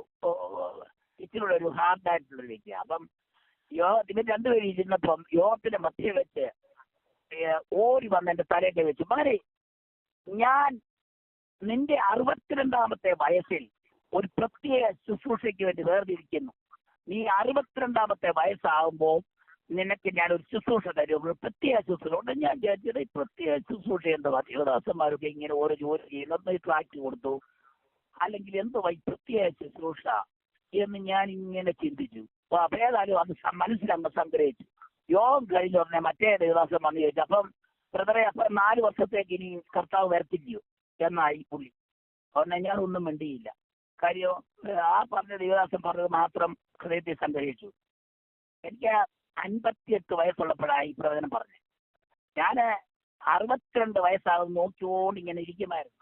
ഇച്ചിരി ഒരു ഹാർഡായിട്ടുള്ളൊരു വ്യക്തിയാണ്. അപ്പം ഇവർ രണ്ടുപേരും ഇരുന്നപ്പം യോഗത്തിന്റെ മധ്യ വെച്ച് ഓടി വന്ന് എന്റെ തലയൊക്കെ വെച്ചു, മകനെ, ഞാൻ നിന്റെ 62ാമത്തെ വയസ്സിൽ ഒരു പ്രത്യേക ശുശ്രൂഷയ്ക്ക് വേണ്ടി വേർതിരിക്കുന്നു. നീ 62ാമത്തെ വയസ്സാകുമ്പോൾ നിനക്ക് ഞാനൊരു ശുശ്രൂഷ തരും, ഒരു പ്രത്യേക ശുശ്രൂഷ ഉണ്ട്. ഞാൻ വിചാരിച്ചത് ഈ പ്രത്യേക ശുശ്രൂഷ എന്തുവാ, ദേവദാസന്മാരൊക്കെ ഇങ്ങനെ ഓരോ ജോലി ചെയ്യുന്നത് ട്രാക്ട് കൊടുത്തു, അല്ലെങ്കിൽ എന്തുവാ ഈ പ്രത്യേക ശുശ്രൂഷ എന്ന് ഞാൻ ഇങ്ങനെ ചിന്തിച്ചു. അപ്പൊ ഏതായാലും അത് മനസ്സിലങ്ങ് സംഗ്രഹിച്ചു. യോഗം കഴിഞ്ഞ ഉടനെ മറ്റേ ദേവദാസൻ വന്നു ചോദിച്ചു, അപ്പം ബ്രദറെ, അപ്പം 4 വർഷത്തേക്ക് ഇനി കർത്താവ് വരത്തില്ലയോ എന്നായി പുള്ളി. അതുകൊണ്ട് ഞാൻ ഒന്നും മിണ്ടിയില്ല. കാര്യം ആ പറഞ്ഞ ദേവദാസൻ പറഞ്ഞത് മാത്രം ഹൃദയത്തിൽ സംഗ്രഹിച്ചു. എനിക്ക് 58 വയസ്സുള്ളപ്പോഴായി പ്രവചനം പറഞ്ഞു. ഞാൻ 62 വയസ്സാകും നോക്കിയോണ്ട് ഇങ്ങനെ ഇരിക്കുമായിരുന്നു.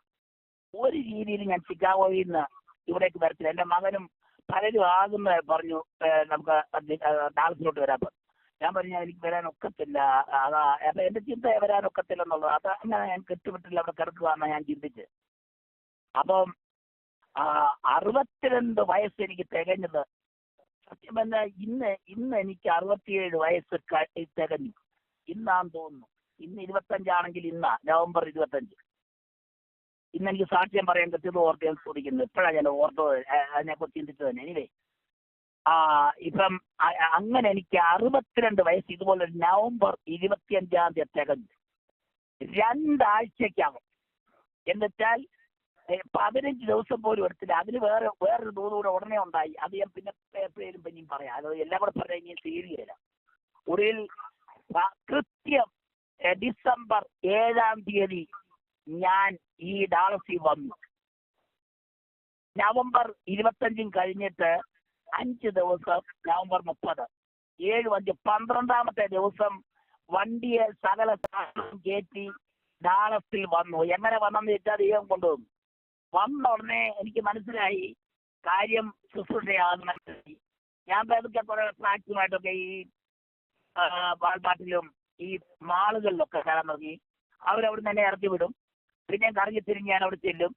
ഒരു രീതിയിൽ ഞാൻ ചിക്കാഗോയിൽ നിന്ന് ഇവിടേക്ക് വരത്തില്ല. എൻ്റെ മകനും പലരും ആകുന്ന പറഞ്ഞു നമുക്ക് ഡാളസിലോട്ട് വരാൻ. ഞാൻ പറഞ്ഞു എനിക്ക് വരാൻ ഒക്കത്തില്ല. അതാ അപ്പൊ എന്റെ ചിന്ത വരാൻ ഒക്കത്തില്ല എന്നുള്ളത്. അത് അങ്ങനെ ഞാൻ കെട്ടുവിട്ടില്ല, അവിടെ കിടക്കുകയെന്നാണ് ഞാൻ ചിന്തിച്ച്. അപ്പം 62 വയസ്സ് എനിക്ക് തികഞ്ഞത് സത്യം പറഞ്ഞാൽ ഇന്ന് എനിക്ക് 67 വയസ്സ് തികഞ്ഞു. ഇന്നാന്ന് തോന്നുന്നു. ഇന്ന് 25 ഇന്നാ നവംബർ 25. ഇന്ന് എനിക്ക് സാക്ഷ്യം പറയാൻ പറ്റിയത് ഓർത്ത് ഞാൻ ചോദിക്കുന്നത്. ഇപ്പോഴാണ് ഞാൻ ഓർത്തത്, അതിനെക്കുറിച്ച് ചിന്തിച്ചത് തന്നെ. എനിവേ ഇപ്പം അങ്ങനെ എനിക്ക് 62 വയസ്സ് ഇതുപോലെ നവംബർ 25 തികഞ്ഞു. 2 ആഴ്ചക്കകം എന്നുവെച്ചാൽ 15 ദിവസം പോലും എടുത്തില്ല. അതിന് വേറൊരു ദൂരം ഉടനെ ഉണ്ടായി. അത് ഞാൻ പിന്നെ എപ്പോഴും പിന്നെയും പറയാം. അത് എല്ലാം കൂടെ പറഞ്ഞാൽ ഇനി തീരുകയില്ല. ഒടുവിൽ കൃത്യം ഡിസംബർ 7-ാം തീയതി ഞാൻ ഈ ഡാളസിൽ വന്നു. നവംബർ 25 കഴിഞ്ഞിട്ട് 5 ദിവസം, നവംബർ 30, 7, 5, 12ാമത്തെ ദിവസം വണ്ടിയെ സകല സാധനം കയറ്റി ഡാളസിൽ വന്നു. എങ്ങനെ വന്നെന്ന് വെച്ചാൽ ദൈവം കൊണ്ടുവന്നു. വന്ന ഉടനെ എനിക്ക് മനസ്സിലായി കാര്യം ശുശ്രൂഷയാണെന്ന് മനസ്സിലായി. ഞാൻ പതുക്കെ കുറെ ഫ്ലാറ്റുമായിട്ടൊക്കെ ഈ വാൾമാർട്ടിലും ഈ മാളുകളിലൊക്കെ കയറാൻ തുടങ്ങി. അവരവിടെ തന്നെ ഇറക്കി വിടും. പിന്നെ കറങ്ങി തിരിഞ്ഞ് ഞാൻ അവിടെ ചെല്ലും.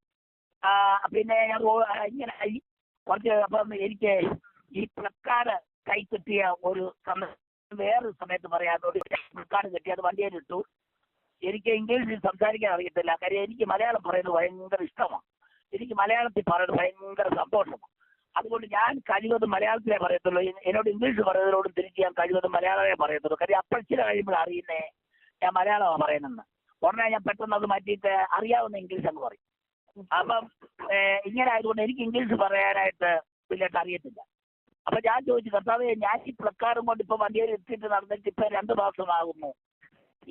പിന്നെ ഞാൻ ഇങ്ങനെ കുറച്ച് അപ്പം എനിക്ക് ഈ പ്ലക്കാർഡ് കൈ കിട്ടിയ ഒരു വേറൊരു സമയത്ത് പറയാം. പ്ലക്കാർഡ് കിട്ടി, അത് വണ്ടിയിലിട്ടു. എനിക്ക് ഇംഗ്ലീഷിൽ സംസാരിക്കാൻ അറിയത്തില്ല. കാര്യം എനിക്ക് മലയാളം പറയുന്നത് ഭയങ്കര ഇഷ്ടമാണ്. എനിക്ക് മലയാളത്തിൽ പറയുന്നത് ഭയങ്കര സന്തോഷമാണ്. അതുകൊണ്ട് ഞാൻ കഴിവതും മലയാളത്തിലേ പറയത്തുള്ളൂ. എന്നോട് ഇംഗ്ലീഷ് പറയുന്നതിനോടും തിരിച്ച് ഞാൻ കഴിവതും മലയാളമേ പറയത്തുള്ളൂ. കാര്യം അപ്പഴച്ചില കഴിയുമ്പോൾ അറിയുന്നേ ഞാൻ മലയാളമാണ് പറയുന്നത്. ഉടനെ ഞാൻ പെട്ടെന്ന് അത് മാറ്റിയിട്ട് അറിയാവുന്ന ഇംഗ്ലീഷ് എന്ന് പറയും. അപ്പം ഇങ്ങനെ ആയതുകൊണ്ട് എനിക്ക് ഇംഗ്ലീഷ് പറയാനായിട്ട് വലിയായിട്ട് അറിയത്തില്ല. അപ്പൊ ഞാൻ ചോദിച്ചു, കർത്താവേ, ഞാൻ ഈ പ്ലക്കാർഡും കൊണ്ട് ഇപ്പൊ വണ്ടിയിൽ എത്തിയിട്ട് നടന്നിട്ട് ഇപ്പൊ 2 മാസമാകുന്നു.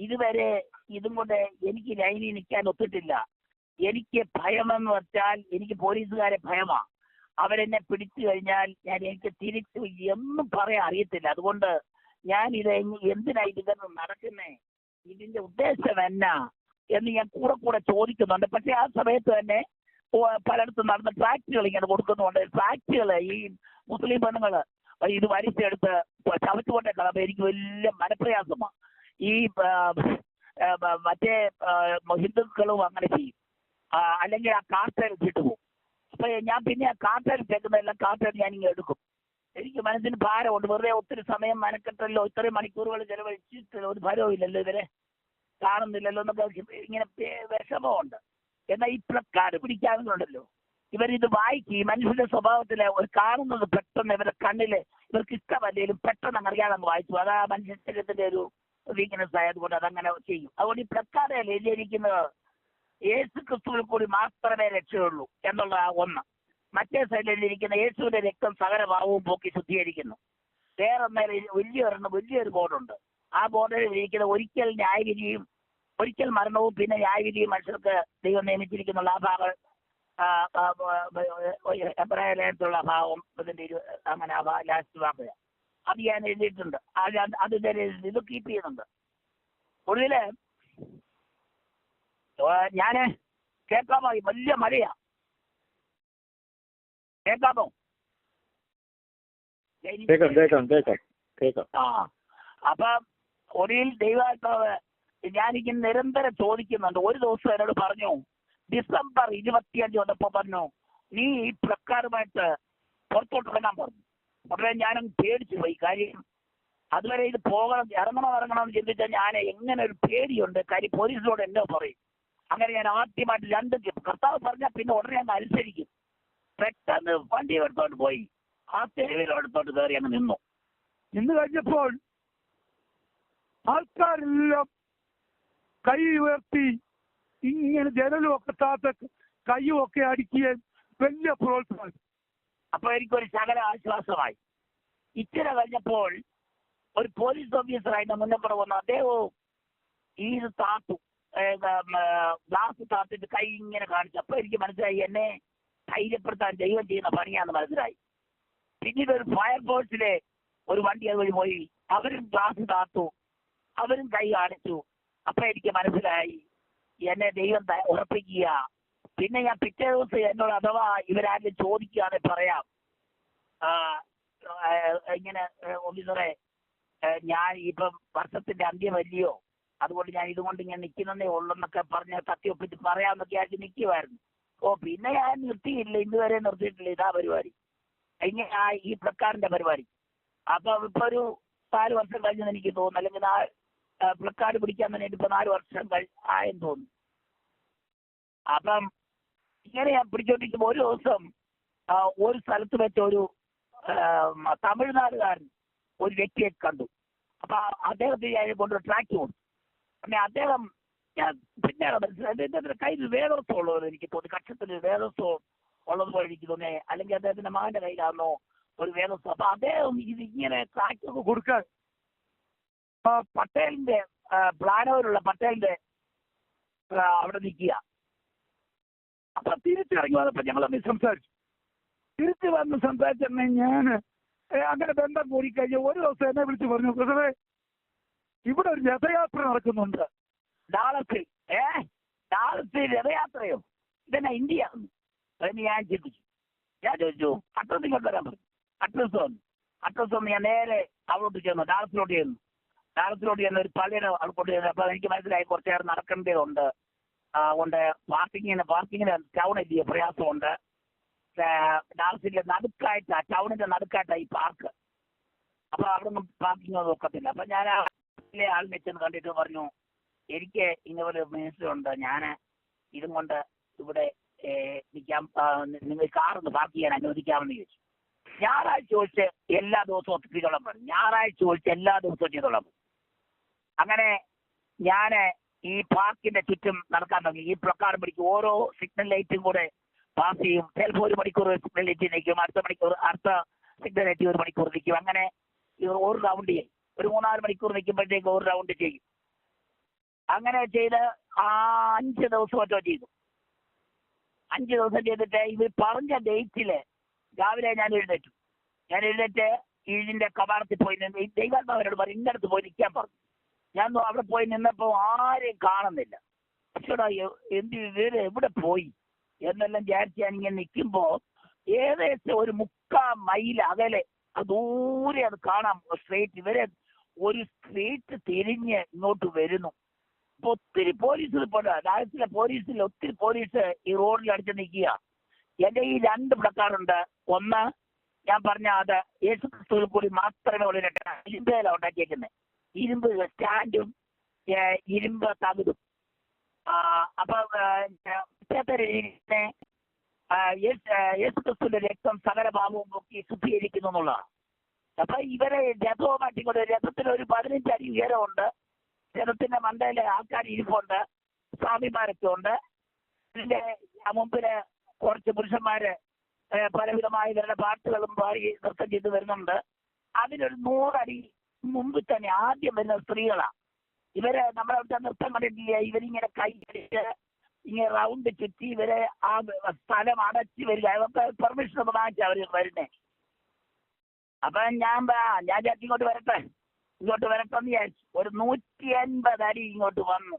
ഇതുവരെ ഇതും കൊണ്ട് എനിക്ക് ലൈനിൽ നിൽക്കാൻ ഒത്തിട്ടില്ല. എനിക്ക് ഭയമെന്ന് വെച്ചാൽ എനിക്ക് പോലീസുകാരെ ഭയമാ. അവരെന്നെ പിടിച്ചു കഴിഞ്ഞാൽ എനിക്ക് തിരിച്ചു എന്നും പറയാൻ അറിയത്തില്ല. അതുകൊണ്ട് ഞാൻ ഇത് എന്തിനായി ഇതൊന്നും നടക്കുന്നേ, ഇതിന്റെ ഉദ്ദേശം എന്നാ എന്ന് ഞാൻ കൂടെ ചോദിക്കുന്നുണ്ട്. പക്ഷെ ആ സമയത്ത് തന്നെ പലയിടത്തും നടന്ന ട്രാക്റ്റുകൾ ഇങ്ങനെ കൊടുക്കുന്നുണ്ട്. ട്രാക്റ്റുകൾ ഈ മുസ്ലിം പെണ്ണുങ്ങള് ഇത് വലിച്ചെടുത്ത് ചവച്ചുകൊണ്ടേ കളയുമ്പോൾ എനിക്ക് വലിയ മനപ്രയാസമാണ്. ഈ മറ്റേ ഹിന്ദുക്കളും അങ്ങനെ ചെയ്യും. അല്ലെങ്കിൽ ആ കാർട്ടേൽ വിട്ടുപോകും. അപ്പൊ ഞാൻ പിന്നെ ആ കാർട്ടേൽ കേൾക്കുന്നതെല്ലാം കാർട്ടേൽ ഞാനിങ്ങനെ എടുക്കും. എനിക്ക് മനസ്സിന് ഭാരമുണ്ട്. വെറുതെ ഒത്തിരി സമയം മനക്കെട്ടല്ലോ, ഇത്രയും മണിക്കൂറുകൾ ചെലവഴിച്ചിട്ട് ഒരു ഭാരവും ഇല്ലല്ലോ, ഇവരെ കാണുന്നില്ലല്ലോ എന്നൊക്കെ ഇങ്ങനെ വിഷമമുണ്ട്. എന്നാൽ ഈ പ്ലക്കാർഡ് പിടിക്കാവുന്നുണ്ടല്ലോ, ഇവരിത് വായിക്കും. ഈ മനുഷ്യന്റെ സ്വഭാവത്തിലെ ഒരു കാണുന്നത് പെട്ടെന്ന് ഇവരുടെ കണ്ണില് ഇവർക്ക് ഇഷ്ടമല്ലെങ്കിലും പെട്ടെന്ന് അറിയാതെ വായിച്ചു. അതാ മനുഷ്യത്തിന്റെ ഒരു വീക്ക്നെസ് ആയതുകൊണ്ട് അതങ്ങനെ ചെയ്യും. അതുകൊണ്ട് ഈ പ്ലക്കാർഡിൽ എഴുതിയിരിക്കുന്നത് യേശു ക്രിസ്തുവിൽ കൂടി മാത്രമേ രക്ഷയുള്ളൂ എന്നുള്ള ഒന്ന്. മറ്റേ സൈഡിൽ ഇരിക്കുന്ന യേശുവിന്റെ രക്തം സകല പാവവും പോക്കി ശുദ്ധീകരിക്കുന്നു. വേറൊന്നേരം വലിയൊരു ബോർഡുണ്ട്. ആ ബോർഡിൽ ഇരിക്കുന്ന ഒരിക്കൽ ന്യായവിധിയും ഒരിക്കൽ മരണവും പിന്നെ ന്യായവിധിയും മനുഷ്യർക്ക് ദൈവം നിയമിച്ചിരിക്കുന്നുള്ള ആ ഭാഗം എബ്രായ ലേഖനത്തിലുള്ള ഭാവം ഇതിന്റെ അങ്ങനെ ലാസ്റ്റ് വാക്ക് അത് ഞാൻ എഴുതിയിട്ടുണ്ട്. അത് ഇത് കീപ്പ് ചെയ്യുന്നുണ്ട്. ഒടുവില് ഞാന് കേൾക്കാമോ? വലിയ മഴയാ, കേൾക്കാമോ? അപ്പൊ ഒടുവിൽ ദൈവാത്മാവ് ഞാനിങ്ങനെ നിരന്തരം ചോദിക്കുന്നുണ്ട്. ഒരു ദിവസം എന്നോട് പറഞ്ഞു, ഡിസംബർ 25 വന്നപ്പോ പറഞ്ഞു, നീ ഈ പ്ലക്കാർഡുമായിട്ട് പുറത്തോട്ട് ഇറങ്ങാൻ പറഞ്ഞു. ഉടനെ ഞാനും പേടിച്ചു പോയി. കാര്യം അതുവരെ ഇത് ഇറങ്ങണം എന്ന് ചിന്തിച്ചാൽ ഞാൻ എങ്ങനെ ഒരു പേടിയുണ്ട്. കാര്യം പോലീസിനോട് എന്നോ പറയും. അങ്ങനെ ഞാൻ ആദ്യമായിട്ട് 2 കർത്താവ് പറഞ്ഞാൽ പിന്നെ ഉടനെ അങ്ങ് അനുസരിക്കും. പെട്ടെന്ന് വണ്ടി എടുത്തോണ്ട് പോയി ആ തെരുവിലെടുത്തോട്ട് കയറി അങ്ങ് നിന്ന് കഴിഞ്ഞപ്പോൾ ആൾക്കാരെല്ലാം കൈ ഉയർത്തി ഇങ്ങനെ ജനലുമൊക്കെ താത്ത കൈയുമൊക്കെ അടിക്കുകയും വലിയ പ്രോത്സാഹനം. അപ്പൊ എനിക്കൊരു ശകല ആശ്വാസമായി. ഇച്ചിരി കഴിഞ്ഞപ്പോൾ ഒരു പോലീസ് ഓഫീസറായിട്ട് മുന്നപ്പുറ വന്നു. അദ്ദേഹവും ഈ താത്തു ഗ്ലാസ് താത്തിട്ട് കൈ ഇങ്ങനെ കാണിച്ചു. അപ്പൊ എനിക്ക് മനസ്സിലായി എന്നെ ധൈര്യപ്പെടുത്താൻ ദൈവം ചെയ്യുന്ന പണിയാന്ന് മനസ്സിലായി. പിന്നീട് ഒരു ഫയർഫോഴ്സിലെ ഒരു വണ്ടി അതുവഴി പോയി. അവരും ഗ്ലാസ് താത്തു, അവരും കൈ കാണിച്ചു. അപ്പൊ എനിക്ക് മനസ്സിലായി എന്നെ ദൈവം ഉറപ്പിക്കുക പിന്നെ ഞാൻ പിറ്റേ ദിവസം എന്നോട് അഥവാ ഇവരാരും ചോദിക്കുകയാണെ പറയാം, ഇങ്ങനെ ഓഫീസറെ ഞാൻ ഇപ്പം വർഷത്തിന്റെ അന്ത്യമല്ലയോ, അതുകൊണ്ട് ഞാൻ ഇതുകൊണ്ട് ഇങ്ങനെ നിൽക്കുന്നതേ ഉള്ളെന്നൊക്കെ പറഞ്ഞ് തട്ടിയൊപ്പിച്ച് പറയാമെന്നൊക്കെ ആയിട്ട് നിൽക്കുമായിരുന്നു. പിന്നെ ഞാൻ നിർത്തിയില്ല, ഇന്നുവരെ നിർത്തിയിട്ടില്ല. ഇതാ പരിപാടി, ഇങ്ങനെ ഈ പ്ലക്കാർഡിന്റെ പരിപാടി. അപ്പം ഇപ്പൊ ഒരു 4 വർഷം കഴിഞ്ഞെന്ന് എനിക്ക് തോന്നുന്നു, അല്ലെങ്കിൽ പ്ലക്കാർഡ് പിടിക്കാൻ തന്നെ ഇപ്പൊ 4 വർഷം ആയെന്ന് തോന്നുന്നു. അപ്പം ഇങ്ങനെ ഞാൻ പിടിച്ചോണ്ടിരിക്കുമ്പോൾ ഒരു ദിവസം ഒരു സ്ഥലത്ത് വെച്ച ഒരു തമിഴ്നാടുകാരൻ ഒരു വ്യക്തിയെ കണ്ടു. അപ്പൊ അദ്ദേഹത്തിന് ഞാൻ കൊണ്ട് ട്രാക്ക് കൊടുത്തു. പിന്നെ അദ്ദേഹം പിന്നെയാണ് മനസ്സിലായത് എന്റെ കയ്യിൽ വേദവസ്വം ഉള്ളത് എനിക്ക് തോന്നി, കക്ഷത്തിൽ വേദവസ്വം ഉള്ളതുപോലെ എനിക്ക് തോന്നി, അല്ലെങ്കിൽ അദ്ദേഹത്തിന്റെ മകന്റെ കയ്യിലാണോ ഒരു വേദവസ്വം. അപ്പൊ അദ്ദേഹം ഇത് ഇങ്ങനെ ട്രാക്കൊക്കെ കൊടുക്കാൻ പട്ടേലിന്റെ പ്ലാനവരുള്ള പട്ടേലിന്റെ അവിടെ നിൽക്കുക. അപ്പൊ തിരിച്ചിറങ്ങി വന്നപ്പോ ഞങ്ങളൊന്ന് സംസാരിച്ചു. തിരിച്ചു വന്ന് സംസാരിച്ചെന്നെ ഞാൻ അങ്ങനെ ബന്ധം കൂടിക്കഴിഞ്ഞ് ഒരു ദിവസം എന്നെ വിളിച്ച് പറഞ്ഞു, പ്രസവേ ഇവിടെ ഒരു രഥയാത്ര നടക്കുന്നുണ്ട് ഡാളസിൽ. ഡാളസിൽ രഥയാത്രയോ? ഇതെന്നാ ഇന്ത്യ? അതിന് ഞാൻ ചിന്തിച്ചു. ഞാൻ ചോദിച്ചു അഡ്രസ് ഇങ്ങോട്ട് വരാൻ പറഞ്ഞു. അഡ്രസ് വന്ന് ഞാൻ നേരെ അവിടോട്ട് ചെന്നു, ഡാളസിലോട്ട് ചെന്ന് ഒരു പള്ളിയുടെ അവിടോട്ട് ചെന്നു. അപ്പൊ എനിക്ക് മനസ്സിലായി കുറച്ചു നേരം നടക്കേണ്ടതുണ്ട്. കൊണ്ട് പാർക്കിങ്ങിന് ടൗൺ എത്തിയ പ്രയാസമുണ്ട്. ഡാളസിന്റെ നടുക്കായിട്ടാ, ടൗണിന്റെ നടുക്കായിട്ടാ ഈ പാർക്ക്. അപ്പൊ അവിടെ ഒന്നും പാർക്കിംഗ് നോക്കത്തില്ല. അപ്പൊ ഞാൻ ആളിനെ ചെന്ന് കണ്ടിട്ട് പറഞ്ഞു, എനിക്ക് ഇങ്ങനെ മിനിസ്റ്റർ ഉണ്ട്, ഞാൻ ഇതും കൊണ്ട് ഇവിടെ നിൽക്കാം, നിങ്ങൾ കാറൊന്ന് പാർക്ക് ചെയ്യാൻ അനുവദിക്കാമെന്ന് ചോദിച്ചു. ഞായറാഴ്ച ചോദിച്ച് എല്ലാ ദിവസവും ചെയ്തോളാൻ പറഞ്ഞു. ഞായറാഴ്ച ചോദിച്ച് എല്ലാ ദിവസവും ചെയ്തോളാൻ പറഞ്ഞു. അങ്ങനെ ഞാൻ ഈ പാർക്കിന്റെ ചുറ്റും നടക്കാൻ തുടങ്ങി. ഈ പ്ലക്കാർഡ് പിടിക്കും, ഓരോ സിഗ്നൽ ലൈറ്റും കൂടെ പാസ് ചെയ്യും. ചിലപ്പോൾ 1 മണിക്കൂർ സിഗ്നൽ ലൈറ്റ് നിൽക്കും, അടുത്ത സിഗ്നൽ ലൈറ്റ് 1 മണിക്കൂർ നിൽക്കും. അങ്ങനെ ഒരു റൗണ്ട് ചെയ്യും. ഒരു 3-4 മണിക്കൂർ നിൽക്കുമ്പോഴത്തേക്ക് ഒരു റൗണ്ട് ചെയ്യും. അങ്ങനെ ചെയ്ത് 5 ദിവസം ഒറ്റ ചെയ്തു. 5 ദിവസം ചെയ്തിട്ട് ഇവർ പറഞ്ഞ ഡേറ്റില് രാവിലെ ഞാൻ എഴുന്നേറ്റ് ഇതിന്റെ കവാടത്തിൽ പോയി നിന്ന് ദൈവാത്മാവരോട് പറഞ്ഞു, ഇന്നടുത്ത് പോയി നിൽക്കാൻ പറഞ്ഞു. ഞാൻ അവിടെ പോയി നിന്നപ്പോൾ ആരെയും കാണുന്നില്ല. പക്ഷേടാ ഇവര് എവിടെ പോയി എന്നെല്ലാം വിചാരിച്ച് ഞാനിങ്ങനെ നിൽക്കുമ്പോ ഏകദേശം ഒരു 3/4 മൈൽ അകലെ ദൂരെ അത് കാണാം സ്ട്രേറ്റ്. ഇവരെ ഒരു സ്ട്രീറ്റ് തിരിഞ്ഞ് ഇങ്ങോട്ട് വരുന്നു. അപ്പൊ ഒത്തിരി പോലീസ് ഇപ്പോൾ ഡാളസിലെ പോലീസിൽ ഒത്തിരി പോലീസ് ഈ റോഡിൽ അടിച്ച് നിൽക്കുക. എന്റെ ഈ 2 പ്ലക്കാർഡുണ്ട്. ഒന്ന് ഞാൻ പറഞ്ഞ അത് യേശു ക്രിസ്തുവിൽ കൂടി മാത്രമേ ഉള്ളൂ, ഇരുമ്പേല ഉണ്ടാക്കിയേക്കുന്നത്, ഇരുമ്പ് സ്റ്റാൻഡും ഇരുമ്പ് തകിടും. അപ്പൊ യേശു ക്രിസ്തുവിന്റെ രക്തം സകല പാപവും നോക്കി ശുദ്ധീകരിക്കുന്നു എന്നുള്ളതാണ്. അപ്പൊ ഇവരെ രഥവുമായിട്ട് ഇങ്ങോട്ട്, രഥത്തിന് ഒരു 15 അടി ഉയരമുണ്ട്. രഥത്തിന്റെ മണ്ടയിലെ ആൾക്കാർ ഇരിപ്പുണ്ട്, സ്വാമിമാരൊക്കെ ഉണ്ട്. ഇതിന്റെ മുമ്പില് കുറച്ച് പുരുഷന്മാര് പലവിധമായ ഇവരുടെ പാട്ടുകളും പാടി നൃത്തം ചെയ്ത് വരുന്നുണ്ട്. അതിനൊരു 100 അടി മുമ്പിൽ തന്നെ ആദ്യം വരുന്ന സ്ത്രീകളാണ്. ഇവര് നമ്മളവിടുത്തെ നൃത്തം കണ്ടിട്ടില്ല, ഇവരിങ്ങനെ കൈ പിടിച്ച് ഇങ്ങനെ റൗണ്ട് ചുറ്റി ഇവരെ ആ സ്ഥലം അടച്ച് വരിക. അവർക്ക് പെർമിഷൻ ഒക്കെ വാങ്ങിച്ച അവർ വരുന്നേ. അപ്പൊ ഞാൻ ഇങ്ങോട്ട് വരട്ടെ എന്ന് വിചാരിച്ചു. ഒരു 180 അടി ഇങ്ങോട്ട് വന്നു.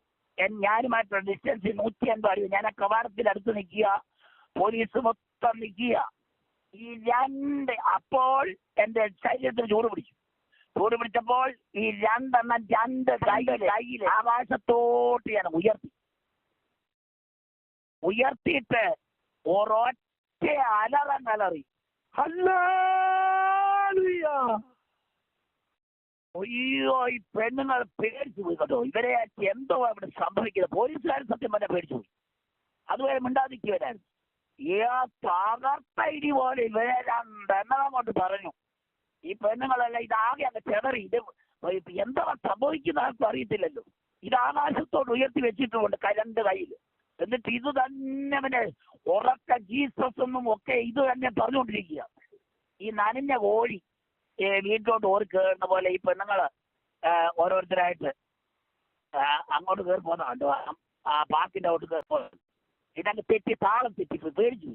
ഞാനുമായിട്ടുള്ള ഡിസ്റ്റൻസ് 180 അടി. ഞാൻ ആ കവാടത്തിനടുത്ത് നിൽക്കുക, പോലീസ് മൊത്തം നിൽക്കുക. ഈ 2 അപ്പോൾ എന്റെ ശരീരത്തിന് ചൂട് പിടിച്ചപ്പോൾ ഈ 2 കൈയിൽ ആകാശത്തോട്ട് ഞാൻ ഉയർത്തിയിട്ട് ഒരൊറ്റ അലറി. ഹല്ലേലൂയ! അയ്യോ, ഈ പെണ്ണുങ്ങൾ പേടിച്ചു പോയി കേട്ടോ. ഇവരെ എന്തോ അവിടെ സംഭവിക്കുന്നത്. പോലീസുകാർ സത്യം പറഞ്ഞാൽ പേടിച്ചു പോയി. അതുവരെ മിണ്ടാതിരിക്കുവരായിരുന്നു. തകർത്ത ഇടി പോലെ ഇവരെ 2 അങ്ങോട്ട് പറഞ്ഞു. ഈ പെണ്ണുങ്ങളെല്ലാം ഇതാകെ അങ്ങ് ചെതറി. ഇത് എന്താ സംഭവിക്കുന്ന ആർക്കും അറിയത്തില്ലല്ലോ. ഇത് ആകാശത്തോട് ഉയർത്തി വെച്ചിട്ടുമുണ്ട് 2 കയ്യിൽ. എന്നിട്ട് ഇത് തന്നെ പിന്നെ ഉറക്ക ജീസസ് എന്നും ഒക്കെ ഇത് തന്നെ പറഞ്ഞുകൊണ്ടിരിക്കുക. ഈ നനഞ്ഞ കോഴി വീട്ടിലോട്ട് ഓടി കയറുന്ന പോലെ ഈ പെണ്ണുങ്ങള് ഓരോരുത്തരായിട്ട് അങ്ങോട്ട് കയറി പോകുന്നുണ്ടോ, ആ പാർക്കിന്റെ അങ്ങോട്ട് കയറി പോകുന്നത്. ഇതങ്ങ് താളം തെറ്റി പേടിച്ചു.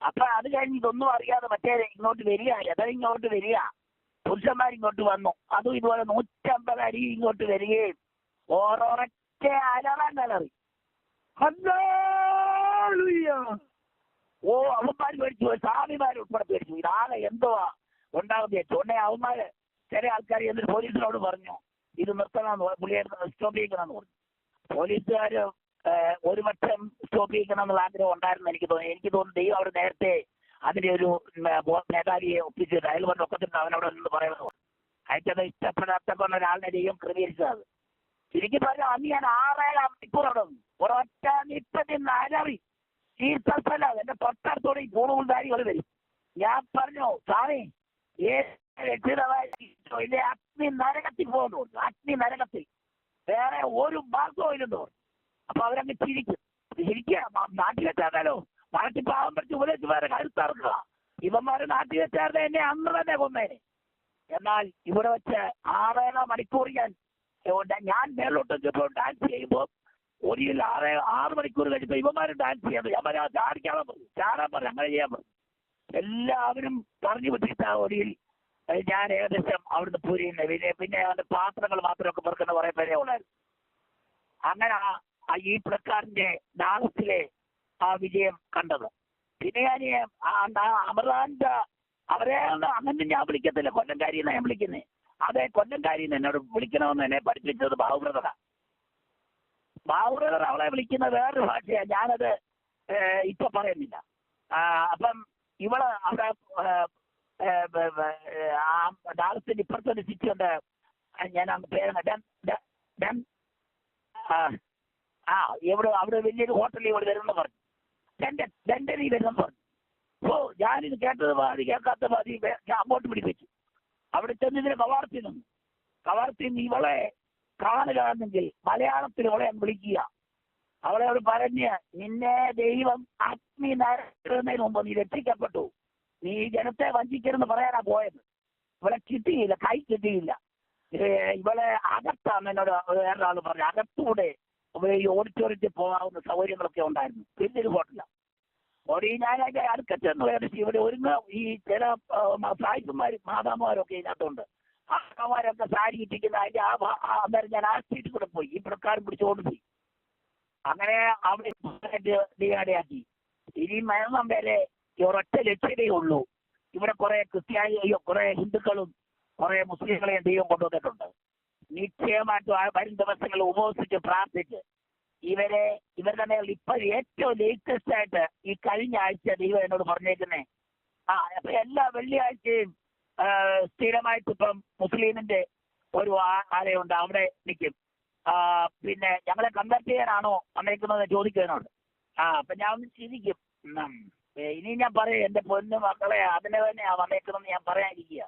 അപ്പൊ അത് കഴിഞ്ഞ് ഇതൊന്നും അറിയാതെ മറ്റേ ഇങ്ങോട്ട് വരിക, ഇങ്ങോട്ട് വരിക, പുരുഷന്മാരിങ്ങോട്ട് വന്നു. അതും ഇതുപോലെ 150 അടി ഇങ്ങോട്ട് വരികയും ഓരോരൊറ്റ അലറി. ഹല്ലേലൂയ! ഓ അവന്മാർ പേടിച്ചു പോയി, സ്വാമിമാർ ഉൾപ്പെടെ പേടിച്ചു. ഇതാകെ എന്തുവാ ഉണ്ടാകുന്ന ഉടനെ അവന്മാര് ചില ആൾക്കാർ എന്നിട്ട് പോലീസിനോട് പറഞ്ഞു ഇത് നിർത്തണമെന്ന്, പുള്ളിയെ സ്റ്റോപ്പ് ചെയ്യിക്കണമെന്ന് പറഞ്ഞു. പോലീസുകാർ ഒരു പക്ഷം സ്റ്റോപ്പ് ചെയ്യിക്കണം എന്നുള്ള ആഗ്രഹം ഉണ്ടായിരുന്നു എനിക്ക് തോന്നുന്നു ദൈവം അവിടെ നേരത്തെ അതിന്റെ ഒരു മേധാവിയെ ഒപ്പിച്ചിട്ട് അയാൾ പറഞ്ഞ ഒക്കത്തിട്ട് അവനവിടെ നിന്ന് പറയുന്നത് അയച്ചത് ഇഷ്ടപ്പെടാത്ത പറഞ്ഞ ഒരാളിനെ ദൈവം ക്രമീകരിച്ചത്. ശരിക്കും പറഞ്ഞാൽ അന്ന് ഞാൻ 6-7 മണിക്കൂർ അവിടെ വന്നു. ഒരൊറ്റ നിപ്പത്തി അലറി തീർത്ഥസ്ഥല എന്റെ തൊട്ടടുത്തോടെ ഈ പൂണുകുൽധാരികൾ വരും. ഞാൻ പറഞ്ഞു സ്വാമി രക്ഷിതമായി അഗ്നി നരകത്തിൽ പോകുന്നു, അഗ്നി നരകത്തിൽ വേറെ ഒരു മാർഗവും ഇല്ലെന്ന് പറഞ്ഞു. അപ്പൊ അവരങ്ങ് ശരിക്കുക നാട്ടിൽ വെച്ചാലോ നാട്ടിൽ പാവം പഠിച്ച് ഉപദേശിച്ച് വേറെ കരുത്തറക്കുക. ഇവന്മാര് നാട്ടിൽ വെച്ചായിരുന്നു എന്നെ അന്ന് തന്നെ കൊന്നേനെ. എന്നാൽ ഇവിടെ വെച്ച് 6-7 മണിക്കൂർ ഞാൻ മേലോട്ട് ചെപ്പോൾ ഡാൻസ് ചെയ്യുമ്പോൾ ഒരു 6 മണിക്കൂർ കഴിഞ്ഞപ്പോൾ ഇവന്മാരും ഡാൻസ് ചെയ്യാൻ ഞാൻ പറയാം ചാടിക്കാൻ പറഞ്ഞു, ചാടാൻ പറഞ്ഞു, അങ്ങനെ ചെയ്യാൻ പറഞ്ഞു. എല്ലാവരും പറഞ്ഞു വിട്ടിട്ട് ആ ഒടിയിൽ ഞാൻ ഏകദേശം അവിടുന്ന് പൂരിയുന്ന പിന്നെ അവന്റെ പാത്രങ്ങൾ മാത്രമൊക്കെ പെറുക്കുന്ന കുറെ പേരെ ഉള്ളായിരുന്നു. അങ്ങനെ ഈ പ്രക്കാരന്റെ ഡാൻസിലെ ആ വിജയം കണ്ടത്. പിന്നെ ഞാൻ അമർദാന്റെ അവരെ അങ്ങനെ ഞാൻ വിളിക്കത്തില്ല, കൊല്ലംകാരിയെന്നാണ് ഞാൻ വിളിക്കുന്നത്. അതെ, കൊല്ലംകാരിന്ന് എന്നോട് വിളിക്കണമെന്ന് എന്നെ പഠിപ്പിച്ചത് ബാഹുബ്രദറാ. ബാഹുബ്രദർ അവളെ വിളിക്കുന്ന വേറൊരു ഭാഷയാണ്, ഞാനത് ഇപ്പൊ പറയുന്നില്ല. അപ്പം ഇവള് അവിടെ ഡാലസിന്റെ ഇപ്പുറത്തൊരു സിറ്റിയുണ്ട്, ഞാൻ പേര് അവിടെ വലിയൊരു ഹോട്ടലിൽ ഇവിടെ വരുമെന്ന് പറഞ്ഞു, ഡെൻഡനി വരുമെന്ന് പറഞ്ഞു. ഓ ഞാനിത് കേട്ടത് മതി കേൾക്കാത്ത മതി ഞാൻ അങ്ങോട്ട് പിടിപ്പിച്ചു. അവിടെ ചെന്ന് ഇതിന് കവാർത്തി ഇവളെ കാണുകയാണെങ്കിൽ മലയാളത്തിൽ അവളെ വിളിക്കുക. അവളെ അവിടെ പറഞ്ഞ് നിന്നെ ദൈവം അഗ്നി നരക്കുന്നതിന് മുമ്പ് നീ രക്ഷിക്കപ്പെട്ടു, നീ ജനത്തെ വഞ്ചിക്കരുതെന്ന് പറയാനാ പോയത്. ഇവളെ കിട്ടിയില്ല, കൈ കിട്ടിയില്ല. ഇവളെ അകത്താണ് എന്നോട് വേറൊരാൾ പറഞ്ഞു, അകത്തൂടെ ഈ ഓഡിറ്റോറിയത്തിൽ പോകാവുന്ന സൗകര്യങ്ങളൊക്കെ ഉണ്ടായിരുന്നു. വലിയൊരു ഹോട്ടലാണ്. ഓടി ഞാൻ അതിന്റെ അടുക്കച്ചെന്ന് ഇവിടെ ഒരുങ്ങ ഈ ചില സായിപ്പന്മാരും മാതാമാരൊക്കെ ഇതിനകത്തുണ്ട്. ആമാരൊക്കെ സാരി ഇട്ടിക്കുന്ന അതിന്റെ അന്നേരം ഞാൻ ആ സ്ട്രീറ്റിൽ കൂടെ പോയി, ഈ പ്രക്കാരം പിടിച്ചുകൊണ്ട് പോയി. അങ്ങനെ അവിടെ ഡിയാക്കി. ഇനി മരണം വരെ ഒരൊറ്റ ലക്ഷ്യതയേ ഉള്ളൂ. ഇവിടെ കുറെ കുറെ ഹിന്ദുക്കളും കുറെ മുസ്ലിങ്ങളെയും ദൈവം കൊണ്ടുവന്നിട്ടുണ്ട്. നിശ്ചയമായിട്ടും വരും ദിവസങ്ങളിൽ ഉപവസിച്ച് പ്രാർത്ഥിച്ച് ഇവരുടെ മേൽ ഇപ്പൊ ഏറ്റവും ലേറ്റസ്റ്റ് ആയിട്ട് ഈ കഴിഞ്ഞ ആഴ്ച ദൈവം എന്നോട് പറഞ്ഞേക്കുന്നേ അപ്പൊ എല്ലാ വെള്ളിയാഴ്ചയും സ്ഥിരമായിട്ട് ഇപ്പം മുസ്ലിമിന്റെ ഒരു ആലയമുണ്ട്, അവിടെ നിൽക്കും. പിന്നെ ഞങ്ങളെ കൺവെർട്ട് ചെയ്യാനാണോ വന്നേക്കുന്നത് ചോദിക്കുന്നതിനോട് അപ്പൊ ഞാൻ ഒന്ന് ചിരിക്കും. ഇനി ഞാൻ പറയാം എന്റെ പൊന്നു മക്കളെ അതിനെ തന്നെയാ വന്നേക്കുന്നതെന്ന് ഞാൻ പറയാനിരിക്കുക.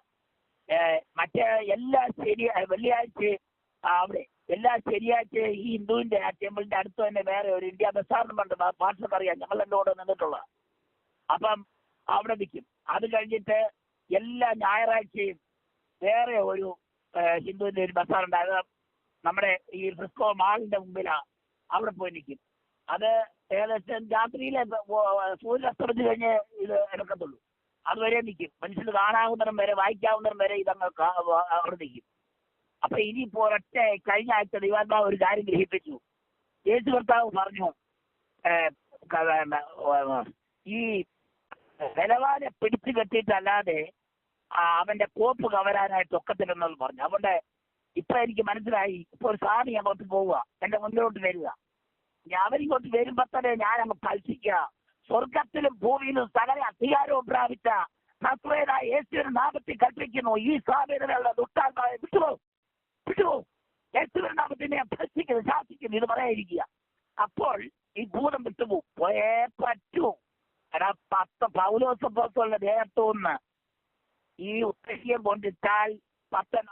മറ്റേ എല്ലാ വെള്ളിയാഴ്ച അവിടെ എല്ലാ ശനിയാഴ്ച ഈ ഹിന്ദുവിന്റെ ആ ടെമ്പിളിന്റെ അടുത്ത് തന്നെ വേറെ ഒരു ഇന്ത്യ ബസാറിന് പണ്ട് പാർട്സൊക്കെ അറിയാം, ഞങ്ങൾ എൻ്റെ കൂടെ നിന്നിട്ടുള്ള. അപ്പം അവിടെ നിൽക്കും. അത് കഴിഞ്ഞിട്ട് എല്ലാ ഞായറാഴ്ചയും വേറെ ഒരു ഹിന്ദുവിന്റെ ഒരു ബസാറുണ്ട്, അത് നമ്മുടെ ഈ ഫ്രിസ്കോ മാളിന്റെ മുമ്പിലാണ്, അവിടെ പോയി നിൽക്കും. അത് ഏകദേശം രാത്രിയിലെ സൂര്യാസ്തമനത്തിന് കഴിഞ്ഞ് ഇത് എടുക്കത്തുള്ളൂ. അതുവരെ നിൽക്കും. മനുഷ്യന് കാണാവുന്നതിനും വരെ വായിക്കാവുന്നതിനും വരെ ഇതങ്ങ് അവിടെ നിൽക്കും. അപ്പൊ ഇനിയിപ്പോ ഒരൊറ്റ കഴിഞ്ഞ ആഴ്ച ദൈവാത്മാവ് ഒരു കാര്യം ഗ്രഹിപ്പിച്ചു. യേശു കർത്താവ് പറഞ്ഞു ഈ ബലവാനെ പിടിച്ചു കെട്ടിയിട്ടല്ലാതെ അവന്റെ കോപ്പ് കവരാനായിട്ട് ഒക്കത്തില്ലെന്നത് പറഞ്ഞു. അതുകൊണ്ട് ഇപ്പൊ എനിക്ക് മനസ്സിലായി, ഇപ്പൊ ഒരു സ്വാമി അങ്ങോട്ട് പോവുക, എന്റെ മുന്നിലോട്ട് വരിക. അവരിങ്ങോട്ട് വരുമ്പോ തന്നെ ഞാൻ അങ്ങ് പൽസിക്കുക. സ്വർഗത്തിലും ഭൂമിയിലും സകല അധികാരവും പ്രാപിച്ച നസ്രയനായ യേശുവിന്റെ നാമത്തിൽ കൽപ്പിക്കുന്നു, ഈ സ്വാമികളുടെ ദുഷ്ടാത്മാവെ വിട്ടുപോകും, യേശുവിന്റെ നാമത്തിൽ ഞാൻ ഭക്ഷിക്കുന്നു, ശാസിക്കുന്നു, ഇത് പറയാതിരിക്കുക. അപ്പോൾ ഈ ഭൂതം വിട്ടുപോകും. പോയേ പറ്റൂ. എടാ 10 പൗലോസപ്പോസ്തലന്റെ ദേഹത്തുനിന്ന് ഈ ഉത്തരീയം കൊണ്ടിട്ടാൽ 19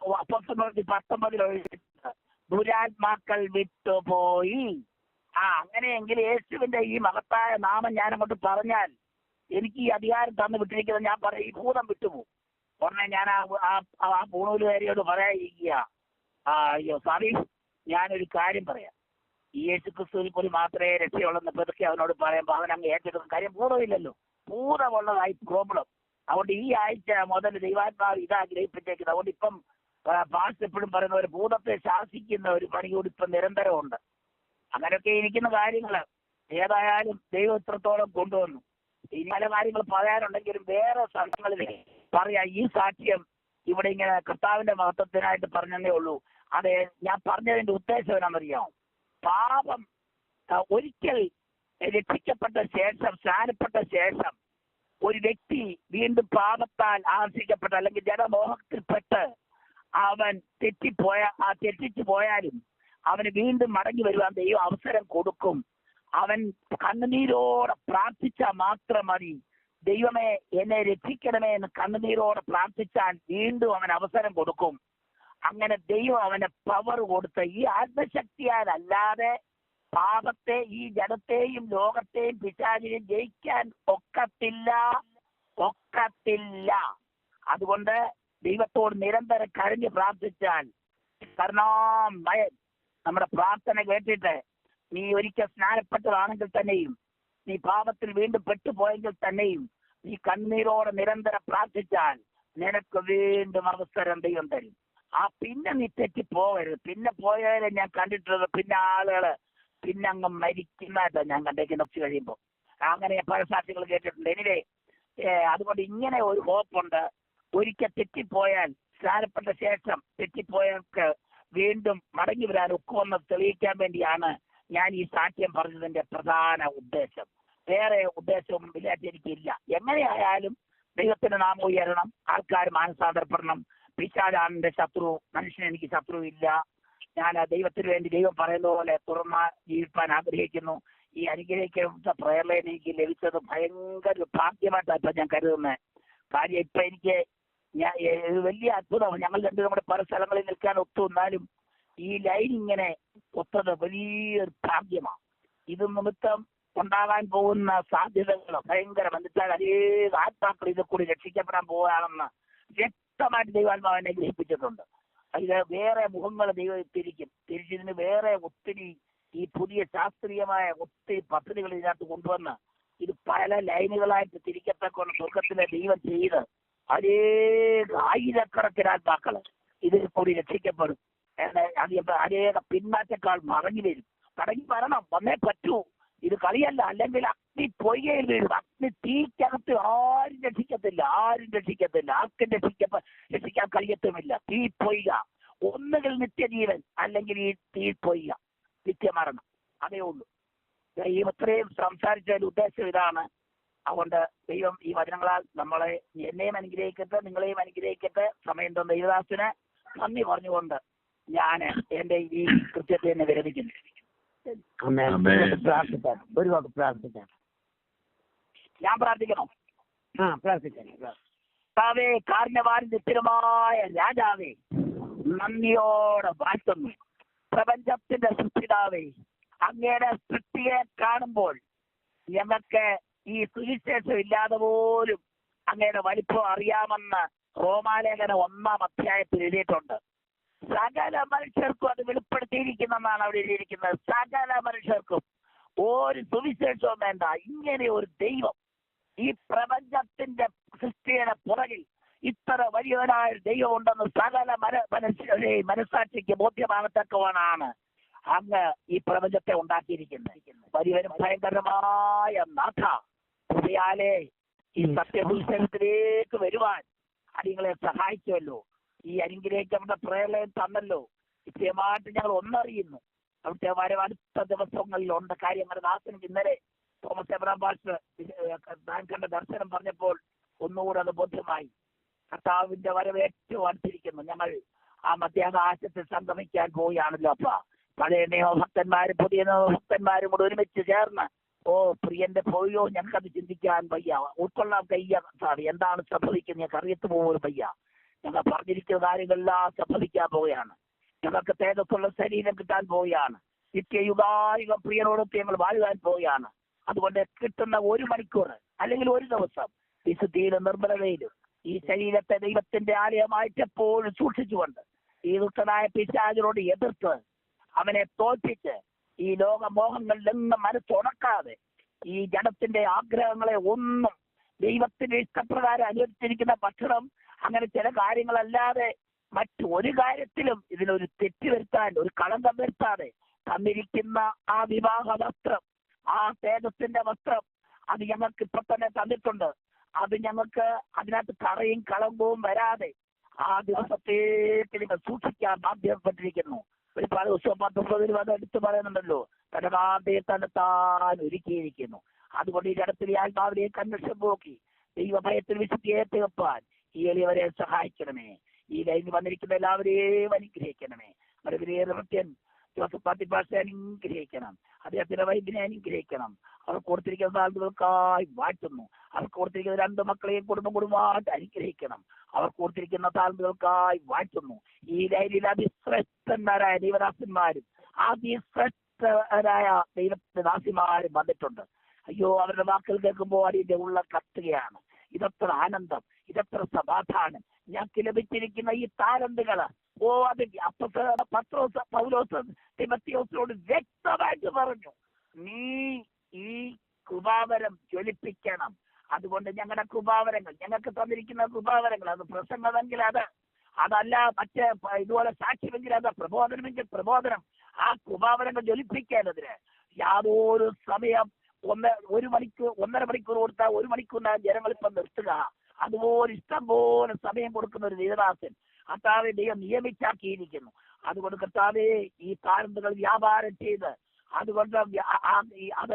ദുരാത്മാക്കൾ വിട്ടുപോയി. അങ്ങനെയെങ്കിൽ യേശുവിന്റെ ഈ മഹത്തായ നാമം ഞാൻ അങ്ങോട്ട് പറഞ്ഞാൽ എനിക്ക് ഈ അധികാരം തന്നു വിട്ടിരിക്കുന്നത് ഞാൻ പറയും, ഈ ഭൂതം വിട്ടുപോകും. ഉടനെ ഞാൻ ആ പൂണൂലുകാരിയോട് പറയാതിരിക്കുക, അയ്യോ സാറി ഞാനൊരു കാര്യം പറയാം, ഈ യേശു ക്രിസ്തുവിൽ പോലും മാത്രമേ രക്ഷയുള്ളെന്ന് പെതുക്കെ അവനോട് പറയുമ്പോൾ അവൻ അങ്ങ് ഏറ്റെടുക്കുന്ന കാര്യം ഭൂതമില്ലല്ലോ, ഭൂതമുള്ളതായി പ്രോബ്ലം. അതുകൊണ്ട് ഈ ആഴ്ച മുതൽ ദൈവാത്മാവ് ഇതാ ഗ്രഹിപ്പിച്ചേക്കുന്നത്. അതുകൊണ്ട് ഇപ്പം പാസ്റ്റ് എപ്പോഴും പറയുന്ന ഒരു ഭൂതത്തെ ശാസിക്കുന്ന ഒരു പണി കൂടി ഇപ്പം നിരന്തരമുണ്ട്. അങ്ങനെയൊക്കെ ഇരിക്കുന്ന കാര്യങ്ങൾ ഏതായാലും ദൈവം ഇത്രത്തോളം കൊണ്ടുവന്നു. ഇനി പല കാര്യങ്ങൾ പറയാനുണ്ടെങ്കിലും വേറെ സ്ഥലങ്ങളിൽ പറയാം. ഈ സാക്ഷ്യം ഇവിടെ ഇങ്ങനെ കർത്താവിന്റെ മഹത്വത്തിനായിട്ട് പറഞ്ഞതേ ഉള്ളൂ. അതെ, ഞാൻ പറഞ്ഞതിന്റെ ഉദ്ദേശം എന്നാണെന്നറിയാം. പാപം ഒരിക്കൽ രക്ഷിക്കപ്പെട്ട ശേഷം, സ്നാനപ്പെട്ട ശേഷം ഒരു വ്യക്തി വീണ്ടും പാപത്താൽ ആകർഷിക്കപ്പെട്ട അല്ലെങ്കിൽ ജഡമോഹത്തിൽപ്പെട്ട് അവൻ തെറ്റിച്ചു പോയാലും അവന് വീണ്ടും മടങ്ങി വരുവാൻ ദൈവം അവസരം കൊടുക്കും. അവൻ കണ്ണുനീരോടെ പ്രാർത്ഥിച്ചാൽ മാത്രം മതി. ദൈവമേ എന്നെ രക്ഷിക്കണമേ എന്ന് കണ്ണുനീരോടെ പ്രാർത്ഥിച്ചാൽ വീണ്ടും അവൻ അവസരം കൊടുക്കും. അങ്ങനെ ദൈവം അവന് പവർ കൊടുത്ത ഈ ആത്മശക്തിയാലല്ലാതെ പാപത്തെ, ഈ ജഡത്തെയും ലോകത്തെയും പിശാചിനെയും ജയിക്കാൻ ഒക്കത്തില്ല. അതുകൊണ്ട് ദൈവത്തോട് നിരന്തരം കരഞ്ഞ് പ്രാർത്ഥിച്ചാൽ, കരുണാമയൻ നമ്മുടെ പ്രാർത്ഥന കേട്ടിട്ട് നീ ഒരിക്കൽ സ്നാനപ്പെട്ടതാണെങ്കിൽ തന്നെയും, നീ പാപത്തിൽ വീണ്ടും പെട്ടുപോയെങ്കിൽ തന്നെയും, നീ കണ്ണീരോടെ നിരന്തരം പ്രാർത്ഥിച്ചാൽ നിനക്ക് വീണ്ടും അവസരം ദൈവം തരും. പിന്നെ നീ തെറ്റിപ്പോകരുത്. പിന്നെ പോയാലേ ഞാൻ കണ്ടിട്ടുള്ളത്, പിന്നെ ആളുകള് പിന്നെ അങ്ങ് മരിക്കുന്നതായിട്ടാണ് ഞാൻ കണ്ടേക്കുന്ന. ഉച്ച കഴിയുമ്പോൾ അങ്ങനെ പല സാക്ഷികൾ കേട്ടിട്ടുണ്ട്. എനിവേ, അതുകൊണ്ട് ഇങ്ങനെ ഒരു ഹോപ്പുണ്ട്. ഒരിക്കൽ തെറ്റിപ്പോയാൽ, സ്നാനപ്പെട്ട ശേഷം തെറ്റിപ്പോയവർക്ക് വീണ്ടും മടങ്ങി വരാൻ ഒക്കുമെന്ന് തെളിയിക്കാൻ വേണ്ടിയാണ് ഞാൻ ഈ സാക്ഷ്യം പറഞ്ഞതിന്റെ പ്രധാന ഉദ്ദേശം. വേറെ ഉദ്ദേശവും ഇല്ലാത്ത എനിക്കില്ല. എങ്ങനെയായാലും ദൈവത്തിന്റെ നാമം ഉയരണം, ആൾക്കാർ മാനസാന്തരപ്പെടണം. പിശാചാണ് എന്റെ ശത്രു, മനുഷ്യൻ എനിക്ക് ശത്രു ഇല്ല. ഞാൻ ദൈവത്തിന് വേണ്ടി ദൈവം പറയുന്ന പോലെ തുറന്ന് ജീവിക്കാൻ ആഗ്രഹിക്കുന്നു. ഈ അനുഗ്രഹിക്കുന്ന പ്രേരണ എനിക്ക് ലഭിച്ചത് ഭയങ്കര ഭാഗ്യമായിട്ടാണ് ഞാൻ കരുതുന്നത്. കാര്യം ഇപ്പൊ എനിക്ക് വലിയ അത്ഭുതമാണ്. ഞങ്ങൾ രണ്ടും നമ്മുടെ പല സ്ഥലങ്ങളിൽ നിൽക്കാൻ ഒത്തു വന്നാലും ഈ ലൈൻ ഇങ്ങനെ ഒത്തത് വലിയൊരു ഭാഗ്യമാണ്. ഇത് നിമിത്തം ഉണ്ടാകാൻ പോകുന്ന സാധ്യതകൾ ഭയങ്കരം. എന്നിട്ടാൽ അനേക ആത്മാക്കൾ ഇത് കൂടി രക്ഷിക്കപ്പെടാൻ പോവുകയാണെന്ന് വ്യക്തമായിട്ട് ദൈവാത്മാവിനെ ഗ്രഹിപ്പിച്ചിട്ടുണ്ട്. അതിൽ വേറെ മുഖങ്ങൾ ദൈവം തിരിച്ചതിന് വേറെ ഒത്തിരി ഈ പുതിയ ശാസ്ത്രീയമായ ഒത്തിരി പദ്ധതികൾ ഇതിനകത്ത് കൊണ്ടുവന്ന് ഇത് പല ലൈനുകളായിട്ട് തിരിക്കത്തക്കൊണ്ട് സ്വർഗത്തിലെ ദൈവം ചെയ്ത് അനേക ആയിരക്കണക്കിന് ആത്മാക്കള് ഇതിൽ കൂടി രക്ഷിക്കപ്പെടും. അനേക പിന്മാറ്റക്കാൾ മടങ്ങി വരണം, വന്നേ പറ്റൂ. ഇത് കളിയല്ല. അല്ലെങ്കിൽ അഗ്നി പൊയ്കയിൽ വീഴും. അഗ്നി തീക്കകത്ത് ആരും രക്ഷിക്കത്തില്ല. ആർക്കും രക്ഷിക്കാൻ കഴിയത്തുമില്ല. തീ പൊയ്ക, ഒന്നുകിൽ നിത്യജീവൻ, അല്ലെങ്കിൽ ഈ തീ പൊയ്ക, നിത്യമരണം. അതേ ഉള്ളൂ. ഈ ഇത്രയും സംസാരിച്ചതിന്റെ ഉദ്ദേശം ഇതാണ്. അതുകൊണ്ട് ദൈവം ഈ വചനങ്ങളാൽ എന്നെയും അനുഗ്രഹിക്കട്ടെ, നിങ്ങളെയും അനുഗ്രഹിക്കട്ടെ. സമയം തന്ന ദൈവദാസന് നന്ദി പറഞ്ഞുകൊണ്ട് ഞാൻ എന്റെ ഈ കൃത്യത്തെ തന്നെ വിരമിക്കുന്നു. ഒരു വാക്ക് പ്രാർത്ഥിക്കാം. ഞാൻ പ്രാർത്ഥിക്കണോ? കർത്താവേ, കാരുണ്യവാൻ നിത്യമായ രാജാവേ, നന്ദിയോടെ വാഴ്ത്തുന്നു. പ്രപഞ്ചത്തിന്റെ സൃഷ്ടിതാവേ, അങ്ങയുടെ സൃഷ്ടിയെ കാണുമ്പോൾ ഞങ്ങൾക്ക് ഈ സുവിശേഷം ഇല്ലാതെ പോലും അങ്ങയുടെ വലിപ്പം അറിയാമെന്ന് റോമാലേഖനം 1-ാം അധ്യായത്തിൽ എഴുതിയിട്ടുണ്ട്. സകല മനുഷ്യർക്കും അത് വെളിപ്പെടുത്തിയിരിക്കുന്നെന്നാണ് അവിടെ എഴുതിയിരിക്കുന്നത്. സകല മനുഷ്യർക്കും ഒരു സുവിശേഷവും വേണ്ട. ഇങ്ങനെ ഒരു ദൈവം ഈ പ്രപഞ്ചത്തിന്റെ സൃഷ്ടിയുടെ പുറകിൽ ഇത്ര വലിയവനായ ദൈവം ഉണ്ടെന്ന് സകല മനസ്സാക്ഷിക്ക് ബോധ്യമാകത്തക്കവനാണ് അങ്ങ് ഈ പ്രപഞ്ചത്തെ ഉണ്ടാക്കിയിരിക്കുന്നത്. വലിയവനും ഭയങ്കരമായ നാഥ, കൃപയാലേ ഈ സത്യസുവിശേഷത്തിലേക്ക് വരുവാൻ അടിയങ്ങളെ സഹായിച്ചുവല്ലോ. ഈ അനുഗ്രഹിക്കപ്പെട്ട പ്രേരണയും തന്നല്ലോ. നിശ്ചയമായിട്ട് ഞങ്ങൾ ഒന്നറിയുന്നു. അവിടുത്തെ വരവ് അടുത്ത ദിവസങ്ങളിലുണ്ട്. കാര്യങ്ങൾ ദാസന് ഇന്നലെ തോമസ് എബ്രഹാം പാസ്റ്റർ താൻ കണ്ട ദർശനം പറഞ്ഞപ്പോൾ ഒന്നുകൂടെ അത് ബോധ്യമായി. കർത്താവിന്റെ വരവ് ഏറ്റവും അടുത്തിരിക്കുന്നു. ഞങ്ങൾ ആ മധ്യാകാശത്തിൽ സംഗമിക്കാൻ പോവുകയാണല്ലോ. അപ്പ പഴയ നിയമഭക്തന്മാരും പുതിയ നിയമഭക്തന്മാരും കൂടെ ഒരുമിച്ച് ചേർന്ന് പ്രിയന്റെ പോയോ ഞങ്ങൾക്കത് ചിന്തിക്കാൻ വയ്യ, ഉൾക്കൊള്ളാൻ കഴിയ. എന്താണ് സംഭവിക്കുന്നത് ഞങ്ങൾക്ക് അറിയത്ത് പോലും വയ്യ. ഞങ്ങൾ പറഞ്ഞിരിക്കുന്ന കാര്യങ്ങളെല്ലാം സംഭവിക്കാൻ പോവുകയാണ്. ഞങ്ങൾക്ക് തേജസ്സുള്ള ശരീരം കിട്ടാൻ പോവുകയാണ്. നിത്യയുഗായുഗം പ്രിയനോടൊത്ത് ഞങ്ങൾ വാഴുവാൻ പോവുകയാണ്. അതുകൊണ്ട് കിട്ടുന്ന 1 മണിക്കൂർ അല്ലെങ്കിൽ 1 ദിവസം വിശുദ്ധിയിലും നിർമ്മലതയിലും ഈ ശരീരത്തെ ദൈവത്തിന്റെ ആലയമായിട്ട് എപ്പോഴും സൂക്ഷിച്ചുകൊണ്ട് ഈ ദുഷ്ടനായ പിശാചിനോട് എതിർത്ത് അവനെ തോൽപ്പിച്ച് ഈ ലോകമോഹങ്ങളിലൊന്നും മനസ്സുണക്കാതെ ഈ ജഡത്തിന്റെ ആഗ്രഹങ്ങളെ ഒന്നും ദൈവത്തിന്റെ ഇഷ്ടപ്രകാരം അനുവദിച്ചിരിക്കുന്ന ഭക്ഷണം അങ്ങനെ ചില കാര്യങ്ങളല്ലാതെ മറ്റൊരു കാര്യത്തിലും ഇതിനൊരു തെറ്റ് വരുത്താൻ, ഒരു കളങ്കം വരുത്താതെ തന്നിരിക്കുന്ന ആ വിവാഹ വസ്ത്രം, ആ തേജസ്സിന്റെ വസ്ത്രം അത് ഞങ്ങൾക്ക് ഇപ്പൊ തന്നെ തന്നിട്ടുണ്ട്. അത് ഞങ്ങൾക്ക് അതിനകത്ത് കറയും കളങ്കവും വരാതെ ആ ദിവസത്തേക്ക് നിങ്ങൾ സൂക്ഷിക്കാൻ ബാധ്യപ്പെട്ടിരിക്കുന്നു. ഒരു 19 അത് എടുത്തു പറയുന്നുണ്ടല്ലോ, തന്റെ ആദ്യം തന്നെ താൻ ഒരുക്കിയിരിക്കുന്നു. അതുകൊണ്ട് ഈ ജഡത്തിലെ ആത്മാവിനെ കൺവെൻഷൻ പോക്കി ദൈവഭയത്തിൽ വിശുദ്ധിയെ തീർപ്പാൻ ഈ എളിയവരെ സഹായിക്കണമേ. ഈ ലൈനിൽ വന്നിരിക്കുന്ന എല്ലാവരെയും അനുഗ്രഹിക്കണമേ. ഭൃത്യൻ ജോസഫ് പാത്തിപ്പാഷെ അനുഗ്രഹിക്കണം. അദ്ദേഹത്തിന്റെ വൈദ്യനെ അനുഗ്രഹിക്കണം. അവർ കൊടുത്തിരിക്കുന്ന താഴ്ന്നുകൾക്കായി വാഴ്ത്തുന്നു. അവർ കൊടുത്തിരിക്കുന്ന 2 മക്കളെയും കുടുംബമായിട്ട് അനുഗ്രഹിക്കണം. അവർ കൊടുത്തിരിക്കുന്ന താഴ്ന്നുകൾക്കായി വാഴ്ത്തുന്നു. ഈ ലൈനിൽ അതിശ്രേഷ്ഠന്മാരായ ദൈവദാസന്മാരും അതിശ്രേഷ്ഠരായ ദൈവത്തിന്റെ ദാസിമാരും വന്നിട്ടുണ്ട്. അയ്യോ, അവരുടെ വാക്കുകൾ കേൾക്കുമ്പോൾ അതിന്റെ ഉള്ള കത്തുകയാണ്. ഇതത്ര ആനന്ദം, ഇതത്ര സമാധാനം. ഞങ്ങൾക്ക് ലഭിച്ചിരിക്കുന്ന ഈ താലന്തുകള് അത് പത്രോസ് പൗലോസ് തിമത്തിയോസിനോട് വ്യക്തമായിട്ട് പറഞ്ഞു, നീ ഈ കൃപാവരം ജ്വലിപ്പിക്കണം. അതുകൊണ്ട് ഞങ്ങളുടെ കൃപാവരങ്ങൾ, ഞങ്ങൾക്ക് തന്നിരിക്കുന്ന കൃപാവരങ്ങൾ, അത് പ്രസംഗമെങ്കിൽ അതല്ല മറ്റേ ഇതുപോലെ സാക്ഷ്യമെങ്കിൽ അത് പ്രബോധനമെങ്കിൽ പ്രബോധനം, ആ കൃപാവരങ്ങൾ ജ്വലിപ്പിക്കേണ്ടതിന് യാതൊരു സമയം 1.5 മണിക്കൂർ കൊടുത്താൽ 1 മണിക്കൂറിനകം ജനങ്ങളിപ്പം നിർത്തുക. അതുപോലെ ഇഷ്ടം പോലെ സമയം കൊടുക്കുന്ന ഒരു ദൈവദാസൻ കർത്താവെ ദൈവം നിയമിച്ചാക്കിയിരിക്കുന്നു. അതുകൊണ്ട് കർത്താവെ ഈ താലന്തുകൾ വ്യാപാരം ചെയ്ത് അതുകൊണ്ട് അത്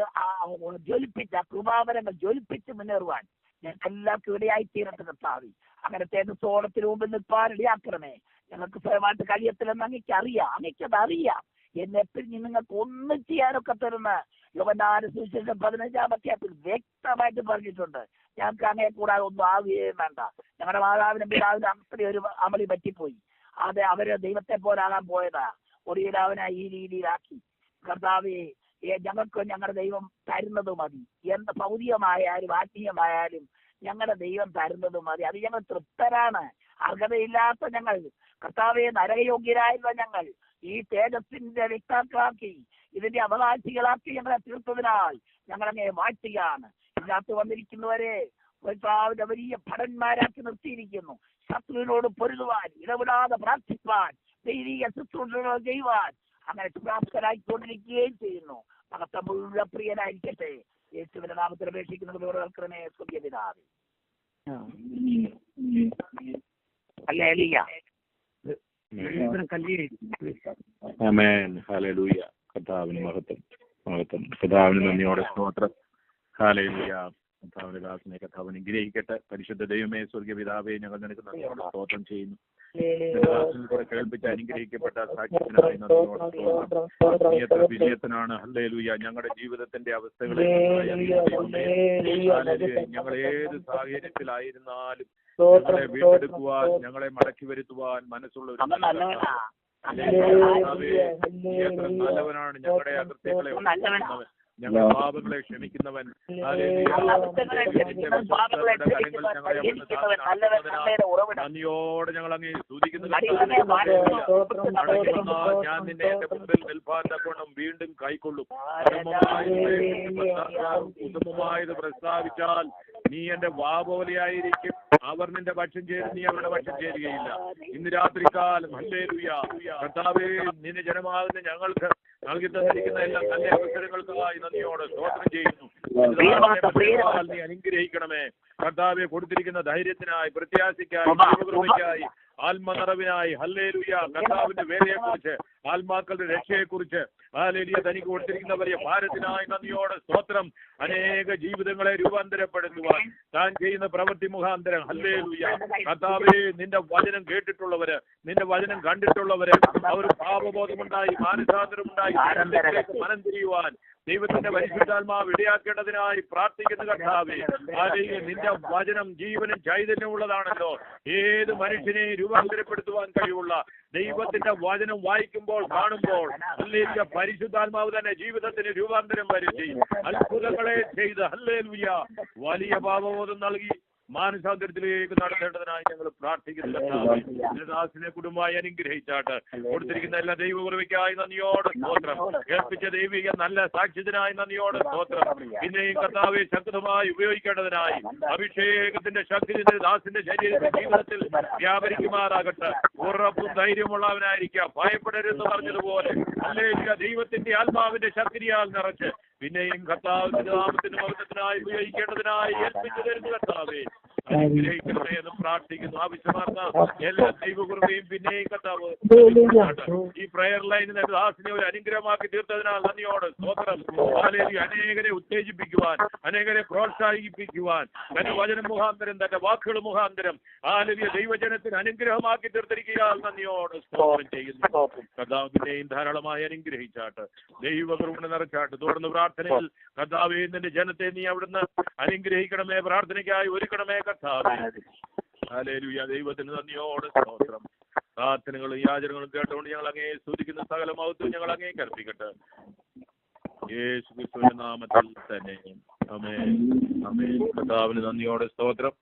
ജ്വലിപ്പിച്ച കൃപാവരങ്ങൾ ജ്വലിപ്പിച്ച് മുന്നേറുവാൻ ഞങ്ങൾക്ക് എല്ലാവർക്കും ഇടയായിത്തീരട്ടെ കർത്താവെ. അങ്ങനെ തേജസ്സോളത്തിന് മുമ്പിൽ നിൽപ്പാൻ ഇടയാക്കണമേ. ഞങ്ങൾക്ക് സ്വയമായിട്ട് കഴിയത്തില്ലെന്ന് അങ്ങേക്കറിയാം, അങ്ങേക്കതറിയാം. എന്നെപ്പോഴും നിങ്ങൾക്ക് ഒന്നും ചെയ്യാനൊക്കെ തരുന്ന യോഹന്നാന്റെ സുവിശേഷം 15-ാം അധ്യായത്തിൽ വ്യക്തമായിട്ട് പറഞ്ഞിട്ടുണ്ട്. ഞങ്ങൾക്ക് അങ്ങനെ കൂടാതെ ഒന്നും ആവുകയും വേണ്ട. ഞങ്ങളുടെ മാതാവിനും പിതാവിനും അത്രയും ഒരു അമളി പറ്റിപ്പോയി. അത് അവര് ദൈവത്തെ പോലാകാൻ പോയതാ. ഒടുവിൽ അവനെ ഈ രീതിയിലാക്കി. കർത്താവേ, ഞങ്ങൾക്ക് ഞങ്ങളുടെ ദൈവം തരുന്നത് മതി. എന്ത് ഭൗതികമായാലും ആത്മീയമായാലും ഞങ്ങളുടെ ദൈവം തരുന്നത് മതി. അത് ഞങ്ങൾ തൃപ്തരാണ്. അർഹതയില്ലാത്ത ഞങ്ങൾ, കർത്താവെ നരകയോഗ്യരായിരുന്ന ഞങ്ങൾ ഈ തേജസ്സിന്റെ വ്യക്താക്കളാക്കി ഇതിന്റെ അവകാശികളാക്കി ഞങ്ങളെ തീർത്തതിനാൽ ഞങ്ങളങ്ങനെ വാഴ്ത്തുകയാണ്. ഇതിനകത്ത് വന്നിരിക്കുന്നവരെ വലിയ ഭടന്മാരാക്കി നിർത്തിയിരിക്കുന്നു. ശത്രുവിനോട് പൊരുതുവാൻ, ഇടപെടാതെ പ്രാർത്ഥിപ്പാൻ, ദൈവിക ശുശ്രൂഷകൾ ചെയ്യുവാൻ അങ്ങനെ പ്രാപ്തരായിക്കൊണ്ടിരിക്കുകയും ചെയ്യുന്നു. മകത്ത മുഴുവൻ പ്രിയനായിരിക്കട്ടെ. യേശുവിന്റെ നാമത്തിൽ അപേക്ഷിക്കുന്നത് കേൾക്കണമേ സ്വർഗ്ഗീയ പിതാവേ. ഹല്ലേലൂയ. ആമേൻ. ഹല്ലേലൂയ. കർത്താവിന് മഹത്വം, മഹത്വം. കർത്താവിന് നന്ദിയോടെ സ്തോത്രം. ഹല്ലേലൂയ. കർത്താവിന്റെ ദാസനെ കർത്താവ് അനുഗ്രഹിക്കട്ടെ. പരിശുദ്ധ ദൈവമേ, സ്വർഗ്ഗീയ പിതാവേ, ഞങ്ങൾ നിനക്ക് നന്ദിയോടെ സ്തോത്രം ചെയ്യുന്നു. കൂടെ കേൾപ്പിച്ച് അനുഗ്രഹിക്കപ്പെട്ട സാക്ഷ്യത്തിനായി നന്ദിയോടെ എത്ര വിജയത്തിനാണ്. ഹല്ലേലൂയ. ഞങ്ങളുടെ ജീവിതത്തിന്റെ അവസ്ഥകളെ ഞങ്ങൾ ഏത് സാഹചര്യത്തിലായിരുന്നാലും ഞങ്ങളെ വീണ്ടെടുക്കുവാൻ, ഞങ്ങളെ മടക്കി വരുത്തുവാൻ മനസ്സുള്ള ഒരു എത്ര നല്ലവനാണ്. ഞങ്ങളുടെ അകൃത്യങ്ങളെ ഞങ്ങളുടെ പാപങ്ങളെ ക്ഷമിക്കുന്നവൻ. നന്ദിയോടെ ഞങ്ങൾ അങ്ങ് സ്തുതിക്കുന്നു. ഞാൻ നിന്നെ എന്റെ മുമ്പിൽ നിൽപ്പാൻ വീണ്ടും കൈക്കൊള്ളും. ഉത്തമമായത് പ്രസ്താവിച്ചാൽ നീ എന്റെ വാപോലെയായിരിക്കും. അവർ നിന്റെ പക്ഷം ചേരും, നീ അവരുടെ പക്ഷം ചേരുകയില്ല. ഇന്ന് രാത്രികാലം ഹല്ലേലൂയ. കർത്താവേ, നിന്റെ ജനമാകുന്ന ഞങ്ങൾക്ക് നൽകി തന്നിരിക്കുന്ന എല്ലാ നല്ല അവസരങ്ങൾക്കായി നന്ദിയോടെ സ്തോത്രം ചെയ്യുന്നു. നീ അനുഗ്രഹിക്കണമേ. കർത്താവെ, കൊടുത്തിരിക്കുന്ന ധൈര്യത്തിനായി, പ്രത്യാശയ്ക്കായി, ദൈവകൃപയ്ക്കായി, ആത്മനിറവിനായി. ഹല്ലേലൂയ. കർത്താവിന്റെ വേലയെക്കുറിച്ച്, ആത്മാക്കളുടെ രക്ഷയെക്കുറിച്ച്, ഹല്ലേലൂയ, തനിക്ക് കൊടുത്തിരിക്കുന്ന വലിയ ഭാരത്തിനായി നന്ദിയോടെ സ്തോത്രം. അനേക ജീവിതങ്ങളെ രൂപാന്തരപ്പെടുത്തുവാൻ താൻ ചെയ്യുന്ന പ്രവൃത്തി മുഖാന്തരം. ഹല്ലേലൂയ. കർത്താവേ, നിന്റെ വചനം കേട്ടിട്ടുള്ളവര്, നിന്റെ വചനം കണ്ടിട്ടുള്ളവര്, അവർ പാപബോധമുണ്ടായി, മാനസാന്തരമുണ്ടായി മനം തിരിയുവാൻ ദൈവത്തിന്റെ പരിശുദ്ധാത്മാവ് ഇടയാക്കേണ്ടതിനായി പ്രാർത്ഥിക്കുന്ന കർത്താവേ, നിന്റെ വചനം ജീവനും ചൈതന്യമുള്ളതാണല്ലോ. ഏത് മനുഷ്യനെയും രൂപാന്തരപ്പെടുത്തുവാൻ കഴിവുള്ള ദൈവത്തിന്റെ വചനം വായിക്കുമ്പോൾ, കാണുമ്പോൾ ഹല്ലേലൂയ, പരിശുദ്ധാത്മാവ് തന്നെ ജീവിതത്തിന് രൂപാന്തരം വരുത്തി അത്ഭുതങ്ങളെ ചെയ്ത് ഹല്ലേലൂയ വലിയ പാപബോധം നൽകി മാനസാന്തരത്തിലേക്ക് നടത്തേണ്ടതിനായി ഞങ്ങൾ പ്രാർത്ഥിക്കുന്നു. ദാസിനെ കുടുംബമായി അനുഗ്രഹിച്ചാട്ട് കൊടുത്തിരിക്കുന്ന എല്ലാ ദൈവകൃപയ്ക്കായി നന്ദിയോടെ സ്തോത്രം. കേൾപ്പിച്ച ദൈവിക നല്ല സാക്ഷ്യത്തിനായി നന്ദിയോടെ സ്തോത്രം. പിന്നെയും കർത്താവെ ശക്തമായി ഉപയോഗിക്കേണ്ടതിനായി അഭിഷേകത്തിന്റെ ശക്തി ദാസിന്റെ ശരീരത്തിന്റെ ജീവിതത്തിൽ വ്യാപരിക്കുമാറാകട്ടെ. ഉറപ്പും ധൈര്യമുള്ളവനായിരിക്കാം, ഭയപ്പെടരുതെന്ന് പറഞ്ഞതുപോലെ ഹല്ലേലൂയ, ദൈവത്തിന്റെ ആത്മാവിന്റെ ശക്തിയാൽ നിറച്ച് പിന്നെയും കർത്താവിന്റെ നാമത്തിന് മഹത്വത്തിനായി ഉപയോഗിക്കേണ്ടതിനായി ഏൽപ്പിച്ചു തരുന്നു കർത്താവേ. അനുഗ്രഹിക്കണമേ എന്ന് പ്രാർത്ഥിക്കുന്നു. ആവശ്യമാർന്ന എല്ലാ ദൈവകൃപയും പിന്നെയും കർത്താവ് ഈ പ്രയർ ലൈനിൽ ദാസിനെ ഒരു അനുഗ്രഹമാക്കി തീർത്തതിനാൽ നന്ദിയോട് സ്തോത്രം. അനേകരെ ഉത്തേജിപ്പിക്കുവാൻ, അനേകരെ പ്രോത്സാഹിപ്പിക്കുവാൻ തന്റെ വചനം മുഖാന്തരം, തന്റെ വാക്കുകൾ മുഖാന്തരം ആലവ്യ ദൈവജനത്തിന് അനുഗ്രഹമാക്കി തീർത്തിരിക്കുകയാൽ നന്ദിയോട് സ്തോത്രം ചെയ്യുന്നു. കർത്താവ് പിന്നെയും ധാരാളമായി അനുഗ്രഹിച്ചാട്ട്, ദൈവകൃപ നിറച്ചാട്ട്. തുടർന്ന് പ്രാർത്ഥനയിൽ കർത്താവേ നിന്റെ ജനത്തെ നീ അവിടുന്ന് അനുഗ്രഹിക്കണമേ, പ്രാർത്ഥനയ്ക്കായി ഒരുക്കണമേ കർത്താവേ. ഹല്ലേലൂയ. ദൈവത്തിന് നന്ദിയോട് സ്തോത്രം. പ്രാർത്ഥനകളും യാചനകളും കേട്ടുകൊണ്ട് ഞങ്ങൾ അങ്ങേ സ്തുതിക്കുന്ന സകല മഹത്വം ഞങ്ങൾ അങ്ങേ കൽപ്പിക്കട്ടെ. യേശു ക്രിസ്തുവിന്റെ നാമത്തിൽ തന്നെ ആമേൻ. ആമേൻ. കർത്താവിന് നന്ദിയോടെ സ്തോത്രം.